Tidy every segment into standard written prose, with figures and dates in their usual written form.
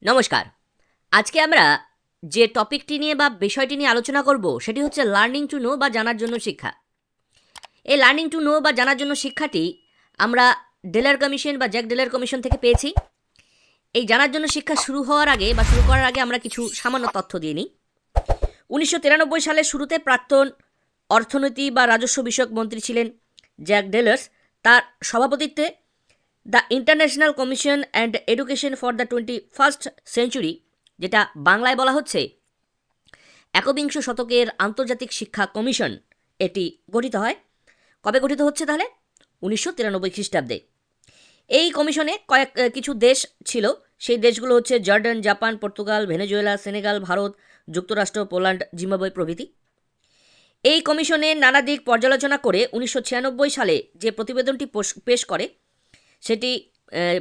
নমস্কার। আজকে আমরা যে টপিকটি নিয়ে বা বিষয়টি নিয়ে আলোচনা করব সেটি হচ্ছে লার্নিং টু নো বা জানার জন্য শিক্ষা। এই লার্নিং টু নো বা জানার জন্য শিক্ষাটি আমরা ডেলার কমিশন বা জ্যাক ডেলার কমিশন থেকে পেয়েছি। এই জানার জন্য শিক্ষা শুরু হওয়ার আগে বা শুরু করার আগে আমরা কিছু সামান্য তথ্য দিয়ে নিই। 1993 সালের শুরুতে প্রাক্তন অর্থনীতি বা রাজস্ব বিষয়ক মন্ত্রী ছিলেন জ্যাক ডেলার্স। তার সভাপতিত্বে the international commission and education for the 21st century, যেটা বাংলায় বলা হচ্ছে একবিংশ শতকের আন্তর্জাতিক শিক্ষা কমিশন, এটি গঠিত হয়। কবে গঠিত হচ্ছে তাহলে? 1993 খ্রিস্টাব্দে। এই কমিশনে কিছু দেশ ছিল। সেই দেশগুলো হচ্ছে Jordan, Japan, Portugal, Venezuela, Senegal, Bharat, যুক্তরাষ্ট্র, পোল্যান্ড, জিম্বাবুয়ে প্রভৃতি। এই কমিশনে নানা দিক পর্যালোচনা করে 1996 সালে যে প্রতিবেদনটি পেশ করে সেটি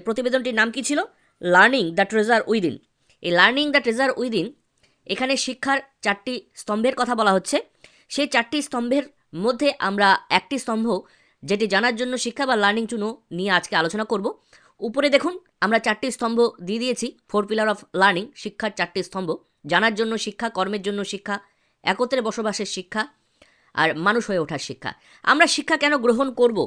প্রতিবেদনটির নাম কি ছিল? Learning the treasure within. এই লার্নিং দ্য ট্রেজার উইদিন, এখানে শিক্ষার 4টি স্তম্ভের কথা বলা হচ্ছে। সেই 4টি স্তম্ভের মধ্যে আমরা একটি স্তম্ভ, যেটি জানার জন্য শিক্ষা বা লার্নিং টু নো, নিয়ে আজকে আলোচনা করব। উপরে দেখুন আমরা 4টি স্তম্ভ দিয়ে দিয়েছি, 4 পিলার অফ লার্নিং, শিক্ষার 4টি স্তম্ভ: জানার জন্য শিক্ষা, কর্মের জন্য শিক্ষা, একত্রে বসবাসের শিক্ষা, আর মানুষ হয়ে ওঠার শিক্ষা। আমরা শিক্ষা কেন গ্রহণ করব,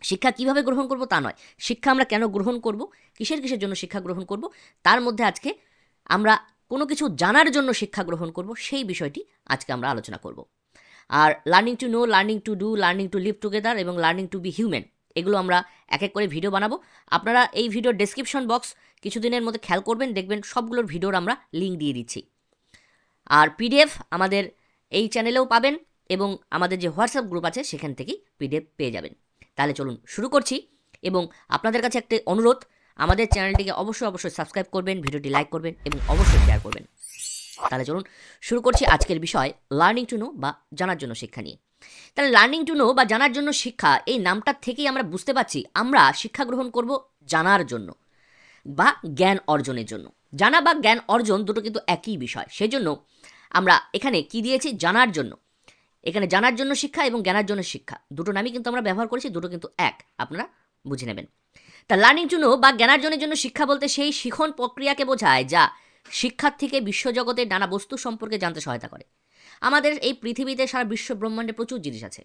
শিক্ষা কিভাবে গ্রহণ করব তা নয়, শিক্ষা আমরা কেন গ্রহণ করব, কিসের কিসের জন্য শিক্ষা গ্রহণ করব, তার মধ্যে আজকে আমরা কোনো কিছু জানার জন্য শিক্ষা গ্রহণ করব, সেই বিষয়টি আজকে আমরা আলোচনা করব। Are learning to know, learning to do, learning to live together এবং লার্নিং টু বি হিউম্যান, এগুলো আমরা এক এক করে ভিডিও বানাবো। আপনারা এই ভিডিওর ডেসক্রিপশন বক্স কিছুদিনের মধ্যে খেয়াল করবেন, দেখবেন সবগুলোর ভিডিওর আমরা লিঙ্ক দিয়ে দিচ্ছি। আর পিডিএফ আমাদের এই চ্যানেলেও পাবেন এবং আমাদের যে হোয়াটসঅ্যাপ গ্রুপ আছে সেখান থেকেই পিডিএফ পেয়ে যাবেন। তাহলে চলুন শুরু করছি, এবং আপনাদের কাছে একটা অনুরোধ, আমাদের চ্যানেলটিকে অবশ্যই সাবস্ক্রাইব করবেন, ভিডিওটি লাইক করবেন এবং অবশ্যই শেয়ার করবেন। তাহলে চলুন শুরু করছি আজকের বিষয়, লার্নিং টু নো বা জানার জন্য শিক্ষা নিয়ে। তাহলে লার্নিং টু নো বা জানার জন্য শিক্ষা, এই নামটার থেকেই আমরা বুঝতে পারছি আমরা শিক্ষা গ্রহণ করব জানার জন্য বা জ্ঞান অর্জনের জন্য। জানা বা জ্ঞান অর্জন দুটো কিন্তু একই বিষয়, সেজন্য আমরা এখানে কি দিয়েছি? জানার জন্য। এখানে জানার জন্য শিক্ষা এবং জ্ঞানের জন্য শিক্ষা, দুটো নামই কিন্তু আমরা ব্যবহার করেছি, দুটো কিন্তু এক, আপনারা বুঝে নেবেন। তা লার্নিং টু নো বা জ্ঞানার্জনের জন্য শিক্ষা বলতে সেই শিখন প্রক্রিয়াকে বোঝায় যা শিক্ষার্থীকে বিশ্বজগতের নানা বস্তু সম্পর্কে জানতে সহায়তা করে। আমাদের এই পৃথিবীতে, সারা বিশ্ব ব্রহ্মাণ্ডে প্রচুর জিনিস আছে।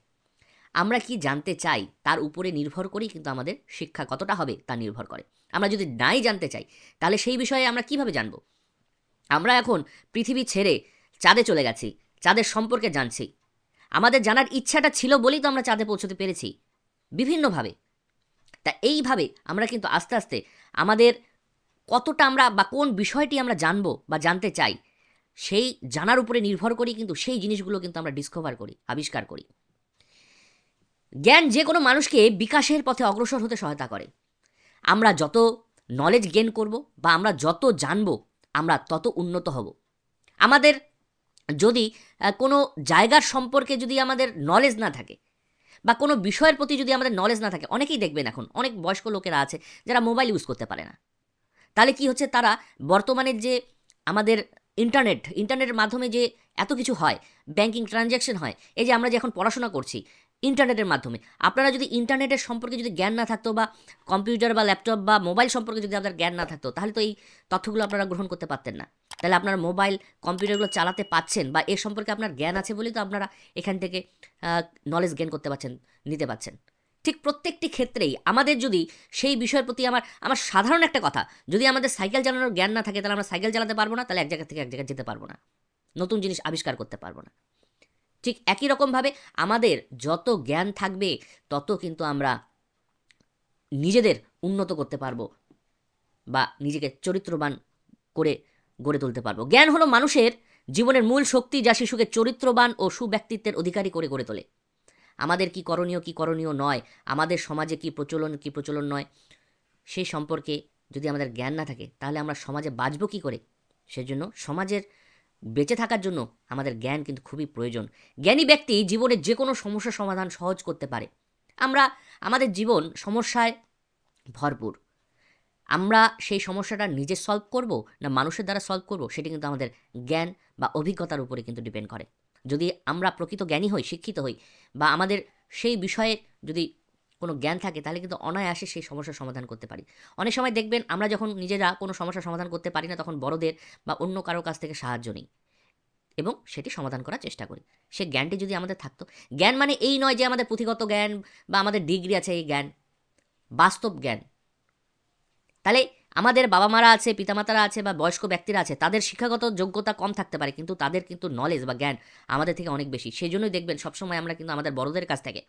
আমরা কি জানতে চাই তার উপরে নির্ভর করেই কিন্তু আমাদের শিক্ষা কতটা হবে তা নির্ভর করে। আমরা যদি নাই জানতে চাই তাহলে সেই বিষয়ে আমরা কিভাবে জানব? আমরা এখন পৃথিবী ছেড়ে চাঁদে চলে গেছি, চাঁদের সম্পর্কে জানছি। আমাদের জানার ইচ্ছাটা ছিল বলেই তো আমরা চাঁদে পৌঁছতে পেরেছি বিভিন্নভাবে। তা এইভাবে আমরা কিন্তু আস্তে আস্তে আমাদের কতটা আমরা বা কোন বিষয়টি আমরা জানবো বা জানতে চাই, সেই জানার উপরে নির্ভর করেই কিন্তু সেই জিনিসগুলো কিন্তু আমরা ডিসকভার করি, আবিষ্কার করি। জ্ঞান যে কোনো মানুষকে বিকাশের পথে অগ্রসর হতে সহায়তা করে। আমরা যত নলেজ গেন করব বা আমরা যত জানবো, আমরা তত উন্নত হব। আমাদের যদি কোনো জায়গার সম্পর্কে যদি আমাদের নলেজ না থাকে বা কোনো বিষয়ের প্রতি যদি আমাদের নলেজ না থাকে, অনেকেই দেখবেন এখন অনেক বয়স্ক লোকেরা আছে যারা মোবাইল ইউজ করতে পারে না। তাহলে কি হচ্ছে? তারা বর্তমানের যে আমাদের ইন্টারনেটের মাধ্যমে যে এত কিছু হয়, ব্যাংকিং ট্রানজ্যাকশন হয়, এই যে আমরা যে এখন পড়াশোনা করছি ইন্টারনেটের মাধ্যমে, আপনারা যদি ইন্টারনেটের সম্পর্কে যদি জ্ঞান না থাকতো বা কম্পিউটার বা ল্যাপটপ বা মোবাইল সম্পর্কে যদি আপনার জ্ঞান না থাকতো, তাহলে তো এই তথ্যগুলো আপনারা গ্রহণ করতে পারতেন না। তাহলে আপনারা মোবাইল কম্পিউটারগুলো চালাতে পাচ্ছেন বা এর সম্পর্কে আপনার জ্ঞান আছে বলেই তো আপনারা এখান থেকে নলেজ গেইন করতে পারছেন, নিতে পারছেন। ঠিক প্রত্যেকটি ক্ষেত্রেই আমাদের যদি সেই বিষয়ের প্রতি আমার সাধারণ একটা কথা, যদি আমাদের সাইকেল চালানোর জ্ঞান না থাকে তাহলে আমরা সাইকেল চালাতে পারবো না, তাহলে এক জায়গা থেকে এক জায়গায় যেতে পারবো না, নতুন জিনিস আবিষ্কার করতে পারবো না। ঠিক একই রকমভাবে আমাদের যত জ্ঞান থাকবে তত কিন্তু আমরা নিজেদের উন্নত করতে পারবো বা নিজেকে চরিত্রবান করে গড়ে তুলতে পারবো। জ্ঞান হলো মানুষের জীবনের মূল শক্তি, যা শিশুকে চরিত্রবান ও সুব্যক্তিত্বের অধিকারী করে গড়ে তোলে। আমাদের কি করণীয়, কি করণীয় নয়, আমাদের সমাজে কি প্রচলন, কি প্রচলন নয়, সেই সম্পর্কে যদি আমাদের জ্ঞান না থাকে তাহলে আমরা সমাজে বাঁচব কী করে? সেজন্য সমাজের বেঁচে থাকার জন্য আমাদের জ্ঞান কিন্তু খুবই প্রয়োজন। জ্ঞানী ব্যক্তি জীবনের যে কোনো সমস্যার সমাধান সহজ করতে পারে। আমাদের জীবন সমস্যায় ভরপুর। আমরা সেই সমস্যাটা নিজে সলভ করব না মানুষের দ্বারা সলভ করব, সেটি কিন্তু আমাদের জ্ঞান বা অভিজ্ঞতার উপরে কিন্তু ডিপেন্ড করে। যদি আমরা প্রকৃত জ্ঞানী হই, শিক্ষিত হই বা আমাদের সেই বিষয়ে যদি কোনো জ্ঞান থাকে তাহলে কিন্তু অনায়াসে সেই সমস্যার সমাধান করতে পারি। অনেক সময় দেখবেন আমরা যখন নিজেরা কোনো সমস্যার সমাধান করতে পারি না তখন বড়দের বা অন্য কারো কাছ থেকে সাহায্য নিই এবং সেটি সমাধান করার চেষ্টা করি। সে জ্ঞানটি যদি আমাদের থাকতো, জ্ঞান মানে এই নয় যে আমাদের পুঁথিগত জ্ঞান বা আমাদের ডিগ্রি আছে এই জ্ঞান, বাস্তব জ্ঞান। তাহলে আমাদের বাবা মারা আছে, পিতামাতারা আছে বা বয়স্ক ব্যক্তিরা আছে, তাদের শিক্ষাগত যোগ্যতা কম থাকতে পারে কিন্তু তাদের কিন্তু নলেজ বা জ্ঞান আমাদের থেকে অনেক বেশি। সেই জন্যই দেখবেন সবসময় আমরা কিন্তু আমাদের বড়দের কাছ থেকে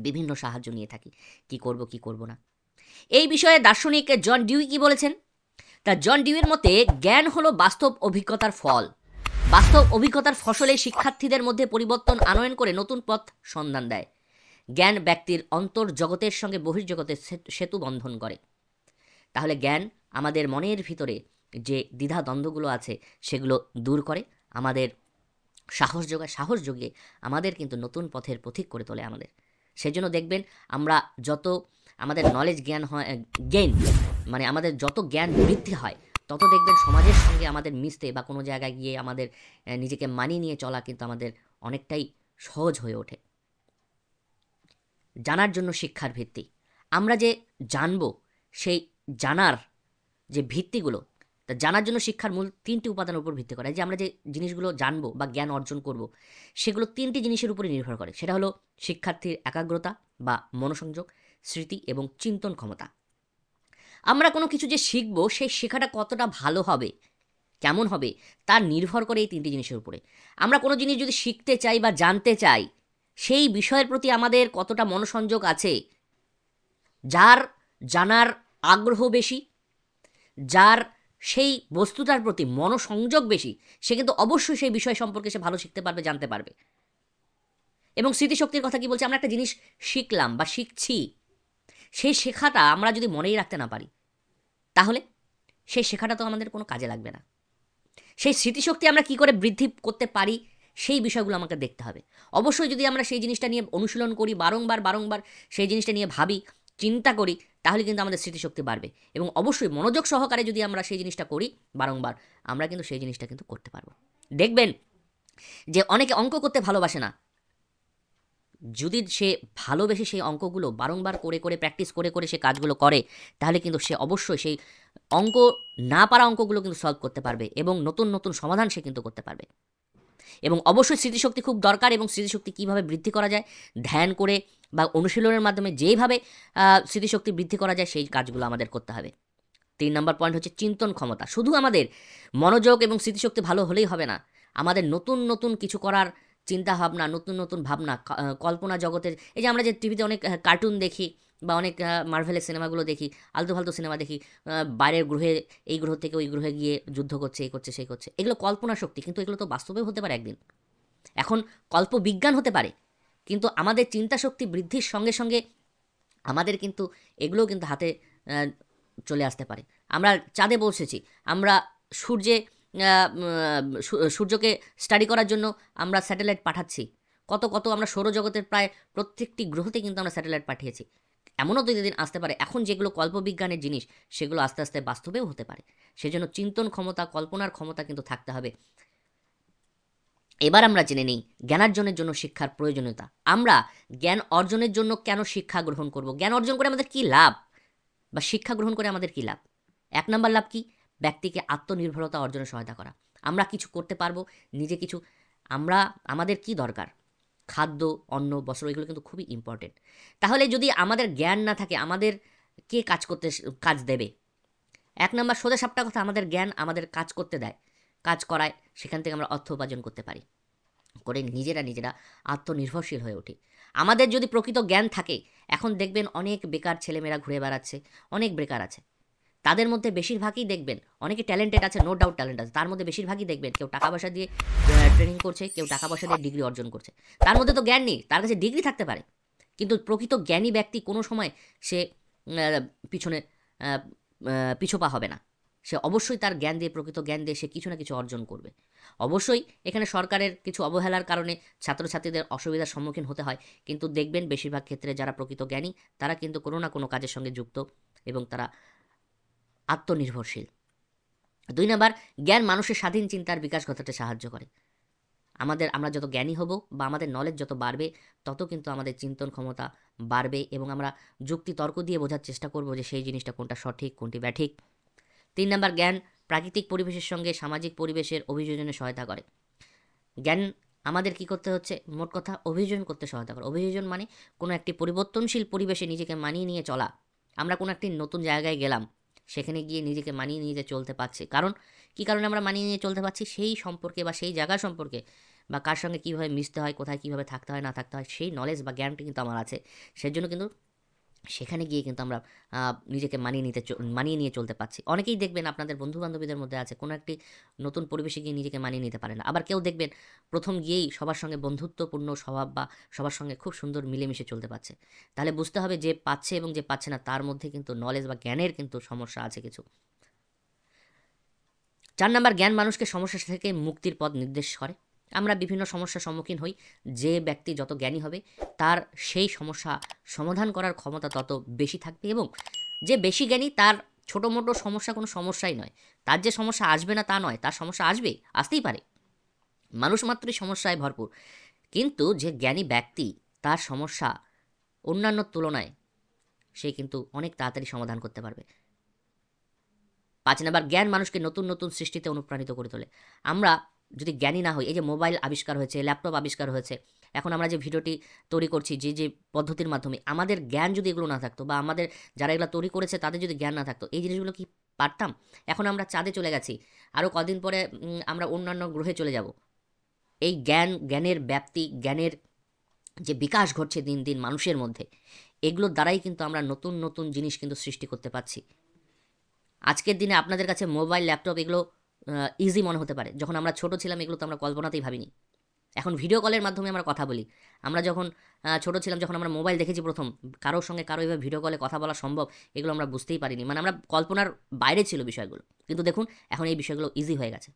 বিভিন্ন সাহায্য নিয়ে থাকি, কি করব কি করব না। এই বিষয়ে দার্শনিক জন ডিউই কি বলেছেন? তা জন ডিউয়ের মতে জ্ঞান হলো বাস্তব অভিজ্ঞতার ফল। বাস্তব অভিজ্ঞতার ফসলে শিক্ষার্থীদের মধ্যে পরিবর্তন আনয়ন করে নতুন পথ সন্ধান দেয়। জ্ঞান ব্যক্তির অন্তর জগতের সঙ্গে বহির্জগতের সেতু বন্ধন করে। তাহলে জ্ঞান আমাদের মনের ভিতরে যে দ্বিধা দ্বন্দ্বগুলো আছে সেগুলো দূর করে, আমাদের সাহস যোগায়, সাহস যোগিয়ে আমাদের কিন্তু নতুন পথের পথিক করে তোলে আমাদের। সেজন্য দেখবেন আমরা যত আমাদের নলেজ জ্ঞান হয়, গেইন মানে আমাদের যত জ্ঞান বৃদ্ধি হয় তত দেখবেন সমাজের সঙ্গে আমাদের মিশতে বা কোনো জায়গায় গিয়ে আমাদের নিজেকে মানিয়ে নিয়ে চলা কিন্তু আমাদের অনেকটাই সহজ হয়ে ওঠে। জানার জন্য শিক্ষার ভিত্তি। আমরা যে জানব সেই জানার যে ভিত্তিগুলো, তা জানার জন্য শিক্ষার মূল তিনটি উপাদানের উপর ভিত্তি করে। যে আমরা যে জিনিসগুলো জানবো বা জ্ঞান অর্জন করব সেগুলো তিনটি জিনিসের উপরে নির্ভর করে। সেটা হলো শিক্ষার্থীর একাগ্রতা বা মনোসংযোগ, স্মৃতি এবং চিন্তন ক্ষমতা। আমরা কোনো কিছু যে শিখবো সেই শেখাটা কতটা ভালো হবে, কেমন হবে, তার নির্ভর করে এই তিনটি জিনিসের উপরে। আমরা কোনো জিনিস যদি শিখতে চাই বা জানতে চাই, সেই বিষয়ের প্রতি আমাদের কতটা মনোসংযোগ আছে। যার জানার আগ্রহ বেশি, যার সেই বস্তুটার প্রতি মনোসংযোগ বেশি, সে কিন্তু অবশ্যই সেই বিষয় সম্পর্কে সে ভালো শিখতে পারবে, জানতে পারবে। এবং স্মৃতিশক্তির কথা কি বলছে? আমরা একটা জিনিস শিখলাম বা শিখছি, সেই শেখাটা আমরা যদি মনেই রাখতে না পারি তাহলে সেই শেখাটা তো আমাদের কোনো কাজে লাগবে না। সেই স্মৃতিশক্তি আমরা কি করে বৃদ্ধি করতে পারি সেই বিষয়গুলো আমাকে দেখতে হবে। অবশ্যই যদি আমরা সেই জিনিসটা নিয়ে অনুশীলন করি, বারংবার বারংবার সেই জিনিসটা নিয়ে ভাবি, চিন্তা করি, তাহলে কিন্তু আমাদের স্মৃতিশক্তি বাড়বে। এবং অবশ্যই মনোযোগ সহকারে যদি আমরা সেই জিনিসটা করি বারংবার, আমরা কিন্তু সেই জিনিসটা কিন্তু করতে পারবো। দেখবেন যে অনেকে অঙ্ক করতে ভালোবাসে না, যদি সে ভালোবেসে সেই অঙ্কগুলো বারংবার করে করে প্র্যাকটিস করে করে সে কাজগুলো করে, তাহলে কিন্তু সে অবশ্যই সেই অঙ্ক না পারা অঙ্কগুলো কিন্তু সলভ করতে পারবে এবং নতুন নতুন সমাধান সে কিন্তু করতে পারবে। এবং অবশ্যই স্মৃতিশক্তি খুব দরকার। এবং স্মৃতিশক্তি কীভাবে বৃদ্ধি করা যায়? ধ্যান করে বা অনুশীলনের মাধ্যমে যেইভাবে স্মৃতিশক্তি বৃদ্ধি করা যায় সেই কাজগুলো আমাদের করতে হবে। 3 নম্বর পয়েন্ট হচ্ছে চিন্তন ক্ষমতা। শুধু আমাদের মনোযোগ এবং স্মৃতিশক্তি ভালো হলেই হবে না, আমাদের নতুন নতুন কিছু করার চিন্তা ভাবনা, নতুন নতুন ভাবনা, কল্পনা জগতের, এই যে আমরা যে টিভিতে অনেক কার্টুন দেখি বা অনেক মার্ভেলের সিনেমাগুলো দেখি, আলতু ফালতু সিনেমা দেখি, বাইরের গ্রহে, এই গ্রহ থেকে ওই গ্রহে গিয়ে যুদ্ধ করছে, এই করছে সেই করছে, এগুলো কল্পনা শক্তি, কিন্তু এগুলো তো বাস্তবেও হতে পারে একদিন। এখন কল্পবিজ্ঞান হতে পারে, কিন্তু আমাদের চিন্তা শক্তি বৃদ্ধির সঙ্গে সঙ্গে আমাদের কিন্তু এগুলোও কিন্তু হাতে চলে আসতে পারে। আমরা চাঁদে পৌঁছেছি, আমরা সূর্যে সূর্যকে স্টাডি করার জন্য আমরা স্যাটেলাইট পাঠাচ্ছি, কত কত আমরা সৌরজগতের প্রায় প্রত্যেকটি গ্রহতে কিন্তু আমরা স্যাটেলাইট পাঠিয়েছি। এমনও তো দিন আসতে পারে এখন যেগুলো কল্পবিজ্ঞানের জিনিস সেগুলো আস্তে আস্তে বাস্তবেও হতে পারে। সেজন্য চিন্তন ক্ষমতা, কল্পনার ক্ষমতা কিন্তু থাকতে হবে। এবার আমরা জেনে নিই জ্ঞানার্জনের জন্য শিক্ষার প্রয়োজনীয়তা। আমরা জ্ঞান অর্জনের জন্য কেন শিক্ষা গ্রহণ করব? জ্ঞান অর্জন করে আমাদের কী লাভ, বা শিক্ষা গ্রহণ করে আমাদের কী লাভ? 1 নম্বর লাভ কি? ব্যক্তিকে আত্মনির্ভরতা অর্জনে সহায়তা করা। আমরা কিছু করতে পারবো, নিজে কিছু, আমাদের কি দরকার? খাদ্য, অন্ন, বস্ত্র, এগুলো কিন্তু খুবই ইম্পর্টেন্ট। তাহলে যদি আমাদের জ্ঞান না থাকে, আমাদের কে কাজ দেবে? 1 নম্বর সোজা সাপটা কথা, আমাদের জ্ঞান আমাদের কাজ করতে দেয়, কাজ করায়, সেখান থেকে আমরা অর্থ উপার্জন করতে পারি, করে নিজেরা আত্মনির্ভরশীল হয়ে উঠি। আমাদের যদি প্রকৃত জ্ঞান থাকে, এখন দেখবেন অনেক বেকার ছেলেমেয়েরা ঘুরে বেড়াচ্ছে, অনেক বেকার আছে, তাদের মধ্যে বেশিরভাগই দেখবেন অনেকে ট্যালেন্টেড আছে, নো ডাউট ট্যালেন্ট আছে, তার মধ্যে বেশিরভাগই দেখবেন কেউ টাকা পয়সা দিয়ে ট্রেনিং করছে, কেউ টাকা পয়সা দিয়ে ডিগ্রি অর্জন করছে, তার মধ্যে তো জ্ঞান নেই, তার কাছে ডিগ্রি থাকতে পারে, কিন্তু প্রকৃত জ্ঞানী ব্যক্তি কোনো সময় সে পিছনে পিছপা হবে না। সে অবশ্যই তার জ্ঞান দিয়ে, প্রকৃত জ্ঞান দিয়ে সে কিছু না কিছু অর্জন করবে। অবশ্যই এখানে সরকারের কিছু অবহেলার কারণে ছাত্রছাত্রীদের অসুবিধার সম্মুখীন হতে হয়, কিন্তু দেখবেন বেশিরভাগ ক্ষেত্রে যারা প্রকৃত জ্ঞানী তারা কিন্তু কোনো না কোনো কাজের সঙ্গে যুক্ত এবং তারা আত্মনির্ভরশীল। 2 নম্বর, জ্ঞান মানুষের স্বাধীন চিন্তার বিকাশ ঘটাতে সাহায্য করে। আমরা যত জ্ঞানী হব বা আমাদের নলেজ যত বাড়বে, তত কিন্তু আমাদের চিন্তন ক্ষমতা বাড়বে এবং আমরা যুক্তি তর্ক দিয়ে বোঝার চেষ্টা করব যে সেই জিনিসটা কোনটা সঠিক, কোনটি ব্যাঠিক। 3 নাম্বার, জ্ঞান প্রাকৃতিক পরিবেশের সঙ্গে সামাজিক পরিবেশের অভিযোজনে সহায়তা করে। জ্ঞান আমাদের কি করতে হচ্ছে, মোট কথা অভিযোজন করতে সহায়তা করে। অভিযোজন মানে কোনো একটি পরিবর্তনশীল পরিবেশে নিজেকে মানিয়ে নিয়ে চলা। আমরা কোনো একটি নতুন জায়গায় গেলাম, সেখানে গিয়ে নিজেকে মানিয়ে নিয়ে চলতে পারছি। কারণ কী কারণে আমরা মানিয়ে নিয়ে চলতে পারছি? সেই সম্পর্কে বা সেই জায়গা সম্পর্কে বা কার সঙ্গে কীভাবে মিশতে হয়, কোথায় কীভাবে থাকতে হয় না থাকতে হয়, সেই নলেজ বা জ্ঞানটি কিন্তু আমার আছে। সেজন্য কিন্তু সেখানে গিয়ে কিন্তু আমরা নিজেকে মানিয়ে নিয়ে চলতে পারছি। অনেকেই দেখবেন আপনাদের বন্ধু-বান্ধবীদের মধ্যে আছে কোনো একটি নতুন পরিবেশে গিয়ে নিজেকে মানিয়ে নিতে পারে না। আবার কেউ দেখবেন প্রথম গিয়েই সবার সঙ্গে বন্ধুত্বপূর্ণ স্বভাব বা সবার সঙ্গে খুব সুন্দর মিলেমিশে চলতে পারছে। তাহলে বুঝতে হবে যে পাচ্ছে এবং যে পাচ্ছে না তার মধ্যে কিন্তু নলেজ বা জ্ঞানের কিন্তু সমস্যা আছে কিছু। 4 নাম্বার, জ্ঞান মানুষকে সমস্যা থেকে মুক্তির পথ নির্দেশ করে। আমরা বিভিন্ন সমস্যার সম্মুখীন হই। যে ব্যক্তি যত জ্ঞানী হবে তার সেই সমস্যা সমাধান করার ক্ষমতা তত বেশি থাকবে এবং যে বেশি জ্ঞানী তার ছোটো-মোটো সমস্যা কোনো সমস্যাই নয়। তার যে সমস্যা আসবে না তা নয়, তার সমস্যা আসবে, আসতেই পারে। মানুষ মাত্রই সমস্যায় ভরপুর। কিন্তু যে জ্ঞানী ব্যক্তি তার সমস্যা অন্যান্যর তুলনায় সে কিন্তু অনেক তাড়াতাড়ি সমাধান করতে পারবে। 5 নাম্বার, জ্ঞান মানুষকে নতুন নতুন সৃষ্টিতে অনুপ্রাণিত করে তোলে। আমরা যদি জ্ঞানী না হই, এই যে মোবাইল আবিষ্কার হয়েছে, ল্যাপটপ আবিষ্কার হয়েছে, এখন আমরা যে ভিডিওটি তৈরি করছি যে পদ্ধতির মাধ্যমে, আমাদের জ্ঞান যদি এগুলো না থাকতো বা আমাদের যারা এগুলো তৈরি করেছে তাদের যদি জ্ঞান না থাকতো, এই জিনিসগুলো কি পারতাম? এখন আমরা চাঁদে চলে গেছি, আরও কদিন পরে আমরা অন্যান্য গ্রহে চলে যাব। এই জ্ঞানের ব্যাপ্তি, জ্ঞানের যে বিকাশ ঘটছে দিন দিন মানুষের মধ্যে, এগুলোর দ্বারাই কিন্তু আমরা নতুন নতুন জিনিস কিন্তু সৃষ্টি করতে পারছি। আজকের দিনে আপনাদের কাছে মোবাইল, ল্যাপটপ এগুলো ইজি মনে হতে পারে। যখন আমরা ছোট ছিলাম এগুলো তো আমরা কল্পনাতেই ভাবিনি। এখন ভিডিও কলের মাধ্যমে আমরা কথা বলি। আমরা যখন ছোট ছিলাম, যখন আমরা মোবাইল দেখেছি প্রথম, কারোর সঙ্গে কারো এভাবে ভিডিও কলে কথা বলা সম্ভব, এগুলো আমরা বুঝতেই পারিনি। মানে আমরা কল্পনার বাইরে ছিল বিষয়গুলো। কিন্তু দেখুন এখন এই বিষয়গুলো ইজি হয়ে গেছে।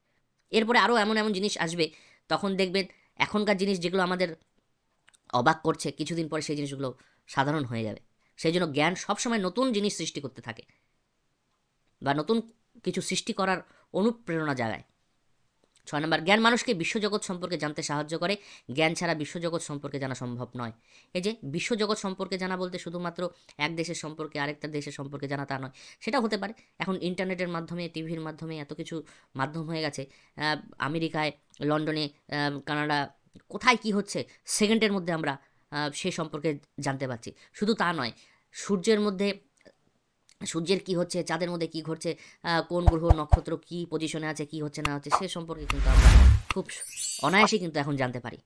এরপরে আরও এমন এমন জিনিস আসবে, তখন দেখবেন এখনকার জিনিস যেগুলো আমাদের অবাক করছে, কিছুদিন পরে সেই জিনিসগুলো সাধারণ হয়ে যাবে। সেই জন্য জ্ঞান সবসময় নতুন জিনিস সৃষ্টি করতে থাকে বা নতুন কিছু সৃষ্টি করার অনুপ্রেরণা জাগায়। 6 নাম্বার, জ্ঞান মানুষকে বিশ্বজগৎ সম্পর্কে জানতে সাহায্য করে। জ্ঞান ছাড়া বিশ্বজগৎ সম্পর্কে জানা সম্ভব নয়। এই যে বিশ্বজগৎ সম্পর্কে জানা বলতে শুধুমাত্র এক দেশের সম্পর্কে আরেকটা দেশের সম্পর্কে জানা তা নয়। সেটা হতে পারে এখন ইন্টারনেটের মাধ্যমে, টিভির মাধ্যমে এত কিছু মাধ্যম হয়ে গেছে। আমেরিকায়, লন্ডনে, কানাডা, কোথায় কী হচ্ছে সেকেন্ডের মধ্যে আমরা সে সম্পর্কে জানতে পারছি। শুধু তা নয়, সূর্যের কী হচ্ছে, চাঁদের মধ্যে কী ঘটছে, কোন গ্রহ নক্ষত্র কী পজিশনে আছে, কী হচ্ছে না হচ্ছে, সে সম্পর্কে কিন্তু আমরা খুব অনায়াসেই কিন্তু এখন জানতে পারি।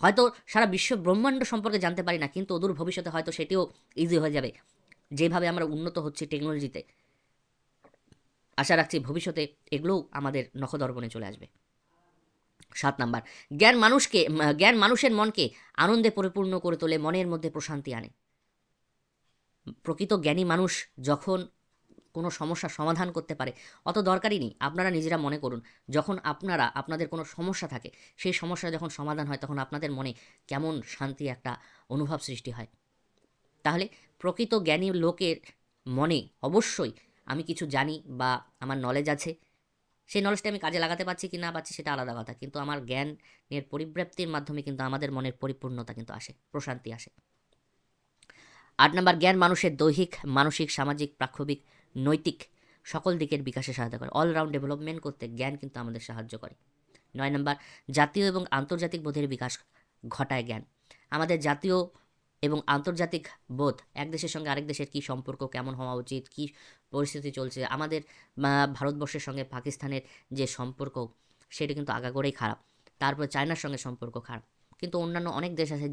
হয়তো সারা বিশ্ব ব্রহ্মাণ্ড সম্পর্কে জানতে পারি না, কিন্তু অদূর ভবিষ্যতে হয়তো সেটিও ইজি হয়ে যাবে। যেভাবে আমরা উন্নত হচ্ছি টেকনোলজিতে, আশা রাখছি ভবিষ্যতে এগুলোও আমাদের নখদর্পণে চলে আসবে। 7 নাম্বার, জ্ঞান মানুষের মনকে আনন্দে পরিপূর্ণ করে তোলে, মনের মধ্যে প্রশান্তি আনে। প্রকৃত জ্ঞানী মানুষ যখন কোনো সমস্যার সমাধান করতে পারে, অত দরকারই নেই। আপনারা নিজেরা মনে করুন, যখন আপনাদের কোনো সমস্যা থাকে, সেই সমস্যা যখন সমাধান হয় তখন আপনাদের মনে কেমন শান্তি একটা অনুভব সৃষ্টি হয়। তাহলে প্রকৃত জ্ঞানী লোকের মনে অবশ্যই আমি কিছু জানি বা আমার নলেজ আছে, সেই নলেজটা আমি কাজে লাগাতে পারছি কি না পারছি সেটা আলাদা কথা, কিন্তু আমার জ্ঞানের পরিব্যাপ্তির মাধ্যমে কিন্তু আমাদের মনের পরিপূর্ণতা কিন্তু আসে, প্রশান্তি আসে। 8 নাম্বার, জ্ঞান মানুষের দৈহিক, মানসিক, সামাজিক, প্রাক্ষবিক, নৈতিক সকল দিকের বিকাশে সহায়তা করে। অলরাউন্ড ডেভেলপমেন্ট করতে জ্ঞান কিন্তু আমাদের সাহায্য করে। 9 নাম্বার, জাতীয় এবং আন্তর্জাতিক বোধের বিকাশ ঘটায় জ্ঞান। আমাদের জাতীয় এবং আন্তর্জাতিক বোধ, এক দেশের সঙ্গে আরেক দেশের কী সম্পর্ক, কেমন হওয়া উচিত, কী পরিস্থিতি চলছে, আমাদের ভারতবর্ষের সঙ্গে পাকিস্তানের যে সম্পর্ক সেটা কিন্তু আগাগোড়াই খারাপ। তারপর চায়নার সঙ্গে সম্পর্ক খারাপ, কিন্তু অন্যান্য অনেক দেশ আছে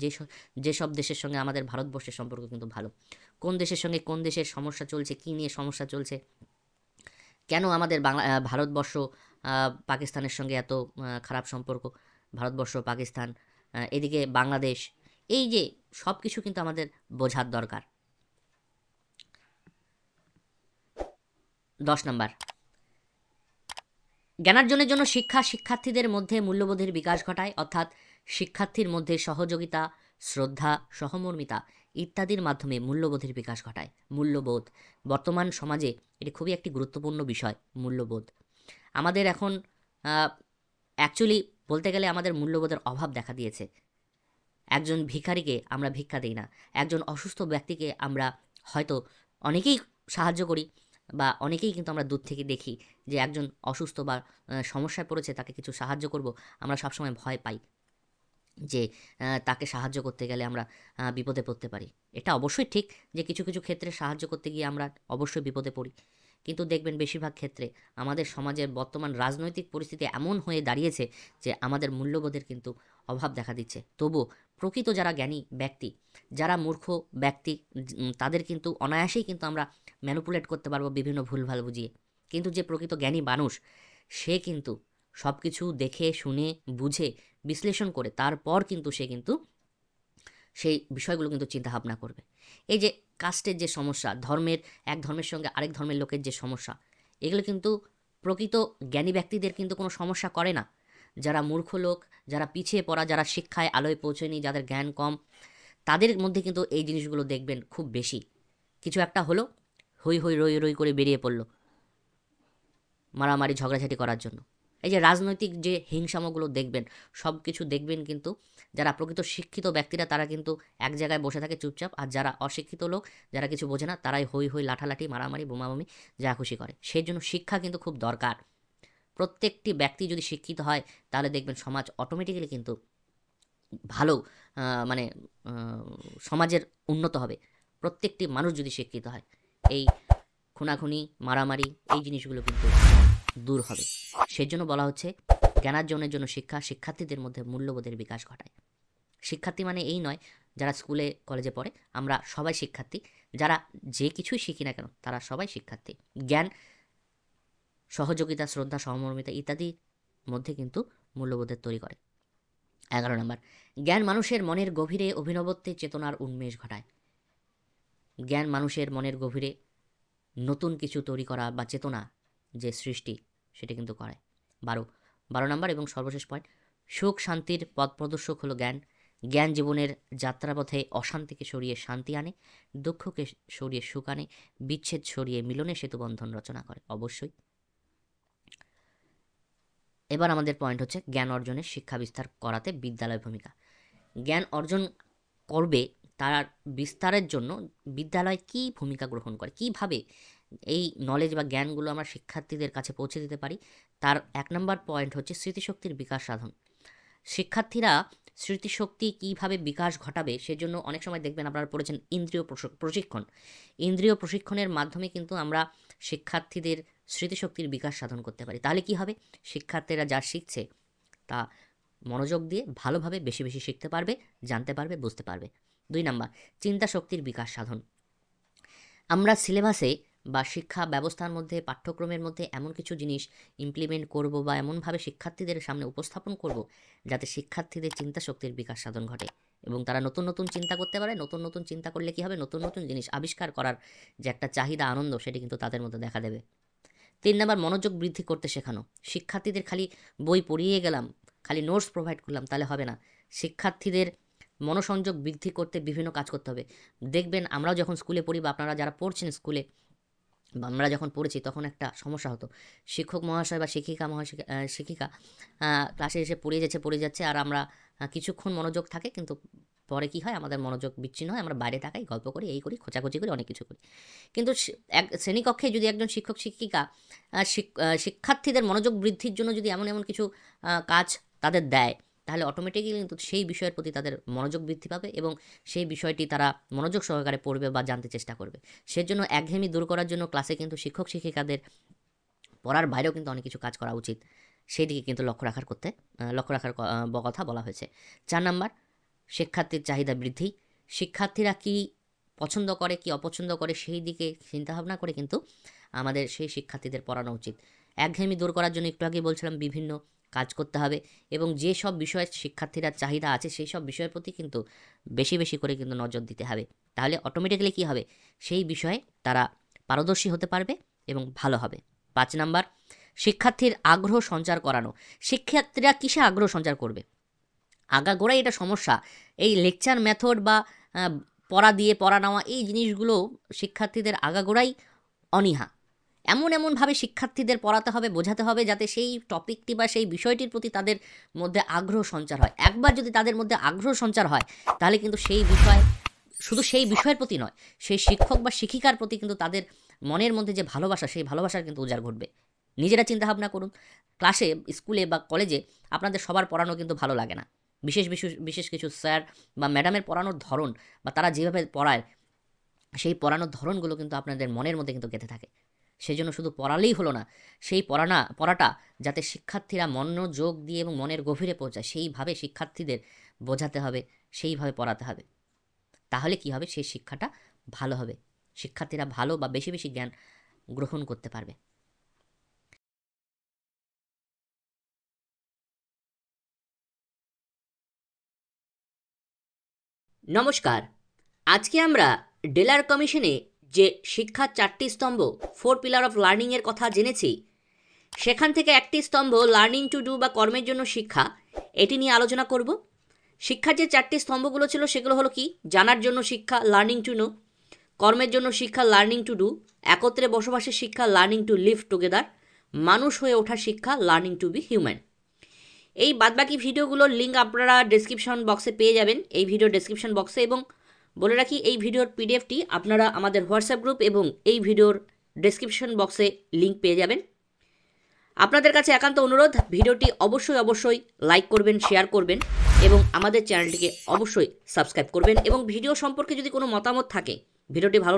যেসব দেশের সঙ্গে আমাদের ভারতবর্ষের সম্পর্ক কিন্তু ভালো। কোন দেশের সঙ্গে কোন দেশের সমস্যা চলছে, কী নিয়ে সমস্যা চলছে, কেন আমাদের ভারতবর্ষ পাকিস্তানের সঙ্গে এত খারাপ সম্পর্ক, ভারতবর্ষ পাকিস্তান, এদিকে বাংলাদেশ, এই যে সব কিছু কিন্তু আমাদের বোঝার দরকার। 10 নাম্বার, জ্ঞানার্জনের জন্য শিক্ষার্থীদের মধ্যে মূল্যবোধের বিকাশ ঘটায়, অর্থাৎ শিক্ষার্থীর মধ্যে সহযোগিতা, শ্রদ্ধা, সহমর্মিতা ইত্যাদির মাধ্যমে মূল্যবোধের বিকাশ ঘটায়। মূল্যবোধ বর্তমান সমাজে এটি খুবই একটি গুরুত্বপূর্ণ বিষয়। মূল্যবোধ আমাদের এখন অ্যাকচুয়ালি বলতে গেলে আমাদের মূল্যবোধের অভাব দেখা দিয়েছে। একজন ভিখারিকে আমরা ভিক্ষা দিই না, একজন অসুস্থ ব্যক্তিকে আমরা হয়তো অনেকেই সাহায্য করি, বা অনেকেই কিন্তু আমরা দূর থেকে দেখি যে একজন অসুস্থ বা সমস্যায় পড়েছে, তাকে কিছু সাহায্য করব, আমরা সবসময় ভয় পাই যে তাকে সাহায্য করতে গেলে আমরা বিপদে পড়তে পারি। এটা অবশ্যই ঠিক যে কিছু কিছু ক্ষেত্রে সাহায্য করতে গিয়ে আমরা অবশ্যই বিপদে পড়ি, কিন্তু দেখবেন বেশিরভাগ ক্ষেত্রে আমাদের সমাজের বর্তমান রাজনৈতিক পরিস্থিতি এমন হয়ে দাঁড়িয়েছে যে আমাদের মূল্যবোধের কিন্তু অভাব দেখা দিচ্ছে। তবুও প্রকৃত যারা জ্ঞানী ব্যক্তি, যারা মূর্খ ব্যক্তি, তাদের কিন্তু অনায়াসেই কিন্তু আমরা ম্যানিপুলেট করতে পারবো বিভিন্ন ভুলভাল বুঝিয়ে। কিন্তু যে প্রকৃত জ্ঞানী মানুষ, সে কিন্তু সব কিছু দেখে শুনে বুঝে বিশ্লেষণ করে তারপর কিন্তু সে কিন্তু সেই বিষয়গুলো কিন্তু চিন্তাভাবনা করবে। এই যে কাস্টের যে সমস্যা, ধর্মের এক ধর্মের সঙ্গে আরেক ধর্মের লোকের যে সমস্যা, এগুলো কিন্তু প্রকৃত জ্ঞানী ব্যক্তিদের কিন্তু কোনো সমস্যা করে না। যারা মূর্খ লোক, যারা পিছিয়ে পড়া, যারা শিক্ষায় আলোয় পৌঁছয়নি, যাদের জ্ঞান কম, তাদের মধ্যে কিন্তু এই জিনিসগুলো দেখবেন খুব বেশি। কিছু একটা হলো, হই হই রই রই করে বেরিয়ে পড়লো মারামারি ঝগড়াঝাটি করার জন্য। এই যে রাজনৈতিক যে হিংসামগুলো দেখবেন, সব কিছু দেখবেন কিন্তু যারা প্রকৃত শিক্ষিত ব্যক্তিরা তারা কিন্তু এক জায়গায় বসে থাকে চুপচাপ, আর যারা অশিক্ষিত লোক, যারা কিছু বোঝে না, তারাই হই হই লাঠালাঠি মারামারি বোমাবুমি যা খুশি করে। সেই জন্য শিক্ষা কিন্তু খুব দরকার। প্রত্যেকটি ব্যক্তি যদি শিক্ষিত হয় তাহলে দেখবেন সমাজ অটোমেটিক্যালি কিন্তু ভালো, মানে সমাজের উন্নত হবে। প্রত্যেকটি মানুষ যদি শিক্ষিত হয়, এই খুনাখুনি মারামারি এই জিনিসগুলো কিন্তু দূর হবে। সেজন্য বলা হচ্ছে জ্ঞানার্জনের জন্য শিক্ষা শিক্ষার্থীদের মধ্যে মূল্যবোধের বিকাশ ঘটায়। শিক্ষার্থী মানে এই নয় যারা স্কুলে কলেজে পড়ে, আমরা সবাই শিক্ষার্থী। যারা যে কিছুই শিখি না কেন তারা সবাই শিক্ষার্থী। জ্ঞান, সহযোগিতা, শ্রদ্ধা, সহমর্মিতা ইত্যাদির মধ্যে কিন্তু মূল্যবোধের তৈরি করে। 11 নম্বর, জ্ঞান মানুষের মনের গভীরে অভিনবত্বে চেতনার উন্মেষ ঘটায়। জ্ঞান মানুষের মনের গভীরে নতুন কিছু তৈরি করা বা চেতনা যে সৃষ্টি, সেটা কিন্তু করে। 12 নম্বর এবং সর্বশেষ পয়েন্ট, সুখ শান্তির পথ প্রদর্শক হলো জ্ঞান। জ্ঞান জীবনের যাত্রাপথে অশান্তিকে সরিয়ে শান্তি আনে, দুঃখকে সরিয়ে সুখ আনে, বিচ্ছেদ সরিয়ে মিলনে সেতুবন্ধন রচনা করে। অবশ্যই। এবার আমাদের পয়েন্ট হচ্ছে জ্ঞান অর্জনের শিক্ষা বিস্তার করাতে বিদ্যালয়ের ভূমিকা। জ্ঞান অর্জন করবে তার বিস্তারের জন্য বিদ্যালয় কী ভূমিকা গ্রহণ করে, কীভাবে এই নলেজ বা জ্ঞানগুলো আমরা শিক্ষার্থীদের কাছে পৌঁছে দিতে পারি, তার 1 নম্বর পয়েন্ট হচ্ছে স্মৃতিশক্তির বিকাশ সাধন। শিক্ষার্থীরা স্মৃতিশক্তি কীভাবে বিকাশ ঘটাবে সেজন্য অনেক সময় দেখবেন আপনারা পড়েছেন ইন্দ্রিয় প্রশিক্ষণ। ইন্দ্রিয় প্রশিক্ষণের মাধ্যমে কিন্তু আমরা শিক্ষার্থীদের স্মৃতিশক্তির বিকাশ সাধন করতে পারি। তাহলে কি হবে, শিক্ষার্থীরা যা শিখছে তা মনোযোগ দিয়ে ভালোভাবে বেশি বেশি শিখতে পারবে, জানতে পারবে, বুঝতে পারবে। 2 নম্বর, চিন্তা শক্তির বিকাশ সাধন। আমরা সিলেবাসে বা শিক্ষা ব্যবস্থার মধ্যে পাঠ্যক্রমের মধ্যে এমন কিছু জিনিস ইমপ্লিমেন্ট করব বা এমনভাবে শিক্ষার্থীদের সামনে উপস্থাপন করব যাতে শিক্ষার্থীদের চিন্তা শক্তির বিকাশ সাধন ঘটে এবং তারা নতুন নতুন চিন্তা করতে পারে। নতুন নতুন চিন্তা করলে কী হবে, নতুন নতুন জিনিস আবিষ্কার করার যে একটা চাহিদা, আনন্দ, সেটি কিন্তু তাদের মধ্যে দেখা দেবে। 3 নম্বর, মনোযোগ বৃদ্ধি করতে শেখানো। শিক্ষার্থীদের খালি বই পড়িয়ে গেলাম, খালি নোটস প্রোভাইড করলাম, তাহলে হবে না। শিক্ষার্থীদের মনোসংযোগ বৃদ্ধি করতে বিভিন্ন কাজ করতে হবে। দেখবেন আমরাও যখন স্কুলে পড়ি বা আপনারা যারা পড়ছেন স্কুলে বা আমরা যখন পড়েছি তখন একটা সমস্যা হতো, শিক্ষক মহাশয় বা শিক্ষিকা ক্লাসে এসে পড়িয়ে যাচ্ছে আর আমরা কিছুক্ষণ মনোযোগ থাকে, কিন্তু পরে কি হয়, আমাদের মনোযোগ বিচ্ছিন্ন হয়, আমরা বাইরে তাকাই, গল্প করি, এই করি, খোঁচাখুচি করি, অনেক কিছু করি। কিন্তু এক শ্রেণীকক্ষে যদি একজন শিক্ষক শিক্ষিকা শিক্ষার্থীদের মনোযোগ বৃদ্ধির জন্য যদি এমন এমন কিছু কাজ তাদের দেয়, তাহলে অটোমেটিক্যালি কিন্তু সেই বিষয়ের প্রতি তাদের মনোযোগ বৃদ্ধি পাবে এবং সেই বিষয়টি তারা মনোযোগ সহকারে পড়বে বা জানতে চেষ্টা করবে। সেজন্য একঘেয়েমি দূর করার জন্য ক্লাসে কিন্তু শিক্ষক শিক্ষিকাদের পড়ার বাইরেও কিন্তু অনেক কিছু কাজ করা উচিত। সেই দিকে কিন্তু লক্ষ্য রাখার কথা বলা হয়েছে। 4 নম্বর, শিক্ষার্থীর চাহিদা বৃদ্ধি। শিক্ষার্থীরা কি পছন্দ করে, কি অপছন্দ করে, সেই দিকে চিন্তাভাবনা করে কিন্তু আমাদের সেই শিক্ষার্থীদের পড়ানো উচিত। একঘেয়েমি দূর করার জন্য একটু আগেই বলছিলাম বিভিন্ন কাজ করতে হবে এবং যে সব বিষয়ে শিক্ষার্থীরা চাহিদা আছে সেই সব বিষয়ের প্রতি কিন্তু বেশি বেশি করে কিন্তু নজর দিতে হবে। তাহলে অটোমেটিক্যালি কী হবে, সেই বিষয়ে তারা পারদর্শী হতে পারবে এবং ভালো হবে। 5 নম্বর, শিক্ষার্থীর আগ্রহ সঞ্চার করানো। শিক্ষার্থীরা কিসে আগ্রহ সঞ্চার করবে, আগাগোড়াই এটা সমস্যা। এই লেকচার মেথড বা পড়া দিয়ে পড়া নেওয়া এই জিনিসগুলো শিক্ষার্থীদের আগাগোড়াই অনীহা। এমনভাবে শিক্ষার্থীদের পড়াতে হবে, বোঝাতে হবে যাতে সেই টপিকটি বা সেই বিষয়টির প্রতি তাদের মধ্যে আগ্রহ সঞ্চার হয়। একবার যদি তাদের মধ্যে আগ্রহ সঞ্চার হয় তাহলে কিন্তু সেই বিষয়, শুধু সেই বিষয়ের প্রতি নয়, সেই শিক্ষক বা শিক্ষিকার প্রতি কিন্তু তাদের মনের মধ্যে যে ভালোবাসা, সেই ভালোবাসার কিন্তু উজাড় ঘটবে। নিজেরা চিন্তাভাবনা করুন, ক্লাসে, স্কুলে বা কলেজে আপনাদের সবার পড়ানো কিন্তু ভালো লাগে না। বিশেষ কিছু স্যার বা ম্যাডামের পড়ানোর ধরন বা তারা যেভাবে পড়ায়, সেই পড়ানোর ধরনগুলো কিন্তু আপনাদের মনের মধ্যে কিন্তু গেঁথে থাকে। সেজন্য শুধু পড়ালেই হলো না, সেই পড়াটা যাতে শিক্ষার্থীরা মনোযোগ দিয়ে এবং মনের গভীরে পৌঁছায়, সেইভাবে শিক্ষার্থীদের বোঝাতে হবে, সেইভাবে পড়াতে হবে। তাহলে কি হবে, সেই শিক্ষাটা ভালো হবে, শিক্ষার্থীরা ভালো বা বেশি বেশি জ্ঞান গ্রহণ করতে পারবে। নমস্কার, আজকে আমরা ডেলার কমিশনে যে শিক্ষার 4টি স্তম্ভ, 4 পিলার অফ লার্নিংয়ের কথা জেনেছি, সেখান থেকে একটি স্তম্ভ লার্নিং টু ডু বা কর্মের জন্য শিক্ষা, এটি নিয়ে আলোচনা করব। শিক্ষার যে 4টি স্তম্ভগুলো ছিল সেগুলো হলো কি, জানার জন্য শিক্ষা, লার্নিং টু নো; কর্মের জন্য শিক্ষা, লার্নিং টু ডু; একত্রে বসবাসের শিক্ষা, লার্নিং টু লিভ টুগেদার; মানুষ হয়ে ওঠার শিক্ষা, লার্নিং টু বি হিউম্যান। এই বাদবাকি ভিডিওগুলোর লিঙ্ক আপনারা ডেসক্রিপশন বক্সে পেয়ে যাবেন, এই ভিডিও ডেসক্রিপশন বক্সে। এবং বলে রাখি, এই ভিডিওর পিডিএফটি আপনারা আমাদের হোয়াটসঅ্যাপ গ্রুপ এবং এই ভিডিওর ডেসক্রিপশন বক্সে লিঙ্ক পেয়ে যাবেন। আপনাদের কাছে একান্ত অনুরোধ, ভিডিওটি অবশ্যই লাইক করবেন, শেয়ার করবেন এবং আমাদের চ্যানেলটিকে অবশ্যই সাবস্ক্রাইব করবেন। এবং ভিডিও সম্পর্কে যদি কোনো মতামত থাকে, ভিডিওটি ভালো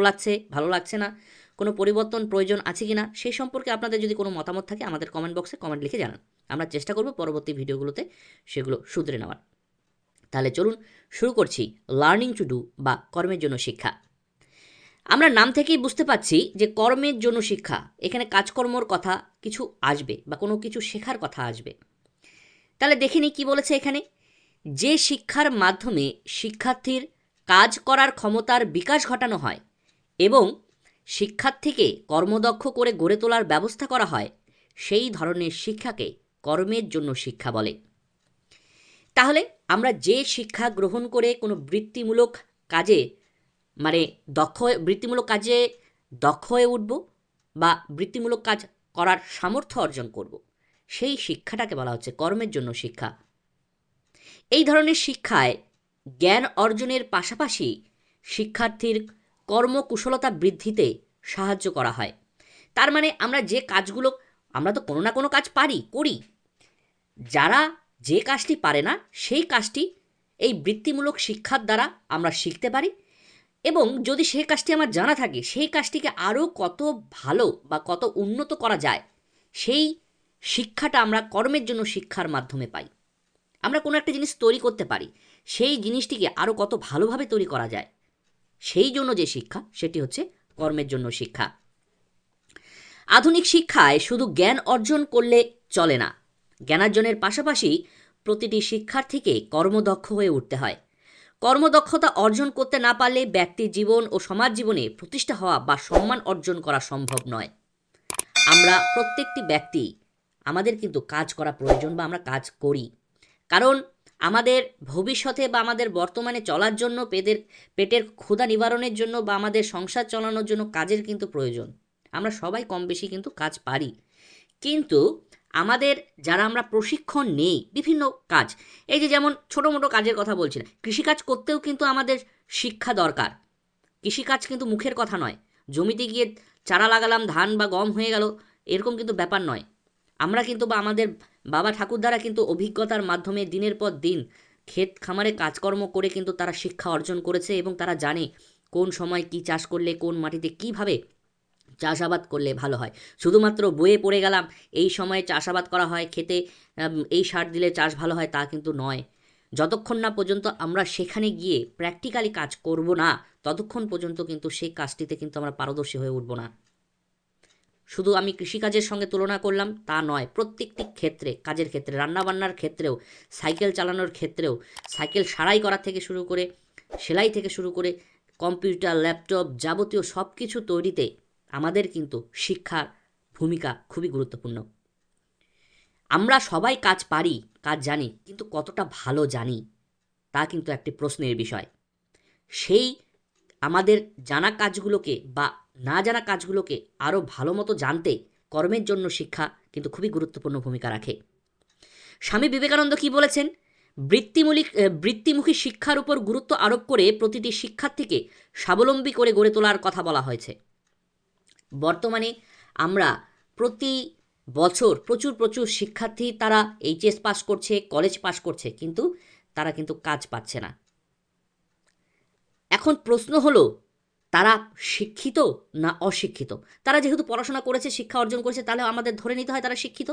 লাগছে না, কোনো পরিবর্তন প্রয়োজন আছে কি না, সেই সম্পর্কে আপনাদের যদি কোনো মতামত থাকে আমাদের কমেন্ট বক্সে কমেন্ট লিখে জানান। আমরা চেষ্টা করব পরবর্তী ভিডিওগুলোতে সেগুলো শুধরে নেওয়ার। তাহলে চলুন শুরু করছি লার্নিং টু ডু বা কর্মের জন্য শিক্ষা। আমরা নাম থেকেই বুঝতে পারছি যে কর্মের জন্য শিক্ষা, এখানে কাজকর্মর কথা কিছু আসবে বা কোনো কিছু শেখার কথা আসবে। তাহলে দেখে নিই কী বলেছে এখানে। যে শিক্ষার মাধ্যমে শিক্ষার্থীর কাজ করার ক্ষমতার বিকাশ ঘটানো হয় এবং শিক্ষার্থীকে কর্মদক্ষ করে গড়ে তোলার ব্যবস্থা করা হয়, সেই ধরনের শিক্ষাকে কর্মের জন্য শিক্ষা বলে। তাহলে আমরা যে শিক্ষা গ্রহণ করে কোনো বৃত্তিমূলক কাজে বৃত্তিমূলক কাজে দক্ষ হয়ে উঠব বা বৃত্তিমূলক কাজ করার সামর্থ্য অর্জন করব, সেই শিক্ষাটাকে বলা হচ্ছে কর্মের জন্য শিক্ষা। এই ধরনের শিক্ষায় জ্ঞান অর্জনের পাশাপাশি শিক্ষার্থীর কর্মকুশলতা বৃদ্ধিতে সাহায্য করা হয়। তার মানে আমরা যে কাজগুলো, আমরা তো কোনো না কোনো কাজ করি, যারা যে কাজটি পারে না সেই কাজটি এই বৃত্তিমূলক শিক্ষার দ্বারা আমরা শিখতে পারি। এবং যদি সেই কাজটি আমার জানা থাকে, সেই কাজটিকে আরও কত ভালো বা কত উন্নত করা যায়, সেই শিক্ষাটা আমরা কর্মের জন্য শিক্ষার মাধ্যমে পাই। আমরা কোনো একটা জিনিস তৈরি করতে পারি, সেই জিনিসটিকে আরও কত ভালোভাবে তৈরি করা যায়, সেই জন্য যে শিক্ষা, সেটি হচ্ছে কর্মের জন্য শিক্ষা। আধুনিক শিক্ষায় শুধু জ্ঞান অর্জন করলে চলে না, জ্ঞানার্জনের পাশাপাশি প্রতিটি শিক্ষার্থীকে কর্মদক্ষ হয়ে উঠতে হয়। কর্মদক্ষতা অর্জন করতে না পারলে ব্যক্তির জীবন ও সমাজ জীবনে প্রতিষ্ঠা হওয়া বা সম্মান অর্জন করা সম্ভব নয়। আমরা প্রত্যেকটি ব্যক্তি, আমাদের কিন্তু কাজ করা প্রয়োজন বা আমরা কাজ করি, কারণ আমাদের ভবিষ্যতে বা আমাদের বর্তমানে চলার জন্য, পেটের ক্ষুধা নিবারণের জন্য বা আমাদের সংসার চালানোর জন্য কাজের কিন্তু প্রয়োজন। আমরা সবাই কম বেশি কিন্তু কাজ পারি, কিন্তু আমাদের যারা আমরা প্রশিক্ষণ নেই বিভিন্ন কাজ, এই যে যেমন ছোটো মোটো কাজের কথা বলছিলাম, কৃষিকাজ করতেও কিন্তু আমাদের শিক্ষা দরকার। কৃষিকাজ কিন্তু মুখের কথা নয়, জমিতে গিয়ে চারা লাগালাম, ধান বা গম হয়ে গেল, এরকম কিন্তু ব্যাপার নয়। আমরা কিন্তু বা আমাদের বাবা ঠাকুরদারা কিন্তু অভিজ্ঞতার মাধ্যমে দিনের পর দিন ক্ষেত খামারে কাজকর্ম করে কিন্তু তারা শিক্ষা অর্জন করেছে এবং তারা জানে কোন সময় কী চাষ করলে, কোন মাটিতে কীভাবে চাষাবাদ করলে ভালো হয়। শুধুমাত্র বইয়ে পড়ে গেলাম এই সময়ে চাষাবাদ করা হয়, খেতে এই সার দিলে চাষ ভালো হয়, তা কিন্তু নয়। যতক্ষণ না পর্যন্ত আমরা সেখানে গিয়ে প্র্যাকটিক্যালি কাজ করব না, ততক্ষণ পর্যন্ত কিন্তু সেই কাজটিতে কিন্তু আমরা পারদর্শী হয়ে উঠব না। শুধু আমি কৃষিকাজের সঙ্গে তুলনা করলাম তা নয়, প্রত্যেকটি ক্ষেত্রে, কাজের ক্ষেত্রে, রান্নাবান্নার ক্ষেত্রেও, সাইকেল চালানোর ক্ষেত্রেও, সাইকেল সারাই করা থেকে শুরু করে, সেলাই থেকে শুরু করে, কম্পিউটার, ল্যাপটপ, যাবতীয় সব কিছু তৈরিতে আমাদের কিন্তু শিক্ষার ভূমিকা খুবই গুরুত্বপূর্ণ। আমরা সবাই কাজ পারি, কাজ জানি, কিন্তু কতটা ভালো জানি তা কিন্তু একটি প্রশ্নের বিষয়। সেই আমাদের জানা কাজগুলোকে বা না জানা কাজগুলোকে আরও ভালো মতো জানতে কর্মের জন্য শিক্ষা কিন্তু খুবই গুরুত্বপূর্ণ ভূমিকা রাখে। স্বামী বিবেকানন্দ কি বলেছেন? বৃত্তিমুখী শিক্ষার উপর গুরুত্ব আরোপ করে প্রতিটি শিক্ষার্থীকে স্বাবলম্বী করে গড়ে তোলার কথা বলা হয়েছে। বর্তমানে আমরা প্রতি বছর প্রচুর প্রচুর শিক্ষার্থী তারা এইচএস পাস করছে, কলেজ পাস করছে, কিন্তু তারা কিন্তু কাজ পাচ্ছে না। এখন প্রশ্ন হলো, তারা শিক্ষিত না অশিক্ষিত? তারা যেহেতু পড়াশোনা করেছে, শিক্ষা অর্জন করেছে, তাহলে আমাদের ধরে নিতে হয় তারা শিক্ষিত।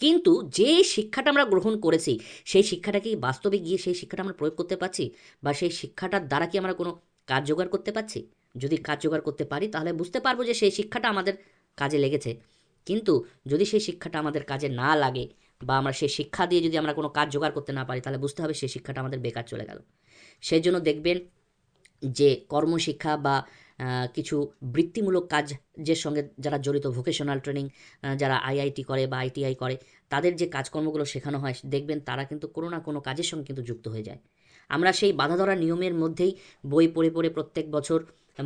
কিন্তু যে শিক্ষাটা আমরা গ্রহণ করেছি, সেই শিক্ষাটা কি বাস্তবে গিয়ে সেই শিক্ষাটা আমরা প্রয়োগ করতে পারছি? বা সেই শিক্ষাটার দ্বারা কি আমরা কোনো কাজ জোগাড় করতে পারছি? যদি কাজ জোগাড় করতে পারি তাহলে বুঝতে পারবো যে সেই শিক্ষাটা আমাদের কাজে লেগেছে। কিন্তু যদি সেই শিক্ষাটা আমাদের কাজে না লাগে বা আমরা সেই শিক্ষা দিয়ে যদি আমরা কোনো কাজ জোগাড় করতে না পারি, তাহলে বুঝতে হবে সেই শিক্ষাটা আমাদের বেকার চলে গেল। সেই জন্য দেখবেন যে কর্মশিক্ষা বা কিছু বৃত্তিমূলক কাজের সঙ্গে যারা জড়িত, ভোকেশনাল ট্রেনিং যারা আইআইটি করে বা আইটিআই করে, তাদের যে কাজকর্মগুলো শেখানো হয়, দেখবেন তারা কিন্তু কোনো না কোনো কাজের সঙ্গে কিন্তু যুক্ত হয়ে যায়। আমরা সেই বাঁধা ধরা নিয়মের মধ্যেই বই পড়ে পড়ে প্রত্যেক বছর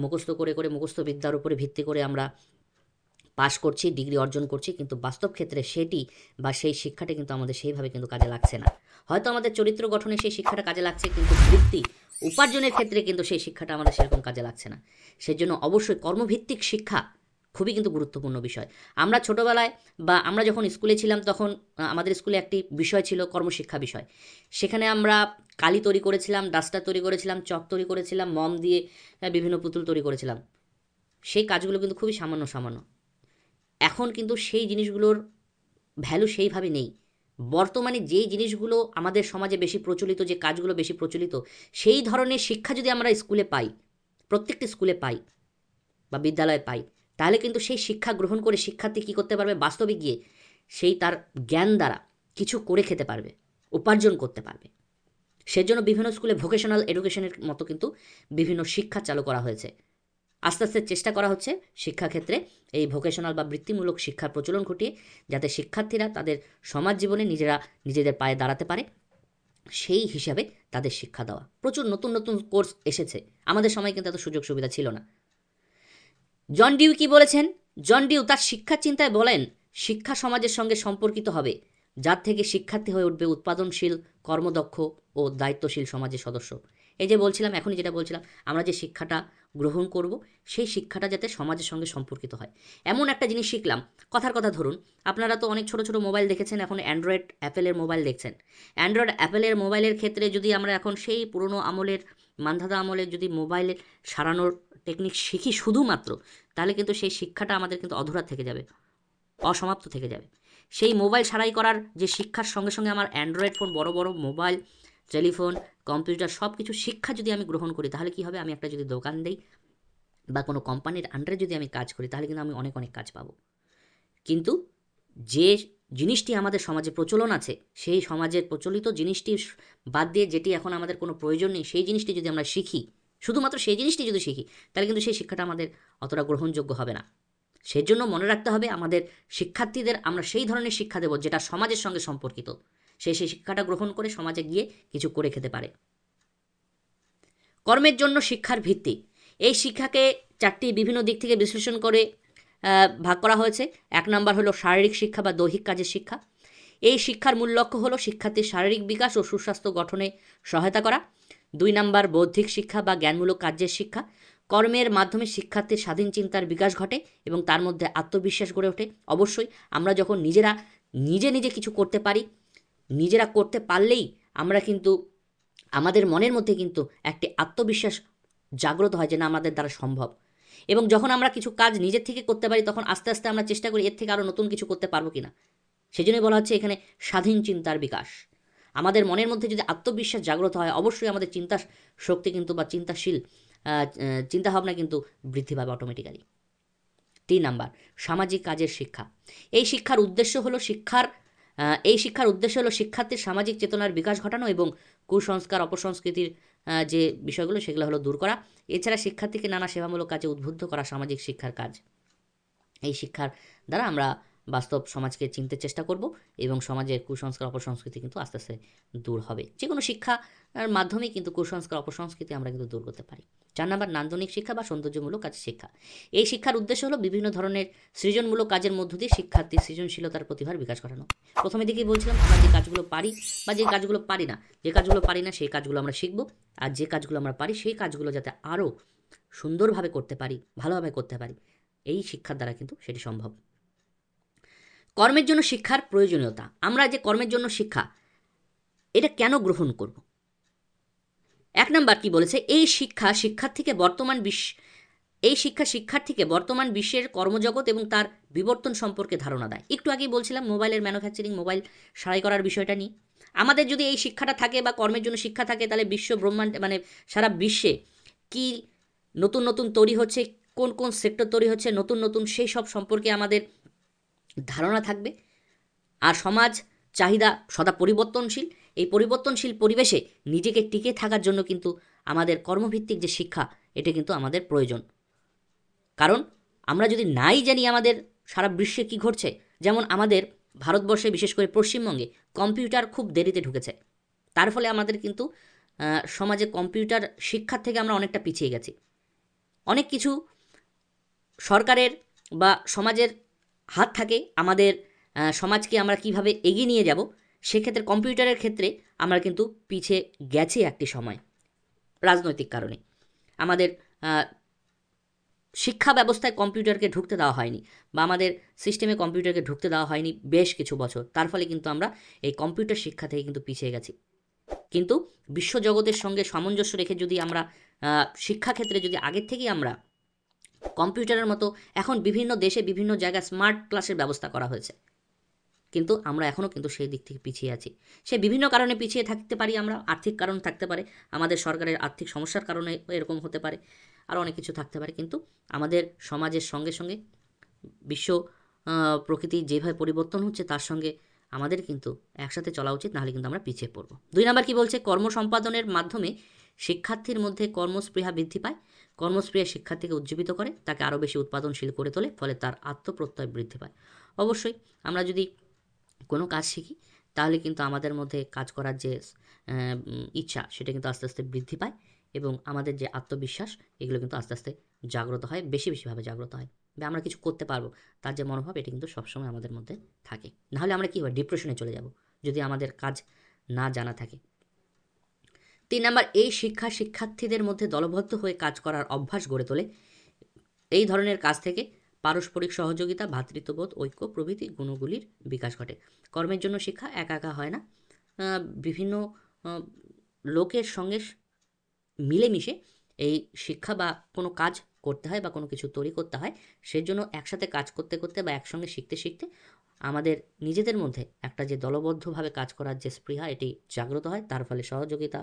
মুখস্থ করে করে, মুখস্থ বিদ্যার উপরে ভিত্তি করে আমরা পাস করছি, ডিগ্রি অর্জন করছি, কিন্তু বাস্তব ক্ষেত্রে সেটি বা সেই শিক্ষাটা কিন্তু আমাদের সেইভাবে কিন্তু কাজে লাগছে না। হয়তো আমাদের চরিত্র গঠনে সেই শিক্ষাটা কাজে লাগছে, কিন্তু বৃত্তি উপার্জনের ক্ষেত্রে কিন্তু সেই শিক্ষাটা আমাদের সেরকম কাজে লাগছে না। সেজন্য অবশ্যই কর্মভিত্তিক শিক্ষা খুবই কিন্তু গুরুত্বপূর্ণ বিষয়। আমরা ছোটোবেলায় বা আমরা যখন স্কুলে ছিলাম, তখন আমাদের স্কুলে একটি বিষয় ছিল কর্মশিক্ষা বিষয়। সেখানে আমরা কালি তৈরি করেছিলাম, ডাস্টার তৈরি করেছিলাম, চক তৈরি করেছিলাম, মম দিয়ে বিভিন্ন পুতুল তৈরি করেছিলাম। সেই কাজগুলো কিন্তু খুবই সামান্য সামান্য। এখন কিন্তু সেই জিনিসগুলোর ভ্যালু সেইভাবে নেই। বর্তমানে যেই জিনিসগুলো আমাদের সমাজে বেশি প্রচলিত, যে কাজগুলো বেশি প্রচলিত, সেই ধরনের শিক্ষা যদি আমরা স্কুলে পাই, প্রত্যেকটি স্কুলে পাই বা বিদ্যালয়ে পাই, তাহলে কিন্তু সেই শিক্ষা গ্রহণ করে শিক্ষার্থী কী করতে পারবে? বাস্তবে গিয়ে সেই তার জ্ঞান দ্বারা কিছু করে খেতে পারবে, উপার্জন করতে পারবে। সেজন্য বিভিন্ন স্কুলে ভোকেশনাল এডুকেশনের মতো কিন্তু বিভিন্ন শিক্ষা চালু করা হয়েছে। আস্তে আস্তে চেষ্টা করা হচ্ছে শিক্ষাক্ষেত্রে এই ভোকেশনাল বা বৃত্তিমূলক শিক্ষার প্রচলন ঘটিয়ে, যাতে শিক্ষার্থীরা তাদের সমাজ জীবনে নিজেদের পায়ে দাঁড়াতে পারে, সেই হিসাবে তাদের শিক্ষা দেওয়া। প্রচুর নতুন নতুন কোর্স এসেছে, আমাদের সময় কিন্তু এত সুযোগ সুবিধা ছিল না। জন ডিউ কি বলেছেন? জন ডিউ তার শিক্ষা চিন্তায় বলেন, শিক্ষা সমাজের সঙ্গে সম্পর্কিত হবে, যার থেকে শিক্ষার্থী হয়ে উঠবে উৎপাদনশীল, কর্মদক্ষ ও দায়িত্বশীল সমাজের সদস্য। এই যে বলছিলাম, এখনই যেটা বলছিলাম, আমরা যে শিক্ষাটা গ্রহণ করব, সেই শিক্ষাটা যাতে সমাজের সঙ্গে সম্পর্কিত হয়। এমন একটা জিনিস শিখলাম, কথার কথা ধরুন, আপনারা তো অনেক ছোট ছোট মোবাইল দেখেছেন, এখন অ্যান্ড্রয়েড অ্যাপেলের মোবাইল দেখছেন। অ্যান্ড্রয়েড অ্যাপেলের মোবাইলের ক্ষেত্রে যদি আমরা এখন সেই পুরনো আমলের, মান্ধাতা আমলের যদি মোবাইলের সারানোর টেকনিক শিখি শুধুমাত্র, তাহলে কিন্তু সেই শিক্ষাটা আমাদের কিন্তু অধুরা থেকে যাবে, অসমাপ্ত থেকে যাবে। সেই মোবাইল সারাই করার যে শিক্ষার সঙ্গে সঙ্গে আমার অ্যান্ড্রয়েড ফোন, বড় বড় মোবাইল, টেলিফোন, কম্পিউটার সব কিছু শিক্ষা যদি আমি গ্রহণ করি, তাহলে কী হবে? আমি একটা যদি দোকান দেই বা কোনো কোম্পানির আন্ডারে যদি আমি কাজ করি, তাহলে কিন্তু আমি অনেক অনেক কাজ পাবো। কিন্তু যে জিনিসটি আমাদের সমাজে প্রচলন আছে, সেই সমাজের প্রচলিত জিনিসটি বাদ দিয়ে যেটি এখন আমাদের কোনো প্রয়োজন নেই, সেই জিনিসটি যদি আমরা শিখি, শুধুমাত্র সেই জিনিসটি যদি শিখি, তাহলে কিন্তু সেই শিক্ষাটা আমাদের অতটা গ্রহণযোগ্য হবে না। সেজন্য মনে রাখতে হবে, আমাদের শিক্ষার্থীদের আমরা সেই ধরনের শিক্ষা দেব যেটা সমাজের সঙ্গে সম্পর্কিত, সেই শিক্ষাটা গ্রহণ করে সমাজে গিয়ে কিছু করে খেতে পারে। কর্মের জন্য শিক্ষার ভিত্তি, এই শিক্ষাকে চারটি বিভিন্ন দিক থেকে বিশ্লেষণ করে ভাগ করা হয়েছে। 1 নম্বর হলো শারীরিক শিক্ষা বা দৈহিক কাজের শিক্ষা। এই শিক্ষার মূল লক্ষ্য হলো শিক্ষার্থীর শারীরিক বিকাশ ও সুস্বাস্থ্য গঠনে সহায়তা করা। 2 নম্বর বৌদ্ধিক শিক্ষা বা জ্ঞানমূলক কার্যের শিক্ষা। কর্মের মাধ্যমে শিক্ষার্থীর স্বাধীন চিন্তার বিকাশ ঘটে এবং তার মধ্যে আত্মবিশ্বাস গড়ে ওঠে। অবশ্যই আমরা যখন নিজে কিছু করতে পারি, নিজেরা করতে পারলেই আমরা কিন্তু আমাদের মনের মধ্যে কিন্তু একটি আত্মবিশ্বাস জাগ্রত হয় যে না, আমাদের দ্বারা সম্ভব। এবং যখন আমরা কিছু কাজ নিজের থেকে করতে পারি, তখন আস্তে আস্তে আমরা চেষ্টা করি এর থেকে আরও নতুন কিছু করতে পারবো কিনা। সেজন্যই বলা হচ্ছে এখানে স্বাধীন চিন্তার বিকাশ। আমাদের মনের মধ্যে যদি আত্মবিশ্বাস জাগ্রত হয়, অবশ্যই আমাদের চিন্তা শক্তি কিন্তু বা চিন্তাভাবনা কিন্তু বৃদ্ধি পাবে অটোমেটিক্যালি। 3 নাম্বার সামাজিক কাজের শিক্ষা। এই শিক্ষার উদ্দেশ্য হলো শিক্ষার্থীর সামাজিক চেতনার বিকাশ ঘটানো এবং কুসংস্কার, অপসংস্কৃতির যে বিষয়গুলো সেগুলো হলো দূর করা। এছাড়া শিক্ষার্থীকে নানা সেবামূলক কাজে উদ্বুদ্ধ করা সামাজিক শিক্ষার কাজ। এই শিক্ষার দ্বারা আমরা বাস্তব সমাজকে চিনতে চেষ্টা করব এবং সমাজের কুসংস্কার অপসংস্কৃতি কিন্তু আস্তে আস্তে দূর হবে। যে কোনো শিক্ষার মাধ্যমেই কিন্তু কুসংস্কার অপসংস্কৃতি আমরা কিন্তু দূর করতে পারি। 4 নাম্বার নান্দনিক শিক্ষা বা সৌন্দর্যমূলক কাজের শিক্ষা। এই শিক্ষার উদ্দেশ্য হলো বিভিন্ন ধরনের সৃজনমূলক কাজের মধ্য দিয়ে শিক্ষার্থীর সৃজনশীলতার প্রতিভার বিকাশ ঘটানো। প্রথমে দিকেই বলছিলাম আমরা যে কাজগুলো পারি বা যে কাজগুলো পারি না, যে কাজগুলো পারি না সেই কাজগুলো আমরা শিখব, আর যে কাজগুলো আমরা পারি সেই কাজগুলো যাতে আরও সুন্দরভাবে করতে পারি, ভালোভাবে করতে পারি, এই শিক্ষার দ্বারা কিন্তু সেটি সম্ভব। কর্মের জন্য শিক্ষার প্রয়োজনীয়তা। আমরা যে কর্মের জন্য শিক্ষা, এটা কেন গ্রহণ করব? 1 নাম্বার কি বলেছে, এই শিক্ষা শিক্ষার্থীকে বর্তমান বিশ্বের কর্মজগৎ এবং তার বিবর্তন সম্পর্কে ধারণা দেয়। একটু আগেই বলছিলাম মোবাইলের ম্যানুফ্যাকচারিং, মোবাইল সারাই করার বিষয়টা নিয়ে। আমাদের যদি এই শিক্ষাটা থাকে বা কর্মের জন্য শিক্ষা থাকে, তাহলে বিশ্ব ব্রহ্মাণ্ড মানে সারা বিশ্বে কি নতুন নতুন তৈরি হচ্ছে, কোন কোন সেক্টর তৈরি হচ্ছে নতুন নতুন, সেই সব সম্পর্কে আমাদের ধারণা থাকবে। আর সমাজ চাহিদা সদা পরিবর্তনশীল। এই পরিবর্তনশীল পরিবেশে নিজেকে টিকে থাকার জন্য কিন্তু আমাদের কর্মভিত্তিক যে শিক্ষা, এটা কিন্তু আমাদের প্রয়োজন। কারণ আমরা যদি নাই জানি আমাদের সারা বিশ্বে কী ঘটছে, যেমন আমাদের ভারতবর্ষে বিশেষ করে পশ্চিমবঙ্গে কম্পিউটার খুব দেরিতে ঢুকেছে, তার ফলে আমাদের কিন্তু সমাজে কম্পিউটার শিক্ষার থেকে আমরা অনেকটা পিছিয়ে গেছি। অনেক কিছু সরকারের বা সমাজের হাত থাকে আমাদের সমাজকে আমরা কিভাবে এগিয়ে নিয়ে যাব, সেক্ষেত্রে কম্পিউটারের ক্ষেত্রে আমরা কিন্তু পিছিয়ে গেছি একটি সময় রাজনৈতিক কারণে। আমাদের শিক্ষা ব্যবস্থায় কম্পিউটারকে ঢুকতে দেওয়া হয়নি বা আমাদের সিস্টেমে কম্পিউটারকে ঢুকতে দেওয়া হয়নি বেশ কিছু বছর, তার ফলে কিন্তু আমরা এই কম্পিউটার শিক্ষা থেকে কিন্তু পিছিয়ে গেছি। কিন্তু বিশ্বজগতের সঙ্গে সামঞ্জস্য রেখে যদি আমরা শিক্ষাক্ষেত্রে যদি আগের থেকেই আমরা কম্পিউটারের মতো, এখন বিভিন্ন দেশে বিভিন্ন জায়গায় স্মার্ট ক্লাসের ব্যবস্থা করা হয়েছে, কিন্তু আমরা এখনও কিন্তু সেই দিক থেকে পিছিয়ে আছি। সে বিভিন্ন কারণে পিছিয়ে থাকতে পারি, আমরা আর্থিক কারণ থাকতে পারে, আমাদের সরকারের আর্থিক সমস্যার কারণে এরকম হতে পারে, আরও অনেক কিছু থাকতে পারে। কিন্তু আমাদের সমাজের সঙ্গে সঙ্গে বিশ্ব প্রকৃতি যেভাবে পরিবর্তন হচ্ছে তার সঙ্গে আমাদের কিন্তু একসাথে চলা উচিত, নাহলে কিন্তু আমরা পিছিয়ে পড়ব। 2 নাম্বার কি বলছে, কর্ম সম্পাদনের মাধ্যমে শিক্ষার্থীর মধ্যে কর্মস্পৃহা বৃদ্ধি পায়। কর্মস্পৃহা শিক্ষার্থীকে উজ্জীবিত করে, তাকে আরও বেশি উৎপাদনশীল করে তোলে, ফলে তার আত্মপ্রত্যয় বৃদ্ধি পায়। অবশ্যই আমরা যদি কোনো কাজ শিখি তাহলে কিন্তু আমাদের মধ্যে কাজ করার যে ইচ্ছা, সেটা কিন্তু আস্তে আস্তে বৃদ্ধি পায় এবং আমাদের যে আত্মবিশ্বাস, এগুলো কিন্তু আস্তে আস্তে জাগ্রত হয়, বেশি বেশিভাবে জাগ্রত হয়, বা আমরা কিছু করতে পারবো তার যে মনোভাব, এটা কিন্তু সবসময় আমাদের মধ্যে থাকে। নাহলে আমরা কী হয়, ডিপ্রেশনে চলে যাব যদি আমাদের কাজ না জানা থাকে। 3 নাম্বার, এই শিক্ষা শিক্ষার্থীদের মধ্যে দলবদ্ধ হয়ে কাজ করার অভ্যাস গড়ে তোলে। এই ধরনের কাজ থেকে পারস্পরিক সহযোগিতা, ভ্রাতৃত্ববোধ, ঐক্য প্রভৃতি গুণগুলির বিকাশ ঘটে। কর্মের জন্য শিক্ষা একা একা হয় না, বিভিন্ন লোকের সঙ্গে মিলেমিশে এই শিক্ষা বা কোনো কাজ করতে হয় বা কোনো কিছু তৈরি করতে হয়। সেজন্য একসাথে কাজ করতে করতে বা একসঙ্গে শিখতে শিখতে আমাদের নিজেদের মধ্যে একটা যে দলবদ্ধভাবে কাজ করার যে স্পৃহা, এটি জাগ্রত হয়। তার ফলে সহযোগিতা,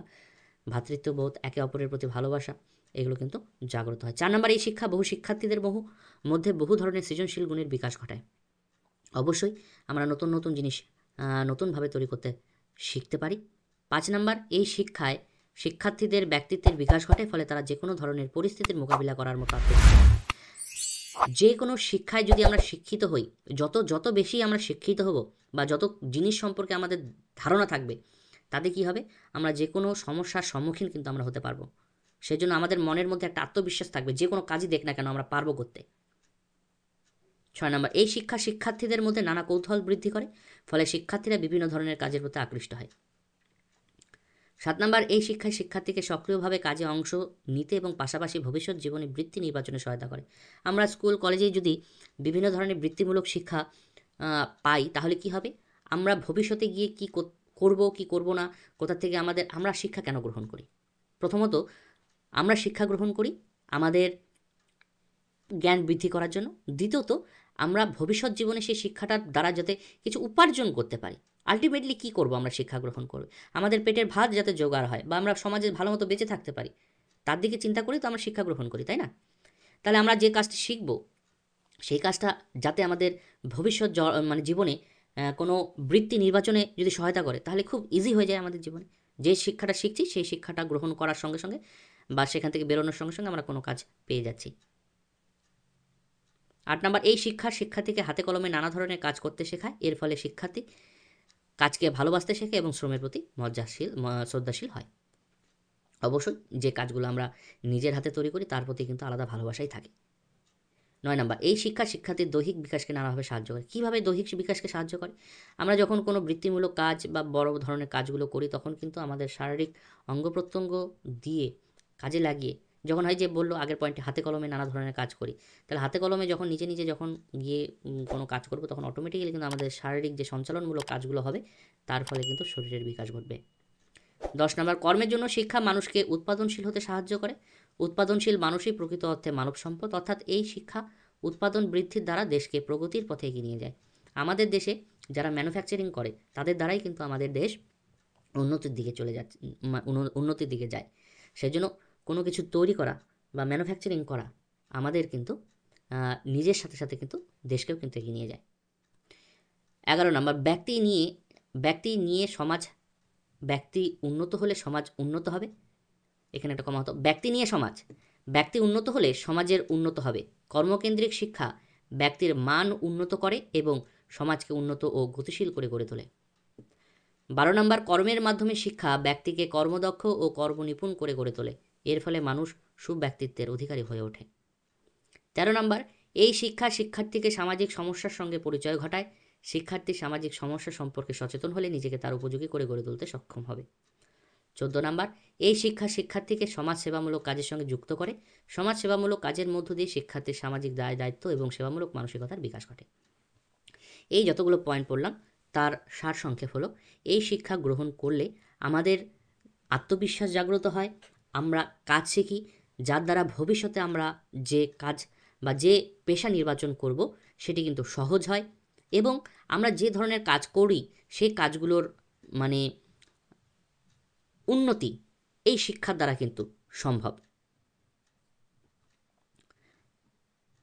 ভ্রাতৃত্ববোধ, একে অপরের প্রতি ভালোবাসা, এগুলো কিন্তু জাগ্রত হয়। 4 নাম্বার, এই শিক্ষা বহু শিক্ষার্থীদের মধ্যে বহু ধরনের সৃজনশীল গুণের বিকাশ ঘটায়। অবশ্যই আমরা নতুন নতুন জিনিস নতুনভাবে তৈরি করতে শিখতে পারি। 5 নাম্বার, এই শিক্ষায় শিক্ষার্থীদের ব্যক্তিত্বের বিকাশ ঘটে, ফলে তারা যে কোনো ধরনের পরিস্থিতির মোকাবিলা করার মতো যে কোনো শিক্ষায় যদি আমরা শিক্ষিত হই, যত বেশি আমরা শিক্ষিত হব বা যত জিনিস সম্পর্কে আমাদের ধারণা থাকবে, তাতে কি হবে, আমরা যে কোনো সমস্যার সম্মুখীন কিন্তু আমরা হতে পারবো। সেজন্য আমাদের মনের মধ্যে একটা আত্মবিশ্বাস থাকবে, যে কোনো কাজই দেখ না কেন আমরা পারবো করতে। 6 নাম্বার, এই শিক্ষা শিক্ষার্থীদের মধ্যে নানা কৌতূহল বৃদ্ধি করে, ফলে শিক্ষার্থীরা বিভিন্ন ধরনের কাজের প্রতি আকৃষ্ট হয়। 7 নাম্বার, এই শিক্ষায় শিক্ষার্থীকে সক্রিয়ভাবে কাজে অংশ নিতে এবং পাশাপাশি ভবিষ্যৎ জীবনে বৃত্তি নির্বাচনে সহায়তা করে। আমরা স্কুল কলেজে যদি বিভিন্ন ধরনের বৃত্তিমূলক শিক্ষা পাই, তাহলে কি হবে, আমরা ভবিষ্যতে গিয়ে কী করব কি করব না, কোথা থেকে আমরা শিক্ষা কেন গ্রহণ করি? প্রথমত আমরা শিক্ষা গ্রহণ করি আমাদের জ্ঞান বৃদ্ধি করার জন্য। দ্বিতীয়ত আমরা ভবিষ্যৎ জীবনে সেই শিক্ষাটার দ্বারা যাতে কিছু উপার্জন করতে পারি। আলটিমেটলি কী করব, আমরা শিক্ষা গ্রহণ করব আমাদের পেটের ভাত যাতে জোগাড় হয় বা আমরা সমাজে ভালো মতো বেঁচে থাকতে পারি, তার দিকে চিন্তা করি তো আমরা শিক্ষা গ্রহণ করি, তাই না? তাহলে আমরা যে কাজটি শিখব, সেই কাজটা যাতে আমাদের ভবিষ্যৎ মানে জীবনে কোনো বৃত্তি নির্বাচনে যদি সহায়তা করে, তাহলে খুব ইজি হয়ে যায় আমাদের জীবনে। যে শিক্ষাটা শিখছি সেই শিক্ষাটা গ্রহণ করার সঙ্গে সঙ্গে বা সেখান থেকে বেরোনোর সঙ্গে সঙ্গে আমরা কোনো কাজ পেয়ে যাচ্ছি। 8 নাম্বার, এই শিক্ষা শিক্ষার্থীকে হাতে কলমে নানা ধরনের কাজ করতে শেখায়। এর ফলে শিক্ষার্থী কাজকে ভালোবাসতে শেখে এবং শ্রমের প্রতি শ্রদ্ধাশীল হয়। অবশ্যই যে কাজগুলো আমরা নিজের হাতে তৈরি করি তার প্রতি কিন্তু আলাদা ভালোবাসাই থাকে। 9 নাম্বার, এই শিক্ষা শিক্ষার্থীর দৈহিক বিকাশকে নানাভাবে সাহায্য করে। কীভাবে দৈহিক বিকাশকে সাহায্য করে? আমরা যখন কোনো বৃত্তিমূলক কাজ বা বড় ধরনের কাজগুলো করি তখন কিন্তু আমাদের শারীরিক অঙ্গ প্রত্যঙ্গ দিয়ে কাজে লাগিয়ে, যখন হয় যে বললো আগের পয়েন্টে হাতে কলমে নানা ধরনের কাজ করি, তাহলে হাতে কলমে যখন নিজে নিজে যখন গিয়ে কোনো কাজ করব তখন অটোমেটিক্যালি কিন্তু আমাদের শারীরিক যে সঞ্চালনমূলক কাজগুলো হবে তার ফলে কিন্তু শরীরের বিকাশ ঘটবে। 10 নাম্বার, কর্মের জন্য শিক্ষা মানুষকে উৎপাদনশীল হতে সাহায্য করে। উৎপাদনশীল মানুষই প্রকৃত অর্থে মানব সম্পদ, অর্থাৎ এই শিক্ষা উৎপাদন বৃদ্ধির দ্বারা দেশকে প্রগতির পথে এগিয়ে নিয়ে যায়। আমাদের দেশে যারা ম্যানুফ্যাকচারিং করে তাদের দ্বারাই কিন্তু আমাদের দেশ উন্নতির দিকে চলে যাচ্ছে, উন্নতির দিকে যায়। সেজন্য কোনো কিছু তৈরি করা বা ম্যানুফ্যাকচারিং করা আমাদের কিন্তু নিজের সাথে সাথে কিন্তু দেশকেও কিন্তু এগিয়ে নিয়ে যায়। 11 নাম্বার, ব্যক্তি নিয়ে সমাজ, ব্যক্তি উন্নত হলে সমাজ উন্নত হবে। এখানে একটা কমা হতো, ব্যক্তি নিয়ে সমাজ, ব্যক্তি উন্নত হলে সমাজের উন্নত হবে। কর্মকেন্দ্রিক শিক্ষা ব্যক্তির মান উন্নত করে এবং সমাজকে উন্নত ও গতিশীল করে গড়ে তোলে। 12 নাম্বার, কর্মের মাধ্যমে শিক্ষা ব্যক্তিকে কর্মদক্ষ ও কর্মনিপুণ করে গড়ে তোলে। এর ফলে মানুষ সুব্যক্তিত্বের অধিকারী হয়ে ওঠে। 13 নাম্বার, এই শিক্ষা শিক্ষার্থীকে সামাজিক সমস্যার সঙ্গে পরিচয় ঘটায়। শিক্ষার্থী সামাজিক সমস্যা সম্পর্কে সচেতন হলে নিজেকে তার উপযোগী করে গড়ে তুলতে সক্ষম হবে। 14 নাম্বার, এই শিক্ষা শিক্ষার্থীকে সমাজসেবামূলক কাজের সঙ্গে যুক্ত করে। সমাজসেবামূলক কাজের মধ্য দিয়ে শিক্ষার্থীর সামাজিক দায় দায়িত্ব এবং সেবামূলক মানসিকতার বিকাশ ঘটে। এই যতগুলো পয়েন্ট পড়লাম তার সারসংক্ষেপ হলো, এই শিক্ষা গ্রহণ করলে আমাদের আত্মবিশ্বাস জাগ্রত হয়, আমরা কাজ শিখি, যার দ্বারা ভবিষ্যতে আমরা যে কাজ বা যে পেশা নির্বাচন করব সেটি কিন্তু সহজ হয় এবং আমরা যে ধরনের কাজ করি সেই কাজগুলোর মানে উন্নতি এই শিক্ষার দ্বারা কিন্তু সম্ভব।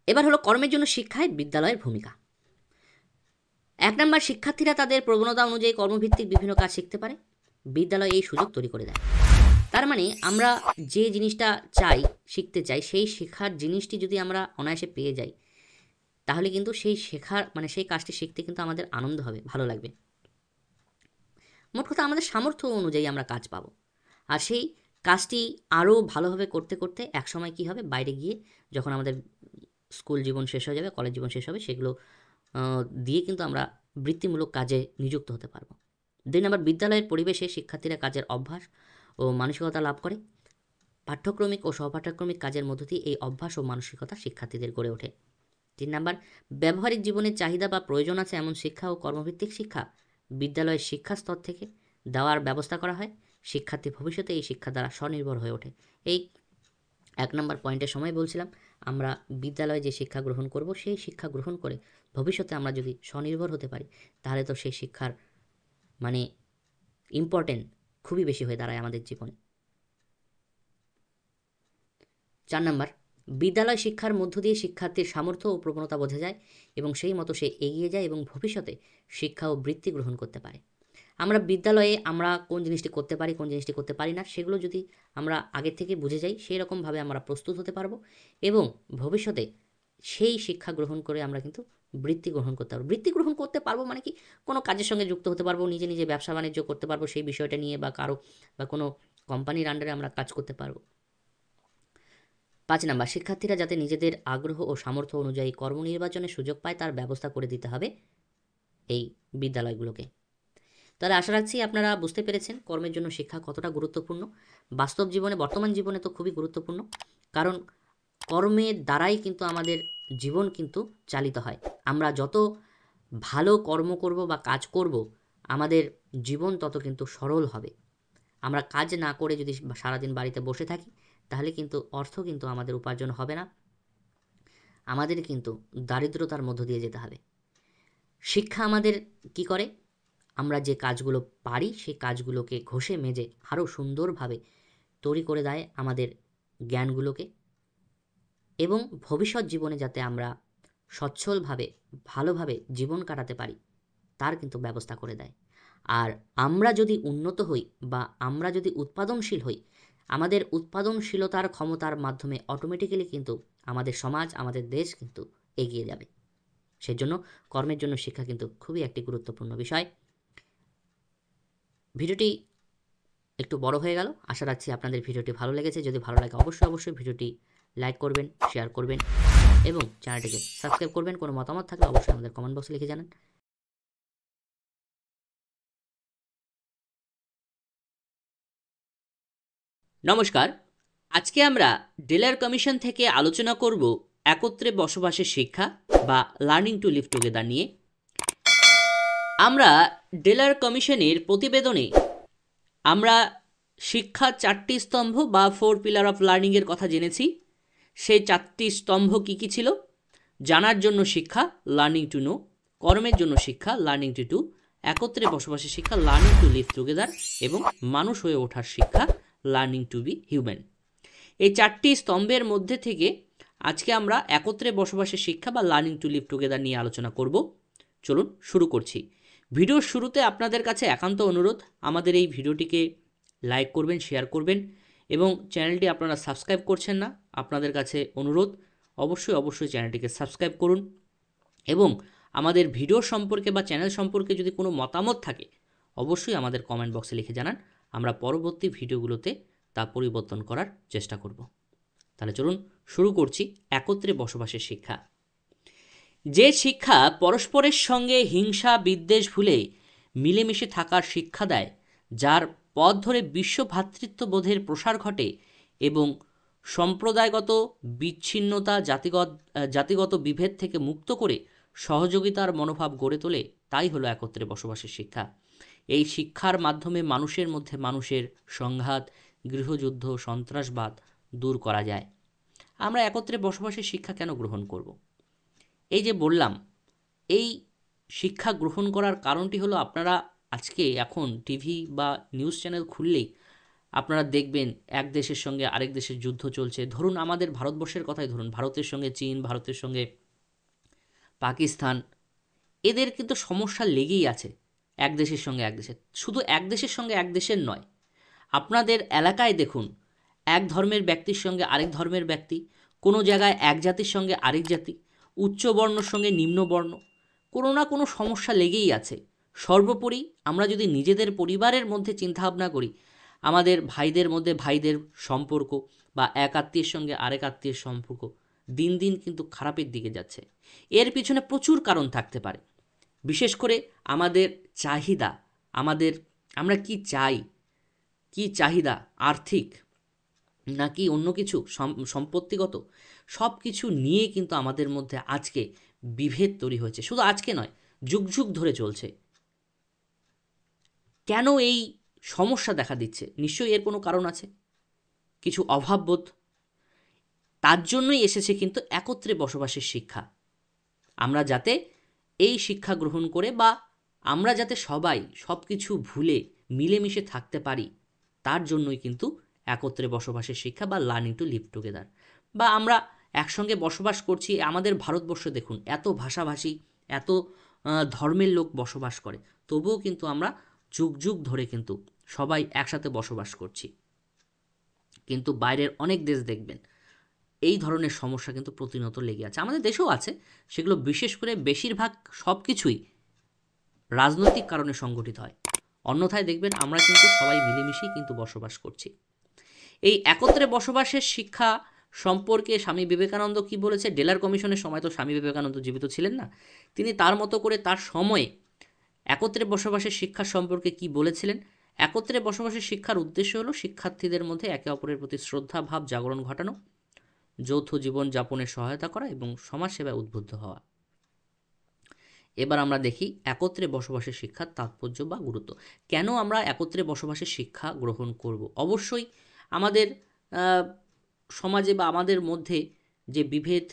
এবার হলো কর্মের জন্য শিক্ষায় বিদ্যালয়ের ভূমিকা। 1 নাম্বার, শিক্ষার্থীরা তাদের প্রবণতা অনুযায়ী কর্মভিত্তিক বিভিন্ন কাজ শিখতে পারে। বিদ্যালয় এই সুযোগ তৈরি করে দেয়। তার মানে আমরা যে জিনিসটা চাই, শিখতে চাই, সেই শেখার জিনিসটি যদি আমরা অনায়াসে পেয়ে যাই তাহলে কিন্তু সেই শেখার সেই কাজটি শিখতে কিন্তু আমাদের আনন্দ হবে, ভালো লাগবে। মোট কথা আমাদের সামর্থ্য অনুযায়ী আমরা কাজ পাবো। আর সেই কাজটি আরও ভালোভাবে করতে করতে একসময় কী হবে, বাইরে গিয়ে যখন আমাদের স্কুল জীবন শেষ হয়ে যাবে, কলেজ জীবন শেষ হবে, সেগুলো দিয়ে কিন্তু আমরা বৃত্তিমূলক কাজে নিযুক্ত হতে পারবো। 2 নাম্বার, বিদ্যালয়ের পরিবেশে শিক্ষার্থীরা কাজের অভ্যাস ও মানসিকতা লাভ করে। পাঠ্যক্রমিক ও সহপাঠ্যক্রমিক কাজের মধ্য দিয়ে এই অভ্যাস ও মানসিকতা শিক্ষার্থীদের গড়ে ওঠে। 3 নাম্বার, ব্যবহারিক জীবনের চাহিদা বা প্রয়োজন আছে এমন শিক্ষা ও কর্মভিত্তিক শিক্ষা বিদ্যালয়ের শিক্ষা স্তর থেকে দেওয়ার ব্যবস্থা করা হয়। শিক্ষার্থী ভবিষ্যতে এই শিক্ষা দ্বারা স্বনির্ভর হয়ে ওঠে। এই 1 নাম্বার পয়েন্টের সময় বলছিলাম আমরা বিদ্যালয়ে যে শিক্ষা গ্রহণ করব সেই শিক্ষা গ্রহণ করে ভবিষ্যতে আমরা যদি স্বনির্ভর হতে পারি তাহলে তো সেই শিক্ষার ইম্পর্টেন্ট খুবই বেশি হয়ে দাঁড়ায় আমাদের জীবনে। 4 নাম্বার, বিদ্যালয় শিক্ষার মধ্য দিয়ে শিক্ষার্থীর সামর্থ্য ও প্রবণতা বোঝা যায় এবং সেই মতো সে এগিয়ে যায় এবং ভবিষ্যতে শিক্ষা ও বৃত্তি গ্রহণ করতে পারে। আমরা বিদ্যালয়ে আমরা কোন জিনিসটি করতে পারি, কোন জিনিসটি করতে পারি না, সেগুলো যদি আমরা আগে থেকে বুঝে যাই সেই রকমভাবে আমরা প্রস্তুত হতে পারবো এবং ভবিষ্যতে সেই শিক্ষা গ্রহণ করে আমরা কিন্তু বৃত্তি গ্রহণ করতে পারবো। বৃত্তি গ্রহণ করতে পারবো মানে কি, কোনো কাজের সঙ্গে যুক্ত হতে পারবো, নিজে নিজে ব্যবসা বাণিজ্য করতে পারবো সেই বিষয়টা নিয়ে, বা কারো বা কোনো কোম্পানির আন্ডারে আমরা কাজ করতে পারবো। 5 নাম্বার, শিক্ষার্থীরা যাতে নিজেদের আগ্রহ ও সামর্থ্য অনুযায়ী কর্ম নির্বাচনের সুযোগ পায় তার ব্যবস্থা করে দিতে হবে এই বিদ্যালয়গুলোকে। তাহলে আশা রাখছি আপনারা বুঝতে পেরেছেন কর্মের জন্য শিক্ষা কতটা গুরুত্বপূর্ণ। বাস্তব জীবনে, বর্তমান জীবনে তো খুবই গুরুত্বপূর্ণ, কারণ কর্মের দ্বারাই কিন্তু আমাদের জীবন কিন্তু চালিত হয়। আমরা যত ভালো কর্ম করব বা কাজ করব আমাদের জীবন তত কিন্তু সরল হবে। আমরা কাজ না করে যদি সারাদিন বাড়িতে বসে থাকি তাহলে কিন্তু অর্থ কিন্তু আমাদের উপার্জন হবে না, আমাদের কিন্তু দারিদ্রতার মধ্য দিয়ে যেতে হবে। শিক্ষা আমাদের কি করে, আমরা যে কাজগুলো পারি সেই কাজগুলোকে ঘষে মেজে আরও সুন্দরভাবে তৈরি করে দেয় আমাদের জ্ঞানগুলোকে এবং ভবিষ্যৎ জীবনে যাতে আমরা সচ্ছলভাবে ভালোভাবে জীবন কাটাতে পারি তার কিন্তু ব্যবস্থা করে দেয়। আর আমরা যদি উন্নত হই বা আমরা যদি উৎপাদনশীল হই, আমাদের উৎপাদনশীলতার ক্ষমতার মাধ্যমে অটোমেটিক্যালি কিন্তু আমাদের সমাজ, আমাদের দেশ কিন্তু এগিয়ে যাবে। সেজন্য কর্মের জন্য শিক্ষা কিন্তু খুবই একটি গুরুত্বপূর্ণ বিষয়। ভিডিওটি একটু বড় হয়ে গেল, আশা রাখছি আপনাদের ভিডিওটি ভালো লেগেছে। যদি ভালো লাগে অবশ্যই ভিডিওটি লাইক করবেন, শেয়ার করবেন এবং চ্যানেলটিকে সাবস্ক্রাইব করবেন। কোনো মতামত থাকলে অবশ্যই আমাদের কমেন্ট বক্সে লিখে জানান। নমস্কার, আজকে আমরা ডেলার কমিশন থেকে আলোচনা করব একত্রে বসবাসের শিক্ষা বা লার্নিং টু লিভ টুগেদার নিয়ে। আমরা ডেলার কমিশনের প্রতিবেদনে আমরা শিক্ষার 4টি স্তম্ভ বা 4 পিলার অফ লার্নিংয়ের কথা জেনেছি। সেই 4টি স্তম্ভ কী কী ছিল? জানার জন্য শিক্ষা, লার্নিং টু নো; কর্মের জন্য শিক্ষা, লার্নিং টু ডু; একত্রে বসবাসের শিক্ষা, লার্নিং টু লিভ টুগেদার; এবং মানুষ হয়ে ওঠার শিক্ষা, লার্নিং টু বি হিউম্যান। এই 4টি স্তম্ভের মধ্যে থেকে আজকে আমরা একত্রে বসবাসের শিক্ষা বা লার্নিং টু লিভ টুগেদার নিয়ে আলোচনা করব। চলুন শুরু করছি। ভিডিওর শুরুতে আপনাদের কাছে একান্ত অনুরোধ, আমাদের এই ভিডিওটিকে লাইক করবেন, শেয়ার করবেন এবং চ্যানেলটি আপনারা সাবস্ক্রাইব করছেন না, আপনাদের কাছে অনুরোধ অবশ্যই চ্যানেলটিকে সাবস্ক্রাইব করুন এবং আমাদের ভিডিও সম্পর্কে বা চ্যানেল সম্পর্কে যদি কোনো মতামত থাকে অবশ্যই আমাদের কমেন্ট বক্সে লিখে জানান। আমরা পরবর্তী ভিডিওগুলোতে তা পরিবর্তন করার চেষ্টা করব। তাহলে চলুন শুরু করছি একত্রে বসবাসের শিক্ষা। যে শিক্ষা পরস্পরের সঙ্গে হিংসা বিদ্বেষ ভুলে মিলেমিশে থাকার শিক্ষা দেয়, যার পথ ধরে বিশ্ব ভ্রাতৃত্ববোধের প্রসার ঘটে এবং সম্প্রদায়গত বিচ্ছিন্নতা জাতিগত বিভেদ থেকে মুক্ত করে সহযোগিতার মনোভাব গড়ে তোলে, তাই হলো একত্রে বসবাসের শিক্ষা। এই শিক্ষার মাধ্যমে মানুষের মধ্যে মানুষের সংঘাত, গৃহযুদ্ধ, সন্ত্রাসবাদ দূর করা যায়। আমরা একত্রে বসবাসের শিক্ষা কেন গ্রহণ করব? এই যে বললাম, এই শিক্ষা গ্রহণ করার কারণটি হলো আপনারা আজকে এখন টিভি বা নিউজ চ্যানেল খুললেই আপনারা দেখবেন এক দেশের সঙ্গে আরেক দেশের যুদ্ধ চলছে। ধরুন আমাদের ভারতবর্ষের কথাই ধরুন, ভারতের সঙ্গে চীন, ভারতের সঙ্গে পাকিস্তান, এদের কিন্তু সমস্যা লেগেই আছে এক দেশের সঙ্গে এক দেশের। শুধু এক দেশের সঙ্গে এক দেশের নয়, আপনাদের এলাকায় দেখুন এক ধর্মের ব্যক্তির সঙ্গে আরেক ধর্মের ব্যক্তি, কোনো জায়গায় এক জাতির সঙ্গে আরেক জাতি, উচ্চ বর্ণর সঙ্গে নিম্ন বর্ণ, কোনো না কোনো সমস্যা লেগেই আছে। সর্বোপরি আমরা যদি নিজেদের পরিবারের মধ্যে চিন্তাভাবনা করি, আমাদের ভাইদের মধ্যে ভাইদের সম্পর্ক বা এক আত্মীয়ের সঙ্গে আরেক আত্মীয়ের সম্পর্ক দিন দিন কিন্তু খারাপের দিকে যাচ্ছে। এর পিছনে প্রচুর কারণ থাকতে পারে। বিশেষ করে আমাদের চাহিদা, আমরা কি চাই, কি চাহিদা, আর্থিক নাকি অন্য কিছু সম্পত্তিগত, সব কিছু নিয়ে কিন্তু আমাদের মধ্যে আজকে বিভেদ তৈরি হয়েছে। শুধু আজকে নয়, যুগ যুগ ধরে চলছে। কেন এই সমস্যা দেখা দিচ্ছে? নিশ্চয়ই এর কোনো কারণ আছে, কিছু অভাববোধ। তার জন্যই এসেছে কিন্তু একত্রে বসবাসের শিক্ষা। আমরা যাতে এই শিক্ষা গ্রহণ করে বা আমরা যাতে সবাই সব কিছু ভুলে মিলেমিশে থাকতে পারি, তার জন্যই কিন্তু একত্রে বসবাসের শিক্ষা বা লার্নিং টু লিভ টুগেদার। বা আমরা একসঙ্গে বসবাস করছি। আমাদের ভারতবর্ষে দেখুন এত ভাষাভাষী, এত ধর্মের লোক বসবাস করে, তবুও কিন্তু আমরা যুগ যুগ ধরে কিন্তু সবাই একসাথে বসবাস করছি। কিন্তু বাইরের অনেক দেশ দেখবেন এই ধরনের সমস্যা কিন্তু প্রতিনিয়ত লেগে আছে। আমাদের দেশেও আছে, সেগুলো বিশেষ করে বেশিরভাগ সব কিছুই রাজনৈতিক কারণে সংগঠিত হয়। অন্যথায় দেখবেন আমরা কিন্তু সবাই মিলেমিশেই কিন্তু বসবাস করছি। এই একত্রে বসবাসের শিক্ষা সম্পর্কে স্বামী বিবেকানন্দ কি বলেছে? ডেলার কমিশনের সময় তো স্বামী বিবেকানন্দ জীবিত ছিলেন না। তিনি তার মতো করে তার সময়ে একত্রে বসবাসের শিক্ষা সম্পর্কে কি বলেছিলেন? একত্রে বসবাসের শিক্ষার উদ্দেশ্য হলো শিক্ষার্থীদের মধ্যে একে অপরের প্রতি শ্রদ্ধা ভাব জাগরণ ঘটানো, যৌথ জীবন যাপনে সহায়তা করা এবং সমাজসেবায় উদ্বুদ্ধ হওয়া। এবার আমরা দেখি একত্রে বসবাসের শিক্ষার তাৎপর্য বা গুরুত্ব। কেন আমরা একত্রে বসবাসের শিক্ষা গ্রহণ করব? অবশ্যই আমাদের সমাজে বা আমাদের মধ্যে যে বিভেদ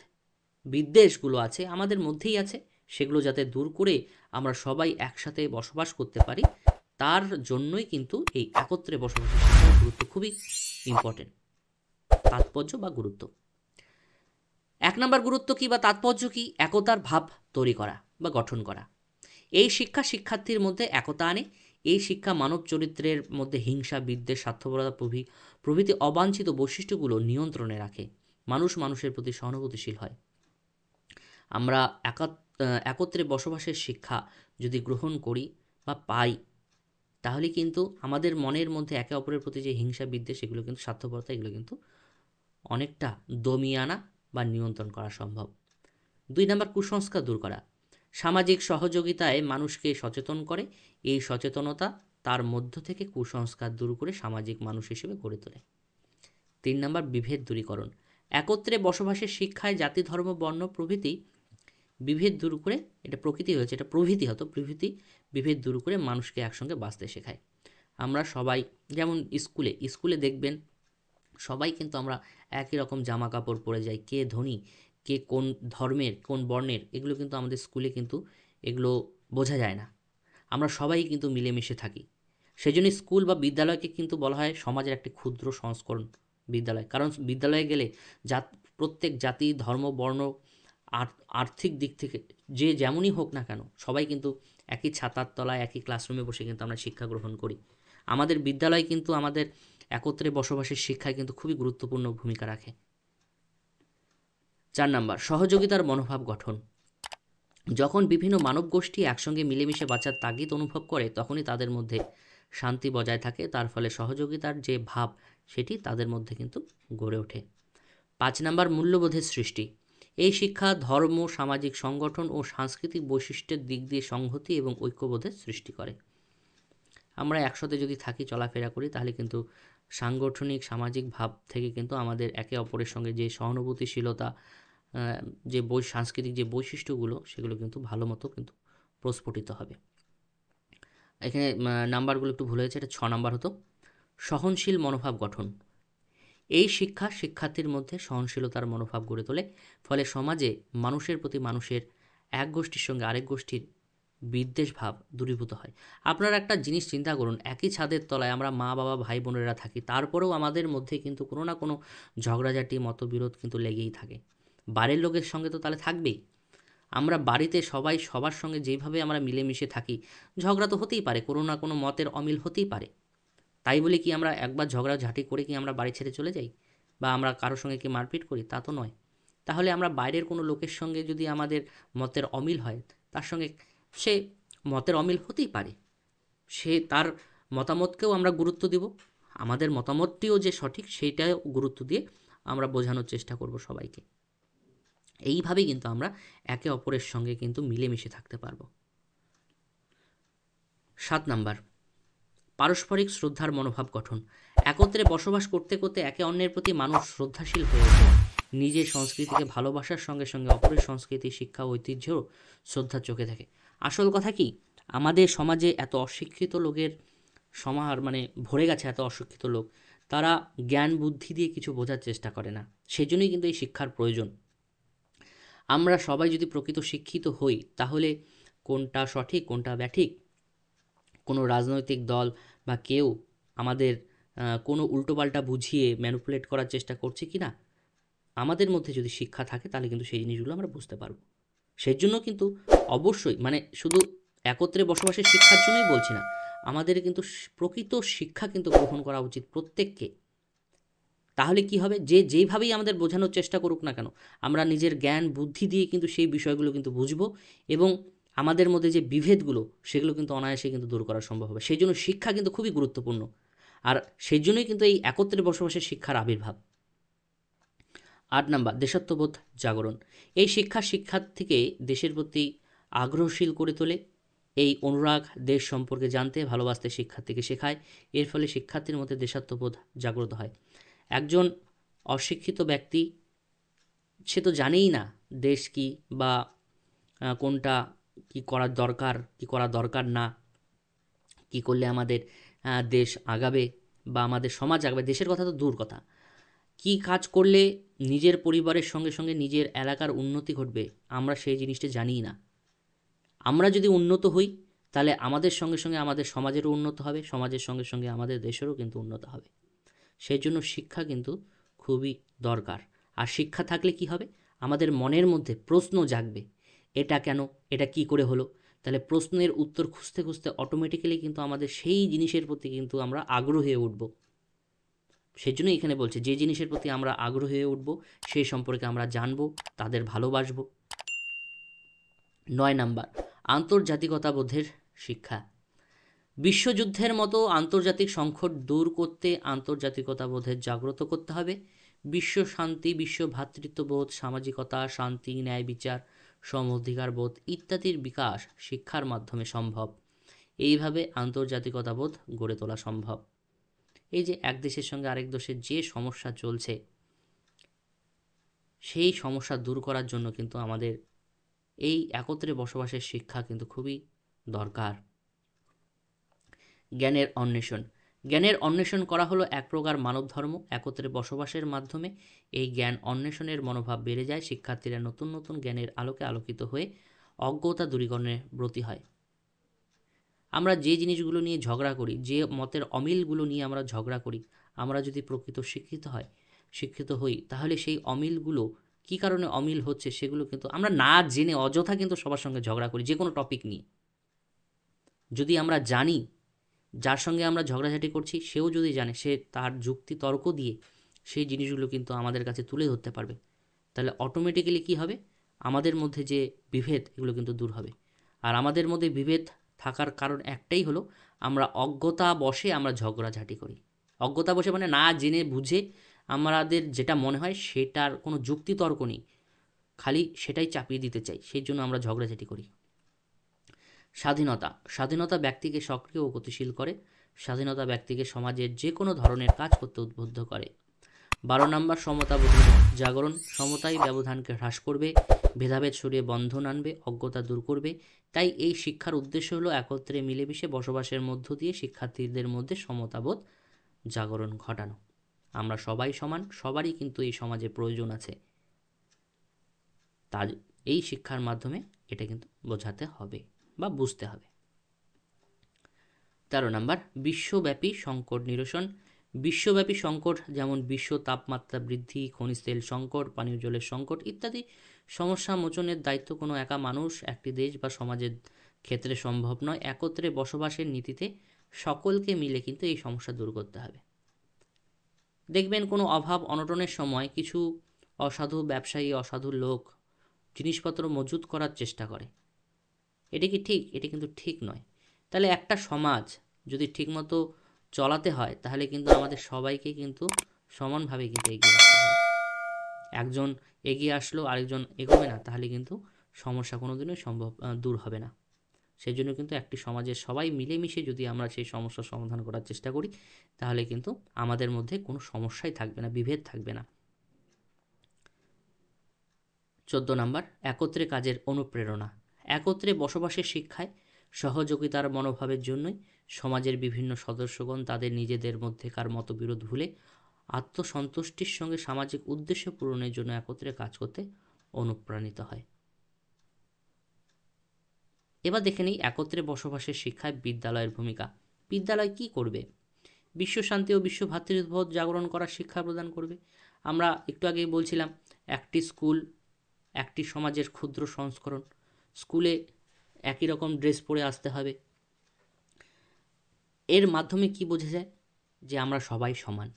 বিদ্বেষগুলো আছে আমাদের মধ্যেই আছে, সেগুলো যাতে দূর করে আমরা সবাই একসাথে বসবাস করতে পারি, তার জন্যই কিন্তু এই একত্রে বসবাসের শিক্ষার গুরুত্ব খুবই ইম্পর্টেন্ট। তাৎপর্য বা গুরুত্ব, 1 নম্বর গুরুত্ব কি বা তাৎপর্য কি? একতার ভাব তৈরি করা বা গঠন করা। এই শিক্ষা শিক্ষার্থীর মধ্যে একতা আনে। এই শিক্ষা মানব চরিত্রের মধ্যে হিংসা বিদ্বেষ স্বার্থপরতা প্রভৃতি অবাঞ্ছিত বৈশিষ্ট্যগুলো নিয়ন্ত্রণে রাখে। মানুষ মানুষের প্রতি সহানুভূতিশীল হয়। আমরা একত্রে বসবাসের শিক্ষা যদি গ্রহণ করি বা পাই, তাহলে কিন্তু আমাদের মনের মধ্যে একে অপরের প্রতি যে হিংসা বিদ্বেষ, এগুলো কিন্তু স্বার্থপরতা, এগুলো কিন্তু অনেকটা দমিয়ে আনা বা নিয়ন্ত্রণ করা সম্ভব। 2 নম্বর, কুসংস্কার দূর করা। সামাজিক সহযোগিতায় মানুষকে সচেতন করে। এই সচেতনতা তার মধ্য থেকে কুসংস্কার দূর করে সামাজিক মানুষ হিসেবে গড়ে তোলে। 3 নম্বর, বিভেদ দূরীকরণ। একত্রে বসবাসের শিক্ষায় জাতি, ধর্ম, বর্ণ প্রভৃতি বিভেদ দূর করে, এটা প্রকৃতি হয়েছে, এটা প্রভৃতি হতো, প্রভৃতি বিভেদ দূর করে মানুষকে একসঙ্গে বাঁচতে শেখায়। আমরা সবাই যেমন স্কুলে দেখবেন সবাই কিন্তু আমরা একই রকম জামা কাপড় পরে যাই, কে ধনী, কে কোন ধর্মের, কোন বর্ণের, এগুলো কিন্তু আমাদের স্কুলে কিন্তু এগুলো বোঝা যায় না। আমরা সবাই কিন্তু মিলেমিশে থাকি। সেজন্য স্কুল বা বিদ্যালয়কে কিন্তু বলা হয় সমাজের একটি ক্ষুদ্র সংস্করণ বিদ্যালয়। কারণ বিদ্যালয়ে গেলে প্রত্যেক জাতি, ধর্ম, বর্ণ, আর্থিক দিক থেকে যে যেমনই হোক না কেন, সবাই কিন্তু একই ছাতার তলায়, একই ক্লাসরুমে বসে কিন্তু আমরা শিক্ষা গ্রহণ করি। আমাদের বিদ্যালয় কিন্তু আমাদের একত্রে বসবাসের শিক্ষায় কিন্তু খুবই গুরুত্বপূর্ণ ভূমিকা রাখে। 4 নম্বর, সহযোগিতার মনোভাব গঠন। যখন বিভিন্ন মানব গোষ্ঠী একসঙ্গে মিলেমিশে বাঁচার তাগিদ অনুভব করে, তখনই তাদের মধ্যে শান্তি বজায় থাকে। তার ফলে সহযোগিতার যে ভাব, সেটি তাদের মধ্যে কিন্তু গড়ে ওঠে। 5 নম্বর, মূল্যবোধের সৃষ্টি। এই শিক্ষা ধর্ম, সামাজিক সংগঠন ও সাংস্কৃতিক বৈশিষ্ট্যের দিক দিয়ে সংহতি এবং ঐক্যবোধের সৃষ্টি করে। আমরা একসাথে যদি থাকি, চলাফেরা করি, তাহলে কিন্তু সাংগঠনিক, সামাজিক ভাব থেকে কিন্তু আমাদের একে অপরের সঙ্গে যে সহানুভূতিশীলতা, যে সাংস্কৃতিক যে বৈশিষ্ট্যগুলো, সেগুলো কিন্তু ভালো মতো কিন্তু প্রস্ফুটিত হবে। এখানে নাম্বারগুলো একটু ভুল হয়েছে, এটা 6 নাম্বার হতো। সহনশীল মনোভাব গঠন। এই শিক্ষা শিক্ষার্থীর মধ্যে সহনশীলতার মনোভাব গড়ে তোলে। ফলে সমাজে মানুষের প্রতি মানুষের, এক গোষ্ঠীর সঙ্গে আরেক গোষ্ঠীর বিদ্বেষ ভাব দূরীভূত হয়। আপনারা একটা জিনিস চিন্তা করুন, একই ছাদের তলায় আমরা মা বাবা ভাই বোনেরা থাকি, তারপরেও আমাদের মধ্যে কিন্তু কোনো না কোনো ঝগড়াঝাটি, মতবিরোধ কিন্তু লেগেই থাকে। বাড়ির লোকের সঙ্গে তো তাহলে থাকবেই। আমরা বাড়িতে সবাই সবার সঙ্গে যেভাবে আমরা মিলেমিশে থাকি, ঝগড়া তো হতেই পারে, কোনো না কোনো মতের অমিল হতেই পারে। তাই বলে কি আমরা একবার ঝগড়াঝাটি করে কি আমরা বাড়ি ছেড়ে চলে যাই, বা আমরা কারোর সঙ্গে কি মারপিট করি? তা তো নয়। তাহলে আমরা বাইরের কোনো লোকের সঙ্গে যদি আমাদের মতের অমিল হয়, তার সঙ্গে সে মতের অমিল হতেই পারে, সে তার মতামতকেও আমরা গুরুত্ব দেব, আমাদের মতামতটিও যে সঠিক সেইটাও গুরুত্ব দিয়ে আমরা বোঝানোর চেষ্টা করব সবাইকে। এইভাবেই কিন্তু আমরা একে অপরের সঙ্গে কিন্তু মিলেমিশে থাকতে পারবো। 7 নাম্বার, পারস্পরিক শ্রদ্ধার মনোভাব গঠন। একত্রে বসবাস করতে করতে একে অন্যের প্রতি মানুষ শ্রদ্ধাশীল হয়ে ওঠে। নিজের সংস্কৃতিকে ভালোবাসার সঙ্গে সঙ্গে অপরের সংস্কৃতি, শিক্ষা, ঐতিহ্যও শ্রদ্ধার চোখে থাকে। আসল কথা কি, আমাদের সমাজে এত অশিক্ষিত লোকের সমাহার, মানে ভরে গেছে এত অশিক্ষিত লোক, তারা জ্ঞান বুদ্ধি দিয়ে কিছু বোঝার চেষ্টা করে না। সেজন্যই কিন্তু এই শিক্ষার প্রয়োজন। আমরা সবাই যদি প্রকৃত শিক্ষিত হই, তাহলে কোনটা সঠিক কোনটা ব্যাঠিক, কোনো রাজনৈতিক দল বা কেউ আমাদের কোনো উল্টোপাল্টা বুঝিয়ে ম্যানিপুলেট করার চেষ্টা করছে কি না, আমাদের মধ্যে যদি শিক্ষা থাকে, তাহলে কিন্তু সেই জিনিসগুলো আমরা বুঝতে পারবো। সেই জন্য কিন্তু অবশ্যই, মানে শুধু একত্রে বসবাসের শিক্ষার জন্যই বলছি না, আমাদের কিন্তু প্রকৃত শিক্ষা কিন্তু গ্রহণ করা উচিত প্রত্যেককে। তাহলে কি হবে, যে যেইভাবেই আমাদের বোঝানোর চেষ্টা করুক না কেন, আমরা নিজের জ্ঞান বুদ্ধি দিয়ে কিন্তু সেই বিষয়গুলো কিন্তু বুঝবো, এবং আমাদের মধ্যে যে বিভেদগুলো, সেগুলো কিন্তু অনায়াসে কিন্তু দূর করা সম্ভব হবে। সেই জন্য শিক্ষা কিন্তু খুবই গুরুত্বপূর্ণ, আর সেই জন্যই কিন্তু এই একত্রে বসবাসের শিক্ষার আবির্ভাব। 8 নাম্বার, দেশাত্মবোধ জাগরণ। এই শিক্ষা শিক্ষার্থীকে দেশের প্রতি আগ্রহশীল করে তোলে। এই অনুরাগ দেশ সম্পর্কে জানতে, ভালোবাসতে শিক্ষার্থীকে শেখায়। এর ফলে শিক্ষার্থীর মধ্যে দেশাত্মবোধ জাগ্রত হয়। একজন অশিক্ষিত ব্যক্তি, সে তো জানেই না দেশ কি, বা কোনটা কি করার দরকার, কি করা দরকার না, কি করলে আমাদের দেশ আগাবে বা আমাদের সমাজ আগাবে, দেশের কথা তো দূর কথা, কি কাজ করলে নিজের পরিবারের সঙ্গে সঙ্গে নিজের এলাকার উন্নতি ঘটবে, আমরা সেই জিনিসটা জানিই না। আমরা যদি উন্নত হই, তাহলে আমাদের সঙ্গে সঙ্গে আমাদের সমাজেরও উন্নত হবে, সমাজের সঙ্গে সঙ্গে আমাদের দেশেরও কিন্তু উন্নত হবে। সেই জন্য শিক্ষা কিন্তু খুবই দরকার। আর শিক্ষা থাকলে কি হবে, আমাদের মনের মধ্যে প্রশ্ন জাগবে, এটা কেন, এটা কি করে হলো। তাহলে প্রশ্নের উত্তর খুঁজতে খুঁজতে অটোমেটিক্যালি কিন্তু আমাদের সেই জিনিসের প্রতি কিন্তু আমরা আগ্রহী হয়ে উঠব। সেই জন্যই এখানে বলছে, যে জিনিসের প্রতি আমরা আগ্রহী হয়ে উঠব, সেই সম্পর্কে আমরা জানবো, তাদের ভালোবাসবো। 9 নাম্বার, আন্তর্জাতিকতাবোধের শিক্ষা। বিশ্বযুদ্ধের মতো আন্তর্জাতিক সংকট দূর করতে আন্তর্জাতিকতাবোধের জাগ্রত করতে হবে। বিশ্ব শান্তি, বিশ্ব ভ্রাতৃত্ববোধ, সামাজিকতা, শান্তি, ন্যায় বিচার, সম অধিকার বোধ ইত্যাদির বিকাশ শিক্ষার মাধ্যমে সম্ভব। এইভাবে আন্তর্জাতিকতাবোধ গড়ে তোলা সম্ভব। এই যে এক দেশের সঙ্গে আরেক দেশের যে সমস্যা চলছে, সেই সমস্যা দূর করার জন্য কিন্তু আমাদের এই একত্রে বসবাসের শিক্ষা কিন্তু খুবই দরকার। জ্ঞানের অন্বেষণ। জ্ঞানের অন্বেষণ করা হলো এক প্রকার মানব ধর্ম। একত্রে বসবাসের মাধ্যমে এই জ্ঞান অন্বেষণের মনোভাব বেড়ে যায়। শিক্ষার্থীরা নতুন নতুন জ্ঞানের আলোকে আলোকিত হয়ে অজ্ঞতা দূরীকরণে ব্রতী হয়। আমরা যে জিনিসগুলো নিয়ে ঝগড়া করি, যে মতের অমিলগুলো নিয়ে আমরা ঝগড়া করি, আমরা যদি প্রকৃত শিক্ষিত হই, তাহলে সেই অমিলগুলো কী কারণে অমিল হচ্ছে সেগুলো কিন্তু আমরা না জেনে অযথা কিন্তু সবার সঙ্গে ঝগড়া করি যে কোনো টপিক নিয়ে। যদি আমরা জানি যার সঙ্গে আমরা ঝগড়াঝাটি করছি সেও যদি জানে, সে তার যুক্তি তর্ক দিয়ে সেই জিনিসগুলো কিন্তু আমাদের কাছে তুলে ধরতে পারবে, তাহলে অটোমেটিক্যালি কী হবে, আমাদের মধ্যে যে বিভেদ এগুলো কিন্তু দূর হবে। আর আমাদের মধ্যে বিভেদ থাকার কারণ একটাই হলো, আমরা অজ্ঞতা বশে আমরা ঝগড়াঝাটি করি। অজ্ঞতা বশে মানে না জেনে বুঝে আমাদের যেটা মনে হয় সেটার কোনো যুক্তি তর্ক নেই, খালি সেটাই চাপিয়ে দিতে চাই, সেই জন্য আমরা ঝগড়াঝাটি করি। স্বাধীনতা ব্যক্তিকে সক্রিয় ও গতিশীল করে। স্বাধীনতা ব্যক্তিকে সমাজের যে কোনো ধরনের কাজ করতে উদ্বুদ্ধ করে। 12 নম্বর, সমতাবোধের জাগরণ। সমতাই ব্যবধানকে হ্রাস করবে, ভেদাভেদ সরিয়ে বন্ধন আনবে, অজ্ঞতা দূর করবে। তাই এই শিক্ষার উদ্দেশ্য হলো একত্রে মিলেমিশে বসবাসের মধ্য দিয়ে শিক্ষার্থীদের মধ্যে সমতাবোধ জাগরণ ঘটানো। আমরা সবাই সমান, সবারই কিন্তু এই সমাজে প্রয়োজন আছে, তার এই শিক্ষার মাধ্যমে এটা কিন্তু বোঝাতে হবে বা বুঝতে হবে। 13 নম্বর, বিশ্বব্যাপী সংকট নিরসন। বিশ্বব্যাপী সংকট যেমন বিশ্ব তাপমাত্রা বৃদ্ধি, খনিজ তেল সংকট, পানীয় জলের সংকট ইত্যাদি সমস্যা মোচনের দায়িত্ব কোনো একা মানুষ, একটি দেশ বা সমাজের ক্ষেত্রে সম্ভব নয়। একত্রে বসবাসের নীতিতে সকলকে মিলে কিন্তু এই সমস্যা দূর করতে হবে। দেখবেন কোনো অভাব অনটনের সময় কিছু অসাধু ব্যবসায়ী, অসাধু লোক জিনিসপত্র মজুত করার চেষ্টা করে। এটা কি ঠিক? এটা কিন্তু ঠিক নয়। তাহলে একটা সমাজ যদি ঠিকমতো চলাতে হয়, তাহলে কিন্তু আমাদের সবাইকে কিন্তু সমানভাবে কিন্তু এগিয়ে আসতে হবে। একজন এগিয়ে আসলো আরেকজন এগোবে না, তাহলে কিন্তু সমস্যা কোনোদিনই দূর হবে না। সেই জন্য কিন্তু একটি সমাজের সবাই মিলেমিশে যদি আমরা সেই সমস্যার সমাধান করার চেষ্টা করি, তাহলে কিন্তু আমাদের মধ্যে কোনো সমস্যাই থাকবে না, বিভেদ থাকবে না। 14 নম্বর, একত্রে কাজের অনুপ্রেরণা। একত্রে বসবাসের শিক্ষায় সহযোগিতার মনোভাবের জন্যই সমাজের বিভিন্ন সদস্যগণ তাদের নিজেদের মধ্যেকার মতবিরোধ ভুলে আত্মসন্তুষ্টির সঙ্গে সামাজিক উদ্দেশ্য পূরণের জন্য একত্রে কাজ করতে অনুপ্রাণিত হয়। এবার দেখে নিই একত্রে বসবাসের শিক্ষায় বিদ্যালয়ের ভূমিকা। বিদ্যালয় কি করবে? বিশ্ব শান্তি ও বিশ্ব ভ্রাতৃত্ববোধ জাগরণ করার শিক্ষা প্রদান করবে। আমরা একটু আগেই বলছিলাম, একটি স্কুল একটি সমাজের ক্ষুদ্র সংস্করণ। স্কুলে একই রকম ড্রেস পরে আসতে হবে। এর মাধ্যমে কি বোঝা যায়? যে আমরা সবাই সমান।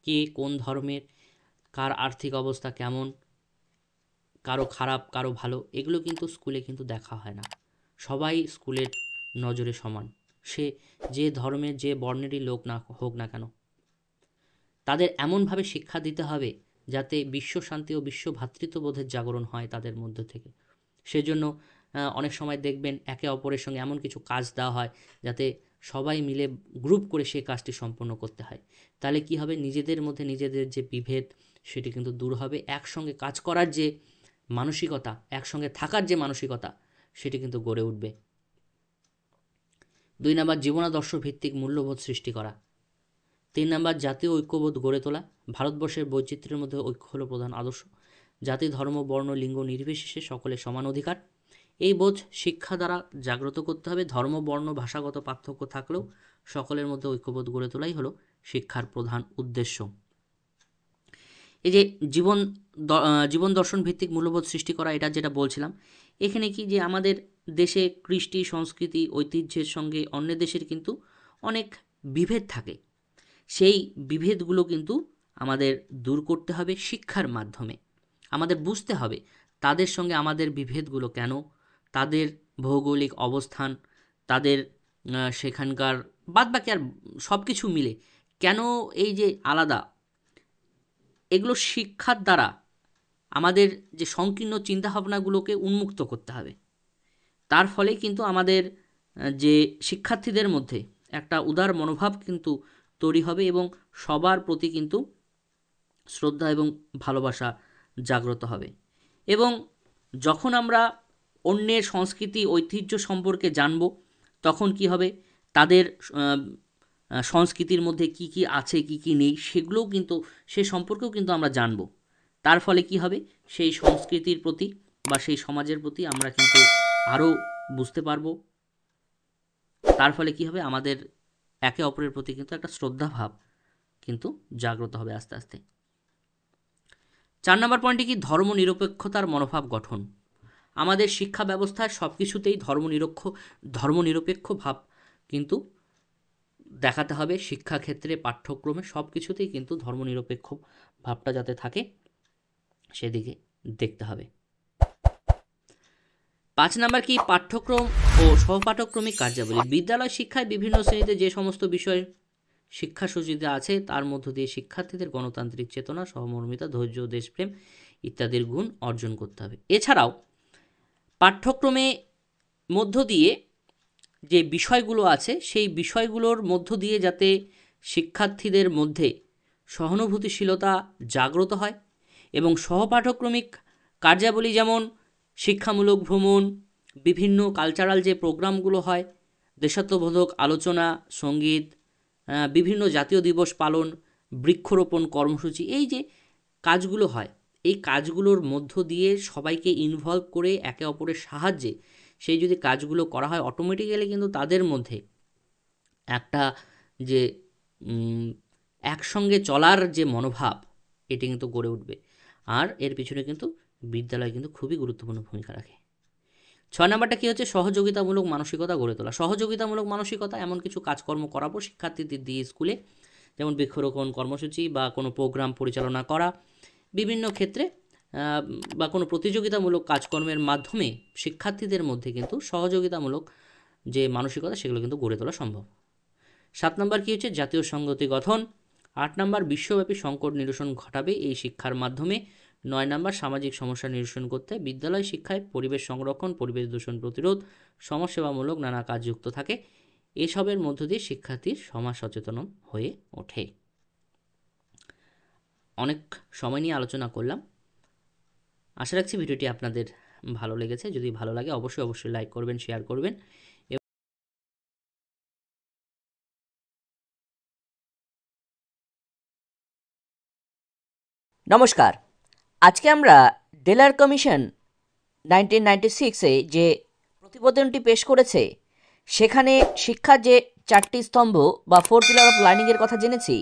কে কোন ধর্মের, কার আর্থিক অবস্থা কেমন, কারো খারাপ কারো ভালো, এগুলো কিন্তু স্কুলে কিন্তু দেখা হয় না। সবাই স্কুলের নজরে সমান, সে যে ধর্মের যে বর্ণেরই লোক না হোক না কেন। তাদের এমনভাবে শিক্ষা দিতে হবে যাতে বিশ্ব শান্তি ও বিশ্ব ভ্রাতৃত্ববোধের জাগরণ হয় তাদের মধ্য থেকে। সেজন্য অনেক সময় দেখবেন একে অপরের সঙ্গে এমন কিছু কাজ দেওয়া হয় যাতে সবাই মিলে গ্রুপ করে সেই কাজটি সম্পন্ন করতে হয়। তাহলে কি হবে, নিজেদের মধ্যে নিজেদের যে বিভেদ সেটি কিন্তু দূর হবে। একসঙ্গে কাজ করার যে মানসিকতা, একসঙ্গে থাকার যে মানসিকতা, সেটি কিন্তু গড়ে উঠবে। 2 নম্বর, জীবনাদর্শ ভিত্তিক মূল্যবোধ সৃষ্টি করা। 3 নম্বর, জাতীয় ঐক্যবোধ গড়ে তোলা। ভারতবর্ষের বৈচিত্র্যের মধ্যে ঐক্য হলো প্রধান আদর্শ। জাতি, ধর্ম, বর্ণ, লিঙ্গ নির্বিশেষে সকলের সমান অধিকার। এই বোধ শিক্ষা দ্বারা জাগ্রত করতে হবে। ধর্ম, বর্ণ, ভাষাগত পার্থক্য থাকলেও সকলের মধ্যে ঐক্যবোধ গড়ে তোলাই হলো শিক্ষার প্রধান উদ্দেশ্য। এই যে জীবন দর্শন ভিত্তিক মূল্যবোধ সৃষ্টি করা, এটা যেটা বলছিলাম, এখানে কি যে আমাদের দেশে কৃষ্টি, সংস্কৃতি, ঐতিহ্যের সঙ্গে অন্য দেশের কিন্তু অনেক বিভেদ থাকে। সেই বিভেদগুলো কিন্তু আমাদের দূর করতে হবে শিক্ষার মাধ্যমে। আমাদের বুঝতে হবে তাদের সঙ্গে আমাদের বিভেদগুলো কেন, তাদের ভৌগোলিক অবস্থান, তাদের সেখানকার বাদবাকি আর সব কিছু মিলে কেন এই যে আলাদা, এগুলো শিক্ষার দ্বারা আমাদের যে সংকীর্ণ চিন্তাভাবনাগুলোকে উন্মুক্ত করতে হবে। তার ফলে কিন্তু আমাদের যে শিক্ষার্থীদের মধ্যে একটা উদার মনোভাব কিন্তু তৈরি হবে এবং সবার প্রতি কিন্তু শ্রদ্ধা এবং ভালোবাসা জাগ্রত হবে। এবং যখন আমরা অন্যের সংস্কৃতি ঐতিহ্য সম্পর্কে জানব, তখন কি হবে, তাদের সংস্কৃতির মধ্যে কি কি আছে কি কি নেই সেগুলোও কিন্তু, সে সম্পর্কেও কিন্তু আমরা জানব। তার ফলে কি হবে, সেই সংস্কৃতির প্রতি বা সেই সমাজের প্রতি আমরা কিন্তু আরও বুঝতে পারবো। তার ফলে কি হবে, আমাদের একে অপরের প্রতি কিন্তু একটা শ্রদ্ধাভাব কিন্তু জাগ্রত হবে আস্তে আস্তে। 4 নম্বর পয়েন্টে কি, ধর্মনিরপেক্ষতার মনোভাব গঠন। আমাদের শিক্ষা ব্যবস্থার সব কিছুতেই ধর্মনিরপেক্ষ ভাব কিন্তু দেখাতে হবে। শিক্ষাক্ষেত্রে, পাঠ্যক্রমে সব কিছুতেই কিন্তু ধর্মনিরপেক্ষ ভাবটা যাতে থাকে সেদিকে দেখতে হবে। 5 নম্বর কি, পাঠ্যক্রম ও সহপাঠক্রমিক কার্যাবলী। বিদ্যালয় শিক্ষায় বিভিন্ন শ্রেণীতে যে সমস্ত বিষয় শিক্ষাসূচিতে আছে তার মধ্য দিয়ে শিক্ষার্থীদের গণতান্ত্রিক চেতনা, সহমর্মিতা, ধৈর্য, দেশপ্রেম ইত্যাদির গুণ অর্জন করতে হবে। এছাড়াও পাঠ্যক্রমে মধ্য দিয়ে যে বিষয়গুলো আছে সেই বিষয়গুলোর মধ্য দিয়ে যাতে শিক্ষার্থীদের মধ্যে সহানুভূতিশীলতা জাগ্রত হয় এবং সহপাঠক্রমিক কার্যাবলী যেমন শিক্ষামূলক ভ্রমণ, বিভিন্ন কালচারাল যে প্রোগ্রামগুলো হয়, দেশাত্মবোধক আলোচনা, সঙ্গীত, বিভিন্ন জাতীয় দিবস পালন, বৃক্ষরোপণ কর্মসূচি, এই যে কাজগুলো হয়, এই কাজগুলোর মধ্য দিয়ে সবাইকে ইনভলভ করে একে অপরের সাহায্যে সেই যদি কাজগুলো করা হয়, অটোমেটিক্যালি কিন্তু তাদের মধ্যে একটা যে একসঙ্গে চলার যে মনোভাব, এটি কিন্তু গড়ে উঠবে। আর এর পিছনে কিন্তু বিদ্যালয় কিন্তু খুবই গুরুত্বপূর্ণ ভূমিকা রাখে। 6 নম্বরটা কী হচ্ছে, সহযোগিতামূলক মানসিকতা গড়ে তোলা। সহযোগিতামূলক মানসিকতা, এমন কিছু কাজকর্ম করাবো শিক্ষার্থীদের দিয়ে স্কুলে, যেমন বৃক্ষরোপণ কর্মসূচি বা কোনো প্রোগ্রাম পরিচালনা করা, বিভিন্ন ক্ষেত্রে বা কোনো প্রতিযোগিতামূলক কাজকর্মের মাধ্যমে শিক্ষার্থীদের মধ্যে কিন্তু সহযোগিতামূলক যে মানসিকতা সেগুলো কিন্তু গড়ে তোলা সম্ভব। 7 নম্বর কী হচ্ছে, জাতীয় সংহতি গঠন। 8 নম্বর বিশ্বব্যাপী সংকট নিরসন ঘটাবে এই শিক্ষার মাধ্যমে। 9 নম্বর সামাজিক সমস্যা নিরসন করতে বিদ্যালয় শিক্ষায় পরিবেশ সংরক্ষণ, পরিবেশ দূষণ প্রতিরোধ, সমাজসেবামূলক নানা কাজ যুক্ত থাকে। এসবের মধ্য দিয়ে শিক্ষার্থীর সমাজ সচেতন হয়ে ওঠে। অনেক সময় নিয়ে আলোচনা করলাম, আশা রাখছি ভিডিওটি আপনাদের ভালো লেগেছে। যদি ভালো লাগে অবশ্যই লাইক করবেন, শেয়ার করবেন। নমস্কার। আজকে আমরা ডেলার কমিশন 1996-এ যে প্রতিবেদনটি পেশ করেছে সেখানে শিক্ষার যে 4টি স্তম্ভ বা 4 পিলার অফ লার্নিংয়ের কথা জেনেছি।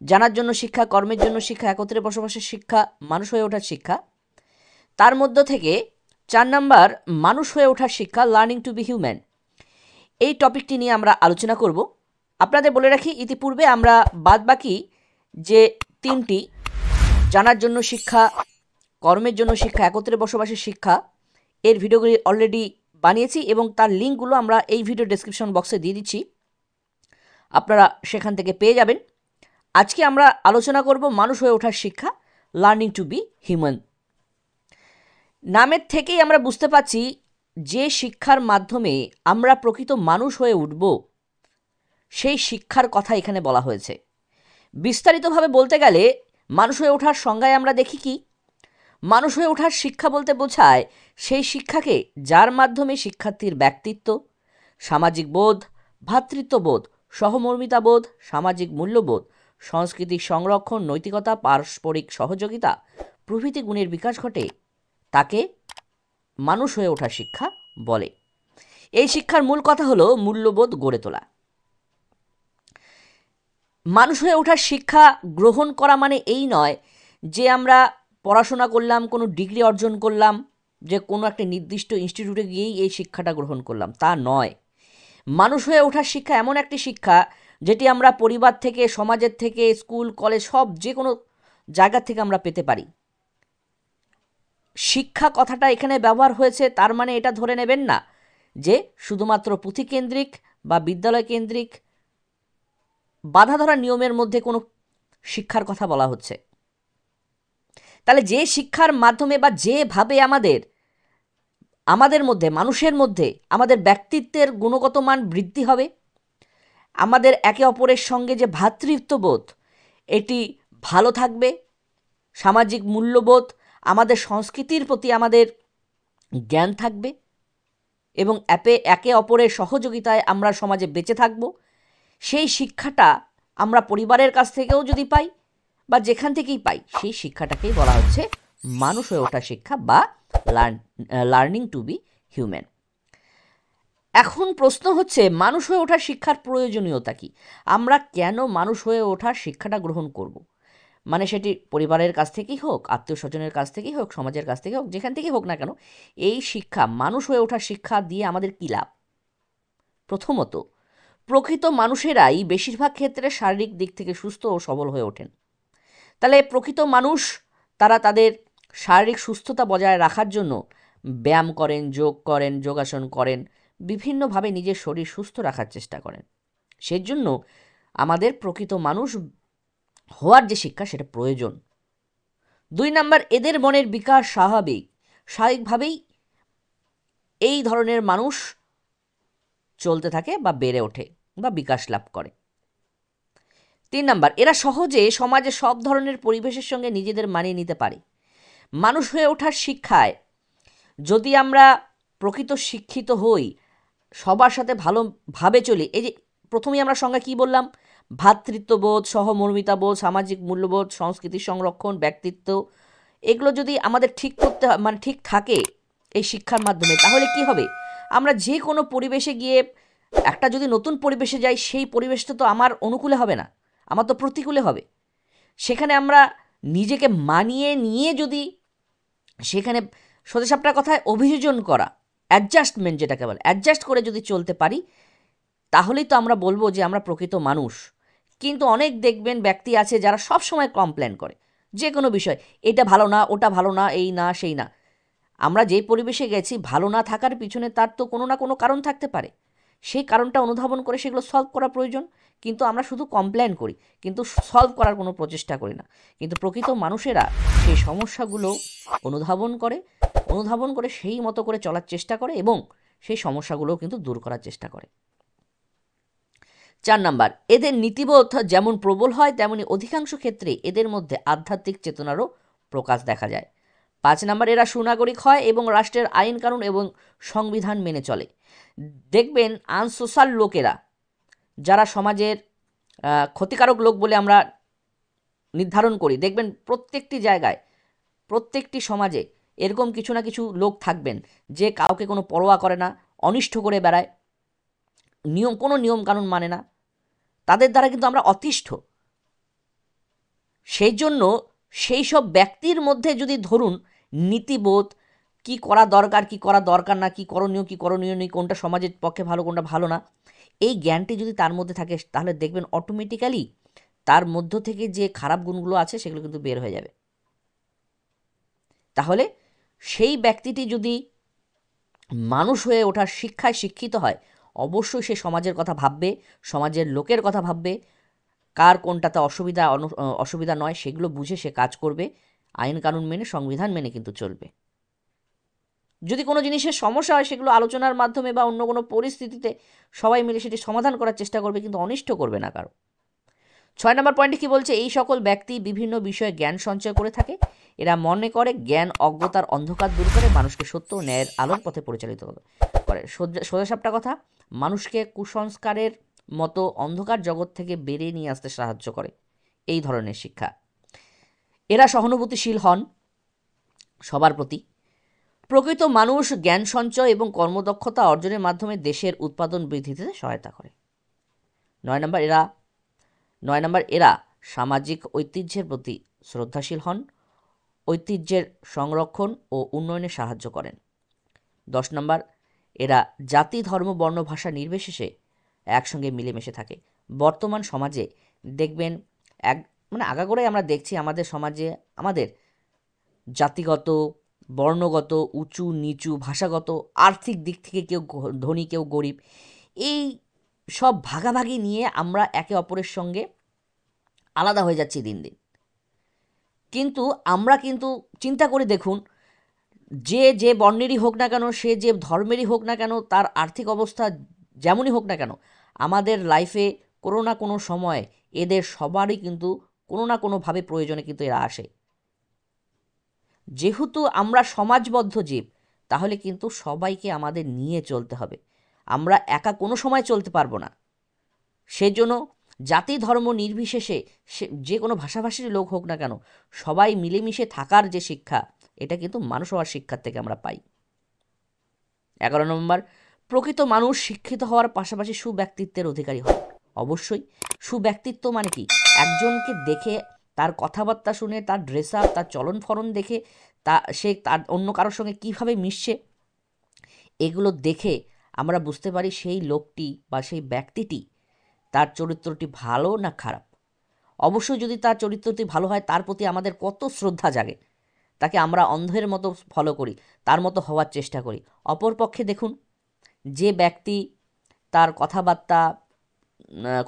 জানার জন্য শিক্ষা, কর্মের জন্য শিক্ষা, একত্রে বসবাসের শিক্ষা, মানুষ হয়ে ওঠার শিক্ষা। তার মধ্য থেকে 4 নম্বর মানুষ হয়ে ওঠার শিক্ষা, লার্নিং টু বি হিউম্যান। এই টপিকটি নিয়ে আমরা আলোচনা করব। আপনাদের বলে রাখি, ইতিপূর্বে আমরা বাদবাকি যে 3টি জানার জন্য শিক্ষা, কর্মের জন্য শিক্ষা, একত্রে বসবাসের শিক্ষা, এর ভিডিওগুলি অলরেডি বানিয়েছি এবং তার লিঙ্কগুলো আমরা এই ভিডিও ডেসক্রিপশন বক্সে দিয়ে দিচ্ছি, আপনারা সেখান থেকে পেয়ে যাবেন। আজকে আমরা আলোচনা করব মানুষ হয়ে ওঠার শিক্ষা, লার্নিং টু বি হিউম্যান। নামের থেকেই আমরা বুঝতে পারছি যে শিক্ষার মাধ্যমে আমরা প্রকৃত মানুষ হয়ে উঠব, সেই শিক্ষার কথা এখানে বলা হয়েছে। বিস্তারিতভাবে বলতে গেলে মানুষ হয়ে ওঠার সংজ্ঞায় আমরা দেখি কি, মানুষ হয়ে ওঠার শিক্ষা বলতে বোঝায় সেই শিক্ষাকে যার মাধ্যমে শিক্ষার্থীর ব্যক্তিত্ব, সামাজিক বোধ, ভ্রাতৃত্ববোধ, সহমর্মিতাবোধ, সামাজিক মূল্যবোধ, সংস্কৃতির সংরক্ষণ, নৈতিকতা, পারস্পরিক সহযোগিতা প্রভৃতি গুণের বিকাশ ঘটে, তাকে মানুষ হয়ে ওঠার শিক্ষা বলে। এই শিক্ষার মূল কথা হলো মূল্যবোধ গড়ে তোলা। মানুষ হয়ে ওঠার শিক্ষা গ্রহণ করা মানে এই নয় যে আমরা পড়াশোনা করলাম, কোনো ডিগ্রি অর্জন করলাম, যে কোনো একটা নির্দিষ্ট ইনস্টিটিউটে গিয়েই এই শিক্ষাটা গ্রহণ করলাম, তা নয়। মানুষ হয়ে ওঠার শিক্ষা এমন একটি শিক্ষা যেটি আমরা পরিবার থেকে, সমাজের থেকে, স্কুল, কলেজ, সব যে কোনো জায়গা থেকে আমরা পেতে পারি। শিক্ষা কথাটা এখানে ব্যবহার হয়েছে তার মানে এটা ধরে নেবেন না যে শুধুমাত্র পুঁথিকেন্দ্রিক বা বিদ্যালয় কেন্দ্রিক বাঁধা ধরা নিয়মের মধ্যে কোনো শিক্ষার কথা বলা হচ্ছে। তাহলে যে শিক্ষার মাধ্যমে বা যেভাবে আমাদের মধ্যে, মানুষের মধ্যে আমাদের ব্যক্তিত্বের গুণগত মান বৃদ্ধি হবে, আমাদের একে অপরের সঙ্গে যে ভ্রাতৃত্ববোধ এটি ভালো থাকবে, সামাজিক মূল্যবোধ, আমাদের সংস্কৃতির প্রতি আমাদের জ্ঞান থাকবে এবং একে অপরের সহযোগিতায় আমরা সমাজে বেঁচে থাকব, সেই শিক্ষাটা আমরা পরিবারের কাছ থেকেও যদি পাই বা যেখান থেকেই পাই, সেই শিক্ষাটাকেই বলা হচ্ছে মানুষ হয়ে ওঠা শিক্ষা বা লার্নিং টু বি হিউম্যান। এখন প্রশ্ন হচ্ছে মানুষ হয়ে ওঠার শিক্ষার প্রয়োজনীয়তা কি? আমরা কেন মানুষ হয়ে ওঠার শিক্ষাটা গ্রহণ করব? মানে সেটি পরিবারের কাছ থেকেই হোক, আত্মীয় স্বজনের কাছ থেকেই হোক, সমাজের কাছ থেকে হোক, যেখান থেকেই হোক না কেন, এই শিক্ষা, মানুষ হয়ে ওঠার শিক্ষা দিয়ে আমাদের কী লাভ? প্রথমত, প্রকৃত মানুষেরাই বেশিরভাগ ক্ষেত্রে শারীরিক দিক থেকে সুস্থ ও সবল হয়ে ওঠেন। তাহলে প্রকৃত মানুষ তারা তাদের শারীরিক সুস্থতা বজায় রাখার জন্য ব্যায়াম করেন, যোগ করেন, যোগাসন করেন, বিভিন্নভাবে নিজের শরীর সুস্থ রাখার চেষ্টা করেন। সেজন্য আমাদের প্রকৃত মানুষ হওয়ার যে শিক্ষা সেটা প্রয়োজন। 2 নাম্বার, এদের মনের বিকাশ স্বাভাবিকভাবেই এই ধরনের মানুষ চলতে থাকে বা বেড়ে ওঠে বা বিকাশ লাভ করে। 3 নাম্বার, এরা সহজে সমাজে সব ধরনের পরিবেশের সঙ্গে নিজেদের মানিয়ে নিতে পারে। মানুষ হয়ে ওঠার শিক্ষায় যদি আমরা প্রকৃত শিক্ষিত হই, সবার সাথে ভালোভাবে চলি, এই যে প্রথমেই আমরা সংজ্ঞা কী বললাম, ভ্রাতৃত্ববোধ, সহমর্মিতাবোধ, সামাজিক মূল্যবোধ, সংস্কৃতির সংরক্ষণ, ব্যক্তিত্ব, এগুলো যদি আমাদের ঠিক করতে মানে ঠিক থাকে এই শিক্ষার মাধ্যমে, তাহলে কি হবে? আমরা যে কোনো পরিবেশে গিয়ে, একটা যদি নতুন পরিবেশে যাই, সেই পরিবেশটা তো আমার অনুকূলে হবে না, আমার তো প্রতিকূলে হবে। সেখানে আমরা নিজেকে মানিয়ে নিয়ে যদি সেখানে সোজাসাপটা কথায় অভিযোজন করা, অ্যাডজাস্টমেন্ট যেটাকে বলে, অ্যাডজাস্ট করে যদি চলতে পারি, তাহলেই তো আমরা বলবো যে আমরা প্রকৃত মানুষ। কিন্তু অনেক দেখবেন ব্যক্তি আছে যারা সব সময় কমপ্লেন করে যে কোনো বিষয়, এটা ভালো না, ওটা ভালো না, এই না সেই না। আমরা যেই পরিবেশে গেছি, ভালো না থাকার পিছনে তার তো কোনো না কোনো কারণ থাকতে পারে, সেই কারণটা অনুধাবন করে সেগুলো সলভ করা প্রয়োজন। কিন্তু আমরা শুধু কমপ্লেন করি, কিন্তু সলভ করার কোনো প্রচেষ্টা করি না। কিন্তু প্রকৃত মানুষেরা সেই সমস্যাগুলো অনুধাবন করে সেই মতো করে চলার চেষ্টা করে এবং সেই সমস্যাগুলোও কিন্তু দূর করার চেষ্টা করে। 4 নাম্বার, এদের নীতিবোধ যেমন প্রবল হয়, তেমনি অধিকাংশ ক্ষেত্রে এদের মধ্যে আধ্যাত্মিক চেতনারও প্রকাশ দেখা যায়। 5 নাম্বার, এরা সুনাগরিক হয় এবং রাষ্ট্রের আইন কানুন এবং সংবিধান মেনে চলে। দেখবেন আনসোশ্যাল লোকেরা, যারা সমাজের ক্ষতিকারক লোক বলে আমরা নির্ধারণ করি, দেখবেন প্রত্যেকটি জায়গায়, প্রত্যেকটি সমাজে এরকম কিছু না কিছু লোক থাকবেন যে কাউকে কোনো পরোয়া করে না, অনিষ্ট করে বেড়ায়, কোনো নিয়ম কানুন মানে না। তাদের দ্বারা কিন্তু আমরা অতিষ্ঠ। সেই জন্য সেই সব ব্যক্তির মধ্যে যদি ধরুন নীতিবোধ, কি করা দরকার, কি করা দরকার না, কি করণীয় নেই, কোনটা সমাজের পক্ষে ভালো, কোনটা ভালো না, এই জ্ঞানটি যদি তার মধ্যে থাকে, তাহলে দেখবেন অটোমেটিক্যালি তার মধ্য থেকে যে খারাপ গুণগুলো আছে সেগুলো কিন্তু বের হয়ে যাবে। তাহলে সেই ব্যক্তিটি যদি মানুষ হয়ে ওঠার শিক্ষায় শিক্ষিত হয়, অবশ্যই সে সমাজের কথা ভাববে, সমাজের লোকের কথা ভাববে, কার কোনটাতে অসুবিধা নয় সেগুলো বুঝে সে কাজ করবে, আইন কানুন মেনে, সংবিধান মেনে কিন্তু চলবে। যদি কোনো জিনিসের সমস্যা হয়, সেগুলো আলোচনার মাধ্যমে বা অন্য কোনো পরিস্থিতিতে সবাই মিলে সেটি সমাধান করার চেষ্টা করবে, কিন্তু অনিষ্ট করবে না কারো। 6 নম্বর পয়েন্টে কী বলছে, এই সকল ব্যক্তি বিভিন্ন বিষয়ে জ্ঞান সঞ্চয় করে থাকে। এরা মনে করে জ্ঞান অজ্ঞতার অন্ধকার দূর করে মানুষকে সত্য ও ন্যায়ের আলোর পথে পরিচালিত করে। সোজাসাপটা কথা, মানুষকে কুসংস্কারের মতো অন্ধকার জগৎ থেকে বেরিয়ে নিয়ে আসতে সাহায্য করে এই ধরনের শিক্ষা। এরা সহানুভূতিশীল হন সবার প্রতি। প্রকৃত মানুষ জ্ঞান সঞ্চয় এবং কর্মদক্ষতা অর্জনের মাধ্যমে দেশের উৎপাদন বৃদ্ধিতে সহায়তা করে। 9 নম্বর, এরা সামাজিক ঐতিহ্যের প্রতি শ্রদ্ধাশীল হন, ঐতিহ্যের সংরক্ষণ ও উন্নয়নে সাহায্য করেন। 10 নম্বর, এরা জাতি, ধর্ম, বর্ণ, ভাষা নির্বিশেষে একসঙ্গে মিলেমিশে থাকে। বর্তমান সমাজে দেখবেন আগাগোড়াই আমরা দেখছি আমাদের সমাজে আমাদের জাতিগত, বর্ণগত, উঁচু নিচু, ভাষাগত, আর্থিক দিক থেকে কেউ ধনী কেউ গরিব, এই সব ভাগাভাগি নিয়ে আমরা একে অপরের সঙ্গে আলাদা হয়ে যাচ্ছি দিন দিন। কিন্তু আমরা কিন্তু চিন্তা করে দেখুন, যে যে বর্ণেরই হোক না কেন, সে যে ধর্মেরই হোক না কেন, তার আর্থিক অবস্থা যেমনই হোক না কেন, আমাদের লাইফে কোনো না কোনো সময় এদের সবারই কিন্তু কোনো না কোনোভাবে প্রয়োজনে কিন্তু এরা আসে। যেহেতু আমরা সমাজবদ্ধ জীব, তাহলে কিন্তু সবাইকে আমাদের নিয়ে চলতে হবে। আমরা একা কোনো সময় চলতে পারবো না। সেজন্য জাতি ধর্ম নির্বিশেষে সে যে কোনো ভাষাভাষীর লোক হোক না কেন, সবাই মিলেমিশে থাকার যে শিক্ষা, এটা কিন্তু মানুষ হওয়ার শিক্ষার থেকে আমরা পাই। 11 নম্বর, প্রকৃত মানুষ শিক্ষিত হওয়ার পাশাপাশি সুব্যক্তিত্বের অধিকারী হয়। অবশ্যই সুব্যক্তিত্ব মানে কি? একজনকে দেখে, তার কথাবার্তা শুনে, তার ড্রেস আপ, তার চলন ফরন দেখে, সে তার অন্য কারোর সঙ্গে কীভাবে মিশছে, এগুলো দেখে আমরা বুঝতে পারি সেই লোকটি বা সেই ব্যক্তিটি, তার চরিত্রটি ভালো না খারাপ। অবশ্যই যদি তার চরিত্রটি ভালো হয়, তার প্রতি আমাদের কত শ্রদ্ধা জাগে, তাকে আমরা অন্ধের মতো ফলো করি, তার মতো হওয়ার চেষ্টা করি। অপরপক্ষে দেখুন, যে ব্যক্তি তার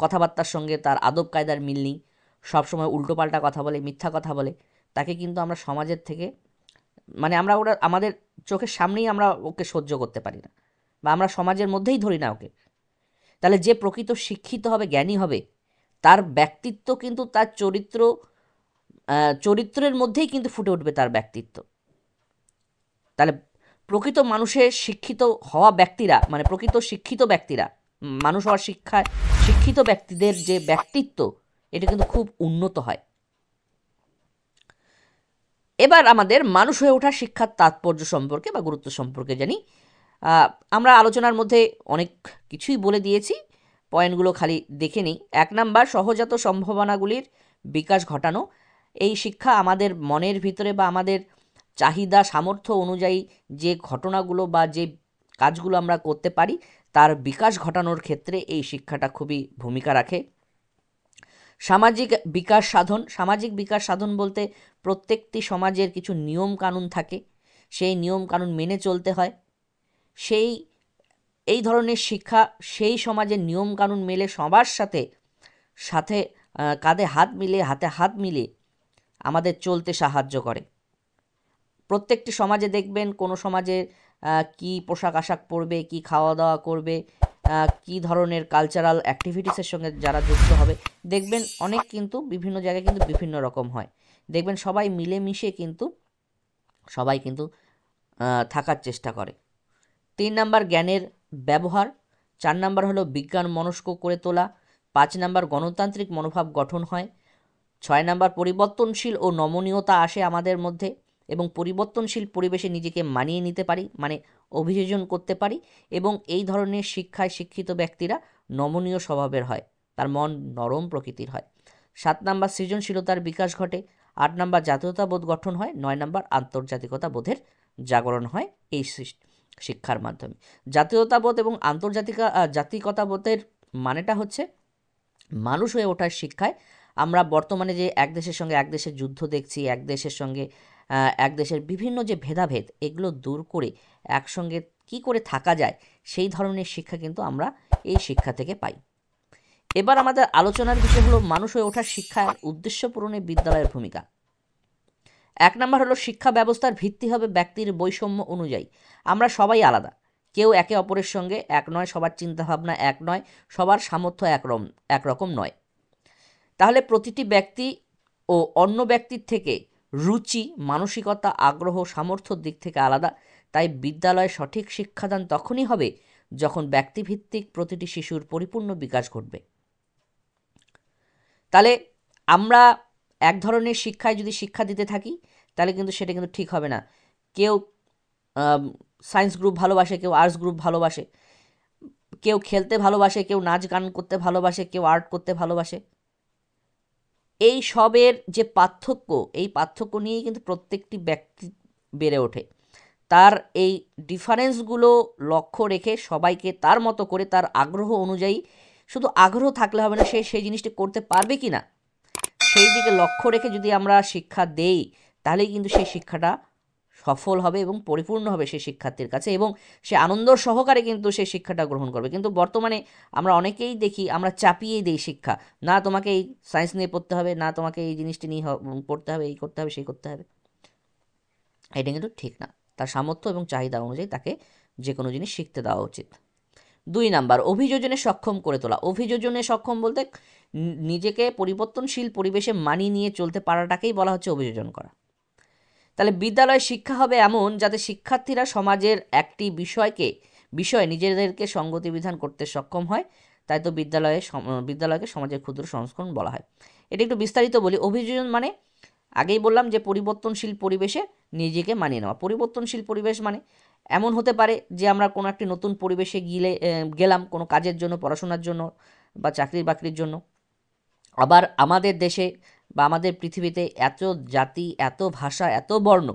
কথাবার্তার সঙ্গে তার আদব কায়দার মিল নেই, সবসময় উল্টোপাল্টা কথা বলে, মিথ্যা কথা বলে, তাকে কিন্তু আমরা সমাজের থেকে, মানে আমরা ওরা আমাদের চোখের সামনেই আমরা ওকে সহ্য করতে পারি না, বা আমরা সমাজের মধ্যেই ধরি না ওকে। তাহলে যে প্রকৃত শিক্ষিত হবে, জ্ঞানী হবে, তার ব্যক্তিত্ব কিন্তু তার চরিত্রের মধ্যেই কিন্তু ফুটে উঠবে তার ব্যক্তিত্ব। তাহলে প্রকৃত মানুষের শিক্ষিত হওয়া ব্যক্তিরা, মানে প্রকৃত শিক্ষিত ব্যক্তিরা, মানুষ হওয়ার শিক্ষিত ব্যক্তিদের যে ব্যক্তিত্ব, এটা কিন্তু খুব উন্নত হয়। এবার আমাদের মানুষ হয়ে ওঠার শিক্ষার তাৎপর্য সম্পর্কে বা গুরুত্ব সম্পর্কে জানি। আমরা আলোচনার মধ্যে অনেক কিছুই বলে দিয়েছি, পয়েন্টগুলো খালি দেখে নিই। 1 নাম্বার, সহজাত সম্ভাবনাগুলির বিকাশ ঘটানো। এই শিক্ষা আমাদের মনের ভিতরে বা আমাদের চাহিদা সামর্থ্য অনুযায়ী যে ঘটনাগুলো বা যে কাজগুলো আমরা করতে পারি, তার বিকাশ ঘটানোর ক্ষেত্রে এই শিক্ষাটা খুবই ভূমিকা রাখে। সামাজিক বিকাশ সাধন বলতে প্রত্যেকটি সমাজের কিছু নিয়ম কানুন থাকে, সেই নিয়ম কানুন মেনে চলতে হয়। এই ধরনের শিক্ষা সেই সমাজের নিয়ম কানুন মেলে সবার সাথে কাঁধে হাত মিলিয়ে, হাতে হাত মিলিয়ে আমাদের চলতে সাহায্য করে। প্রত্যেকটি সমাজে দেখবেন, কোনো সমাজে কি পোশাক আশাক পরবে, কি খাওয়া দাওয়া করবে, কি ধরনের কালচারাল অ্যাক্টিভিটিসের সঙ্গে যারা যুক্ত হবে, দেখবেন অনেক কিন্তু বিভিন্ন জায়গায় কিন্তু বিভিন্ন রকম হয়। দেখবেন সবাই মিলেমিশে কিন্তু সবাই কিন্তু থাকার চেষ্টা করে। 3 নাম্বার, জ্ঞানের ব্যবহার। 4 নাম্বার হলো বিজ্ঞান মনস্ক করে তোলা। 5 নাম্বার, গণতান্ত্রিক মনোভাব গঠন হয়। 6 নাম্বার, পরিবর্তনশীল ও নমনীয়তা আসে আমাদের মধ্যে, এবং পরিবর্তনশীল পরিবেশে নিজেকে মানিয়ে নিতে পারি, মানে অভিযোজন করতে পারি, এবং এই ধরনের শিক্ষায় শিক্ষিত ব্যক্তিরা নমনীয় স্বভাবের হয়, তার মন নরম প্রকৃতির হয়। 7 নাম্বার, সৃজনশীলতার বিকাশ ঘটে। 8 নাম্বার, জাতীয়তাবোধ গঠন হয়। 9 নাম্বার, আন্তর্জাতিকতা বোধের জাগরণ হয় এই শিক্ষার মাধ্যমে। জাতীয়তাবোধ এবং জাতিকতাবোধের মানেটা হচ্ছে, মানুষ হয়ে ওঠার শিক্ষায় আমরা বর্তমানে যে এক দেশের সঙ্গে এক দেশের যুদ্ধ দেখছি, এক দেশের সঙ্গে এক দেশের বিভিন্ন যে ভেদাভেদ, এগুলো দূর করে একসঙ্গে কি করে থাকা যায়, সেই ধরনের শিক্ষা কিন্তু আমরা এই শিক্ষা থেকে পাই। এবার আমাদের আলোচনার বিষয় হলো মানুষ হয়ে ওঠার শিক্ষার উদ্দেশ্য পূরণে বিদ্যালয়ের ভূমিকা। 1 নাম্বার হলো, শিক্ষা ব্যবস্থার ভিত্তি হবে ব্যক্তির বৈষম্য অনুযায়ী। আমরা সবাই আলাদা, কেউ একে অপরের সঙ্গে এক নয়, সবার চিন্তাভাবনা এক নয়, সবার সামর্থ্য একরকম নয়। তাহলে প্রতিটি ব্যক্তি ও অন্য ব্যক্তির থেকে রুচি, মানসিকতা, আগ্রহ, সামর্থ্যর দিক থেকে আলাদা। তাই বিদ্যালয়ে সঠিক শিক্ষাদান তখনই হবে যখন ব্যক্তিভিত্তিক প্রতিটি শিশুর পরিপূর্ণ বিকাশ ঘটবে। তাহলে আমরা এক ধরনের শিক্ষায় যদি শিক্ষা দিতে থাকি, তাহলে কিন্তু সেটা কিন্তু ঠিক হবে না। কেউ সায়েন্স গ্রুপ ভালোবাসে, কেউ আর্টস গ্রুপ ভালোবাসে, কেউ খেলতে ভালোবাসে, কেউ নাচ গান করতে ভালোবাসে, কেউ আর্ট করতে ভালোবাসে। এই সবের যে পার্থক্য, এই পার্থক্য নিয়েই কিন্তু প্রত্যেকটি ব্যক্তি বেড়ে ওঠে। তার এই ডিফারেন্সগুলো লক্ষ্য রেখে সবাইকে তার মতো করে, তার আগ্রহ অনুযায়ী, শুধু আগ্রহ থাকলে হবে না, সে সেই জিনিসটি করতে পারবে কি না, সেই দিকে লক্ষ্য রেখে যদি আমরা শিক্ষা দেই, তাহলেই কিন্তু সেই শিক্ষাটা সফল হবে এবং পরিপূর্ণ হবে সেই শিক্ষার্থীর কাছে, এবং সে আনন্দ সহকারে কিন্তু সেই শিক্ষাটা গ্রহণ করবে। কিন্তু বর্তমানে আমরা অনেকেই দেখি আমরা চাপিয়ে দিই শিক্ষা, না তোমাকে এই সায়েন্স নিয়ে পড়তে হবে, না তোমাকে এই জিনিসটি নিয়ে পড়তে হবে, এই করতে হবে, সেই করতে হবে। এটা কিন্তু ঠিক না। তার সামর্থ্য এবং চাহিদা অনুযায়ী তাকে যে কোনো জিনিস শিখতে দেওয়া উচিত। 2 নাম্বার, অভিযোজনে সক্ষম করে তোলা। অভিযোজনে সক্ষম বলতে নিজেকে পরিবর্তনশীল পরিবেশে মানিয়ে নিয়ে চলতে পারাটাকেই বলা হচ্ছে অভিযোজন করা। তাহলে বিদ্যালয়ের শিক্ষা হবে এমন যাতে শিক্ষার্থীরা সমাজের একটি বিষয়ে নিজেদেরকে সঙ্গতি বিধান করতে সক্ষম হয়। তাই তো বিদ্যালয়কে সমাজের ক্ষুদ্র সংস্করণ বলা হয়। এটা একটু বিস্তারিত বলি। অভিযোজন মানে আগেই বললাম যে পরিবর্তনশীল পরিবেশে নিজেকে মানিয়ে নেওয়া। পরিবর্তনশীল পরিবেশ মানে এমন হতে পারে যে আমরা কোনো একটি নতুন পরিবেশে গেলাম কোনো কাজের জন্য, পড়াশোনার জন্য বা চাকরি বাকরির জন্য। আবার আমাদের দেশে বা আমাদের পৃথিবীতে এত জাতি, এত ভাষা, এত বর্ণ,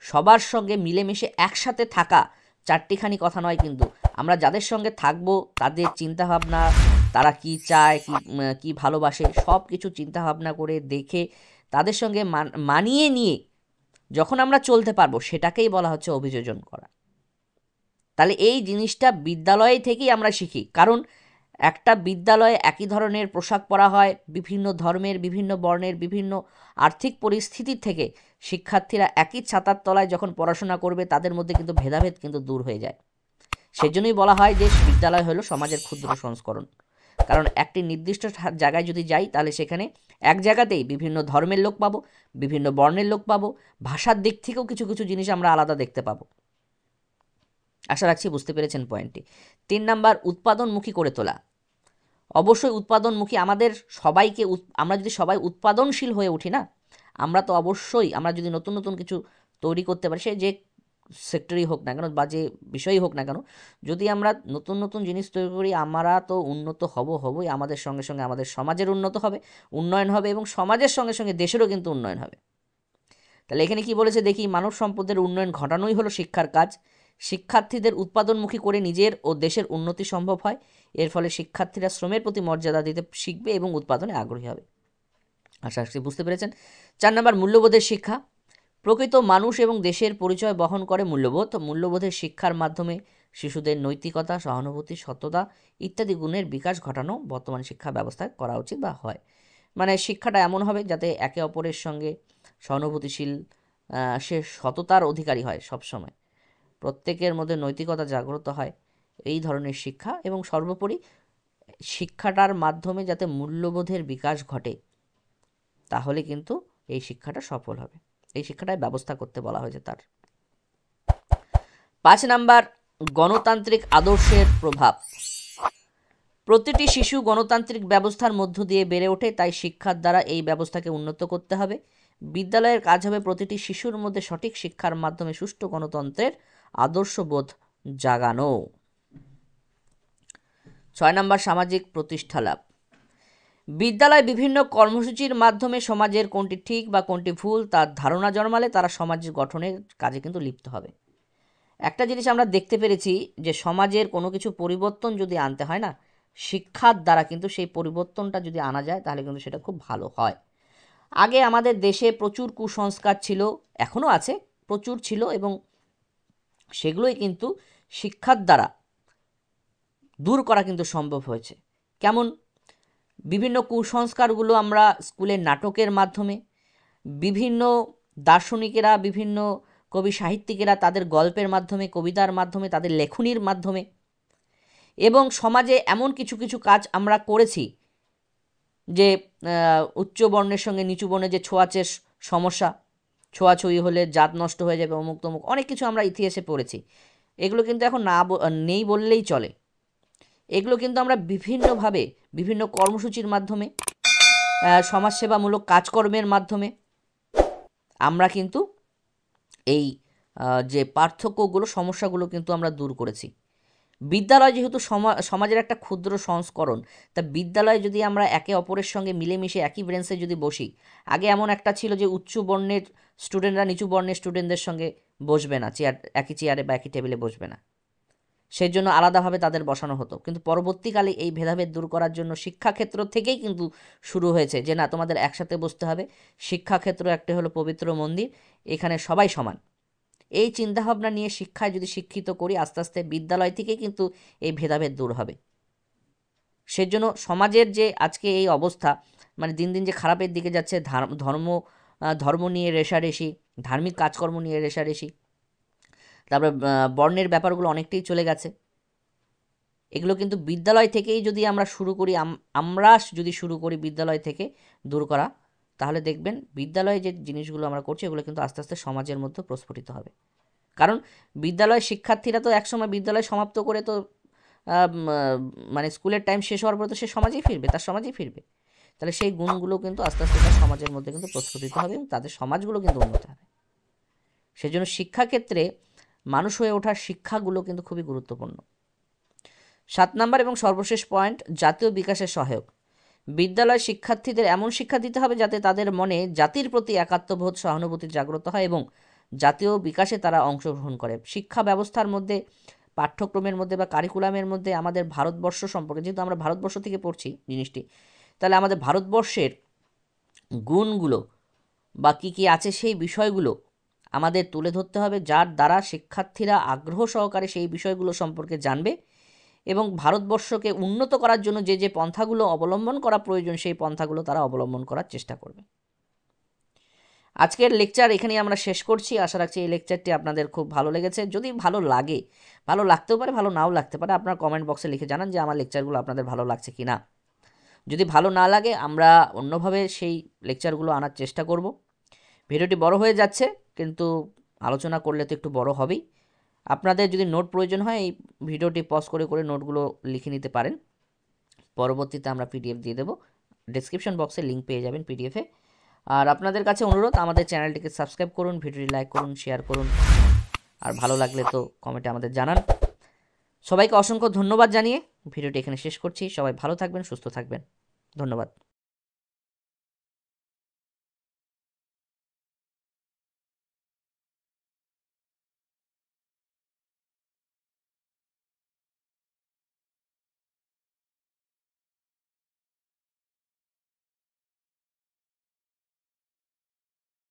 সবার সঙ্গে মিলেমিশে একসাথে থাকা চারটিখানি কথা নয়। কিন্তু আমরা যাদের সঙ্গে থাকবো তাদের চিন্তাভাবনা, তারা কি চায়, কি ভালোবাসে, সব কিছু চিন্তাভাবনা করে দেখে তাদের সঙ্গে মানিয়ে নিয়ে যখন আমরা চলতে পারবো সেটাকেই বলা হচ্ছে অভিযোজন করা। তাহলে এই জিনিসটা বিদ্যালয় থেকেই আমরা শিখি। কারণ একটা বিদ্যালয়ে একই ধরনের পোশাক পরা হয়, বিভিন্ন ধর্মের, বিভিন্ন বর্ণের, বিভিন্ন আর্থিক পরিস্থিতির থেকে শিক্ষার্থীরা একই ছাতার তলায় যখন পড়াশোনা করবে তাদের মধ্যে কিন্তু ভেদাভেদ কিন্তু দূর হয়ে যায়। সেজন্যই বলা হয় যে বিদ্যালয় হলো সমাজের ক্ষুদ্র সংস্করণ। কারণ একটি নির্দিষ্ট জায়গায় যদি যাই তাহলে সেখানে এক জায়গাতেই বিভিন্ন ধর্মের লোক পাবো, বিভিন্ন বর্ণের লোক পাবো, ভাষার দিক থেকেও কিছু কিছু জিনিস আমরা আলাদা দেখতে পাবো। আশা রাখছি বুঝতে পেরেছেন পয়েন্টটি। 3 নাম্বার, উৎপাদনমুখী করে তোলা। অবশ্যই উৎপাদনমুখী আমাদের সবাইকে, আমরা যদি সবাই উৎপাদনশীল হয়ে উঠি না, আমরা তো অবশ্যই আমরা যদি নতুন নতুন কিছু তৈরি করতে পারি, সে যে সেক্টরই হোক না কেন বা যে বিষয়ই হোক না কেন, যদি আমরা নতুন নতুন জিনিস তৈরি করি আমরা তো উন্নত হবই। আমাদের সঙ্গে সঙ্গে আমাদের সমাজের উন্নয়ন হবে এবং সমাজের সঙ্গে সঙ্গে দেশেরও কিন্তু উন্নয়ন হবে। তাহলে এখানে কি বলেছে দেখি, মানব সম্পদের উন্নয়ন ঘটানোই হলো শিক্ষার কাজ। শিক্ষার্থীদের উৎপাদনমুখী করে নিজের ও দেশের উন্নতি সম্ভব হয়। এর ফলে শিক্ষার্থীরা শ্রমের প্রতি মর্যাদা দিতে শিখবে এবং উৎপাদনে আগ্রহী হবে। আশা রাখছি বুঝতে পেরেছেন। 4 নাম্বার, মূল্যবোধের শিক্ষা। প্রকৃত মানুষ এবং দেশের পরিচয় বহন করে মূল্যবোধ। মূল্যবোধের শিক্ষার মাধ্যমে শিশুদের নৈতিকতা, সহানুভূতি, সততা ইত্যাদি গুণের বিকাশ ঘটানো বর্তমান শিক্ষা ব্যবস্থায় করা উচিত বা হয়। মানে শিক্ষাটা এমন হবে যাতে একে অপরের সঙ্গে সহানুভূতিশীল, সে সততার অধিকারী হয়, সবসময় প্রত্যেকের মধ্যে নৈতিকতা জাগ্রত হয়, এই ধরনের শিক্ষা। এবং সর্বোপরি শিক্ষাটার মাধ্যমে যাতে মূল্যবোধের বিকাশ ঘটে, তাহলে কিন্তু এই শিক্ষাটা সফল হবে। এই শিক্ষাটায় ব্যবস্থা করতে বলা হয়েছে তার। 5 নাম্বার, গণতান্ত্রিক আদর্শের প্রভাব। প্রতিটি শিশু গণতান্ত্রিক ব্যবস্থার মধ্য দিয়ে বেড়ে ওঠে, তাই শিক্ষার দ্বারা এই ব্যবস্থাকে উন্নত করতে হবে। বিদ্যালয়ের কাজ হবে প্রতিটি শিশুর মধ্যে সঠিক শিক্ষার মাধ্যমে সুষ্ঠু গণতন্ত্রের আদর্শবোধ জাগানো। 6 নাম্বার, সামাজিক প্রতিষ্ঠা লাভ। বিদ্যালয় বিভিন্ন কর্মসূচির মাধ্যমে সমাজের কোনটি ঠিক বা কোনটি ভুল তার ধারণা জন্মালে তারা সমাজ গঠনের কাজে কিন্তু লিপ্ত হবে। একটা জিনিস আমরা দেখতে পেরেছি যে সমাজের কোনো কিছু পরিবর্তন যদি আনতে হয় না, শিক্ষার দ্বারা কিন্তু সেই পরিবর্তনটা যদি আনা যায় তাহলে কিন্তু সেটা খুব ভালো হয়। আগে আমাদের দেশে প্রচুর কুসংস্কার ছিল, এখনও আছে, প্রচুর ছিল, এবং সেগুলোই কিন্তু শিক্ষার দ্বারা দূর করা কিন্তু সম্ভব হয়েছে। কেমন? বিভিন্ন কুসংস্কারগুলো আমরা স্কুলের নাটকের মাধ্যমে, বিভিন্ন দার্শনিকেরা, বিভিন্ন কবি সাহিত্যিকেরা তাদের গল্পের মাধ্যমে, কবিতার মাধ্যমে, তাদের লেখনীর মাধ্যমে, এবং সমাজে এমন কিছু কিছু কাজ আমরা করেছি যে উচ্চ বর্ণের সঙ্গে নিচু বর্ণের যে ছোঁয়াচের সমস্যা, ছোঁয়াছুঁয়ি হলে জাত নষ্ট হয়ে যাবে, অমুক তমুক, অনেক কিছু আমরা ইতিহাসে পড়েছি। এগুলো কিন্তু এখন নেই বললেই চলে। এগুলো কিন্তু আমরা বিভিন্নভাবে, বিভিন্ন কর্মসূচির মাধ্যমে, সমাজসেবামূলক কাজকর্মের মাধ্যমে আমরা কিন্তু এই যে পার্থক্যগুলো, সমস্যাগুলো কিন্তু আমরা দূর করেছি। বিদ্যালয় যেহেতু সমাজের একটা ক্ষুদ্র সংস্করণ, তা বিদ্যালয়ে যদি আমরা একে অপরের সঙ্গে মিলেমিশে একই ব্রেঞ্চে যদি বসি, আগে এমন একটা ছিল যে উচ্চ বর্ণের স্টুডেন্টরা নিচু বর্ণের স্টুডেন্টদের সঙ্গে বসবে না, একই চেয়ারে বা একই টেবিলে বসবে না, সেই জন্য আলাদাভাবে তাদের বসানো হতো। কিন্তু পরবর্তীকালে এই ভেদাভেদ দূর করার জন্য শিক্ষাক্ষেত্র থেকেই কিন্তু শুরু হয়েছে যে না, তোমাদের একসাথে বসতে হবে। শিক্ষাক্ষেত্র একটা হলো পবিত্র মন্দির, এখানে সবাই সমান, এই চিন্তাভাবনা নিয়ে শিক্ষায় যদি শিক্ষিত করি, আস্তে আস্তে বিদ্যালয় থেকেই কিন্তু এই ভেদাভেদ দূর হবে। সেজন্য সমাজের যে আজকে এই অবস্থা, মানে দিন দিন যে খারাপের দিকে যাচ্ছে, ধর্ম নিয়ে রেষারেষি, ধার্মিক কাজকর্ম নিয়ে রেষারেষি, তারপরে বর্ণের ব্যাপারগুলো অনেকটাই চলে গেছে। এগুলো কিন্তু বিদ্যালয় থেকেই যদি আমরা শুরু করি, আমরা যদি শুরু করি বিদ্যালয় থেকে দূর করা, তাহলে দেখবেন বিদ্যালয়ে যে জিনিসগুলো আমরা করছি এগুলো কিন্তু আস্তে আস্তে সমাজের মধ্যে প্রস্ফুটিত হবে। কারণ বিদ্যালয়ের শিক্ষার্থীরা তো একসময় বিদ্যালয় সমাপ্ত করে তো মানে স্কুলের টাইম শেষ হওয়ার পরে তো সে সমাজেই ফিরবে, তার সমাজেই ফিরবে। তাহলে সেই গুণগুলো কিন্তু আস্তে আস্তে তার সমাজের মধ্যে কিন্তু প্রস্ফুটিত হবে এবং তাদের সমাজগুলো কিন্তু উন্নত হবে। সেজন্য শিক্ষাক্ষেত্রে মানুষ হয়ে ওঠার শিক্ষাগুলো কিন্তু খুবই গুরুত্বপূর্ণ। 7 নম্বর এবং সর্বশেষ পয়েন্ট, জাতীয় বিকাশের সহায়ক। বিদ্যালয় শিক্ষার্থীদের এমন শিক্ষা দিতে হবে যাতে তাদের মনে জাতির প্রতি একাত্মবোধ, সহানুভূতি জাগ্রত হয় এবং জাতীয় বিকাশে তারা অংশগ্রহণ করে। শিক্ষা ব্যবস্থার মধ্যে, পাঠ্যক্রমের মধ্যে বা কারিকুলামের মধ্যে আমাদের ভারতবর্ষ সম্পর্কে, যেহেতু আমরা ভারতবর্ষ থেকে পড়ছি জিনিসটি, তাহলে আমাদের ভারতবর্ষের গুণগুলো বা কী কী আছে সেই বিষয়গুলো আমাদের তুলে ধরতে হবে, যার দ্বারা শিক্ষার্থীরা আগ্রহ সহকারে সেই বিষয়গুলো সম্পর্কে জানবে এবং ভারতবর্ষকে উন্নত করার জন্য যে যে পন্থাগুলো অবলম্বন করা প্রয়োজন সেই পন্থাগুলো তারা অবলম্বন করার চেষ্টা করবে। আজকের লেকচার এখানেই আমরা শেষ করছি। আশা রাখছি এই লেকচারটি আপনাদের খুব ভালো লেগেছে। যদি ভালো লাগে, ভালো লাগতেও পারে, ভালো নাও লাগতে পারে, আপনার কমেন্ট বক্সে লিখে জানান যে আমার লেকচারগুলো আপনাদের ভালো লাগছে কি না। যদি ভালো না লাগে আমরা অন্যভাবে সেই লেকচারগুলো আনার চেষ্টা করব। ভিডিওটি বড় হয়ে যাচ্ছে, কিন্তু আলোচনা করলে তো একটু বড় হবেই। আপনাদের যদি নোট প্রয়োজন হয় এই ভিডিওটি পজ করে করে নোটগুলো লিখে নিতে পারেন। পরবর্তীতে আমরা পিডিএফ দিয়ে দেবো, ডেসক্রিপশন বক্সে লিঙ্ক পেয়ে যাবেন পিডিএফে। আর আপনাদের কাছে অনুরোধ, আমাদের চ্যানেলটিকে সাবস্ক্রাইব করুন, ভিডিওটি লাইক করুন, শেয়ার করুন, আর ভালো লাগলে তো কমেন্টে আমাদের জানান। সবাইকে অসংখ্য ধন্যবাদ জানিয়ে ভিডিওটি এখানে শেষ করছি। সবাই ভালো থাকবেন, সুস্থ থাকবেন। ধন্যবাদ।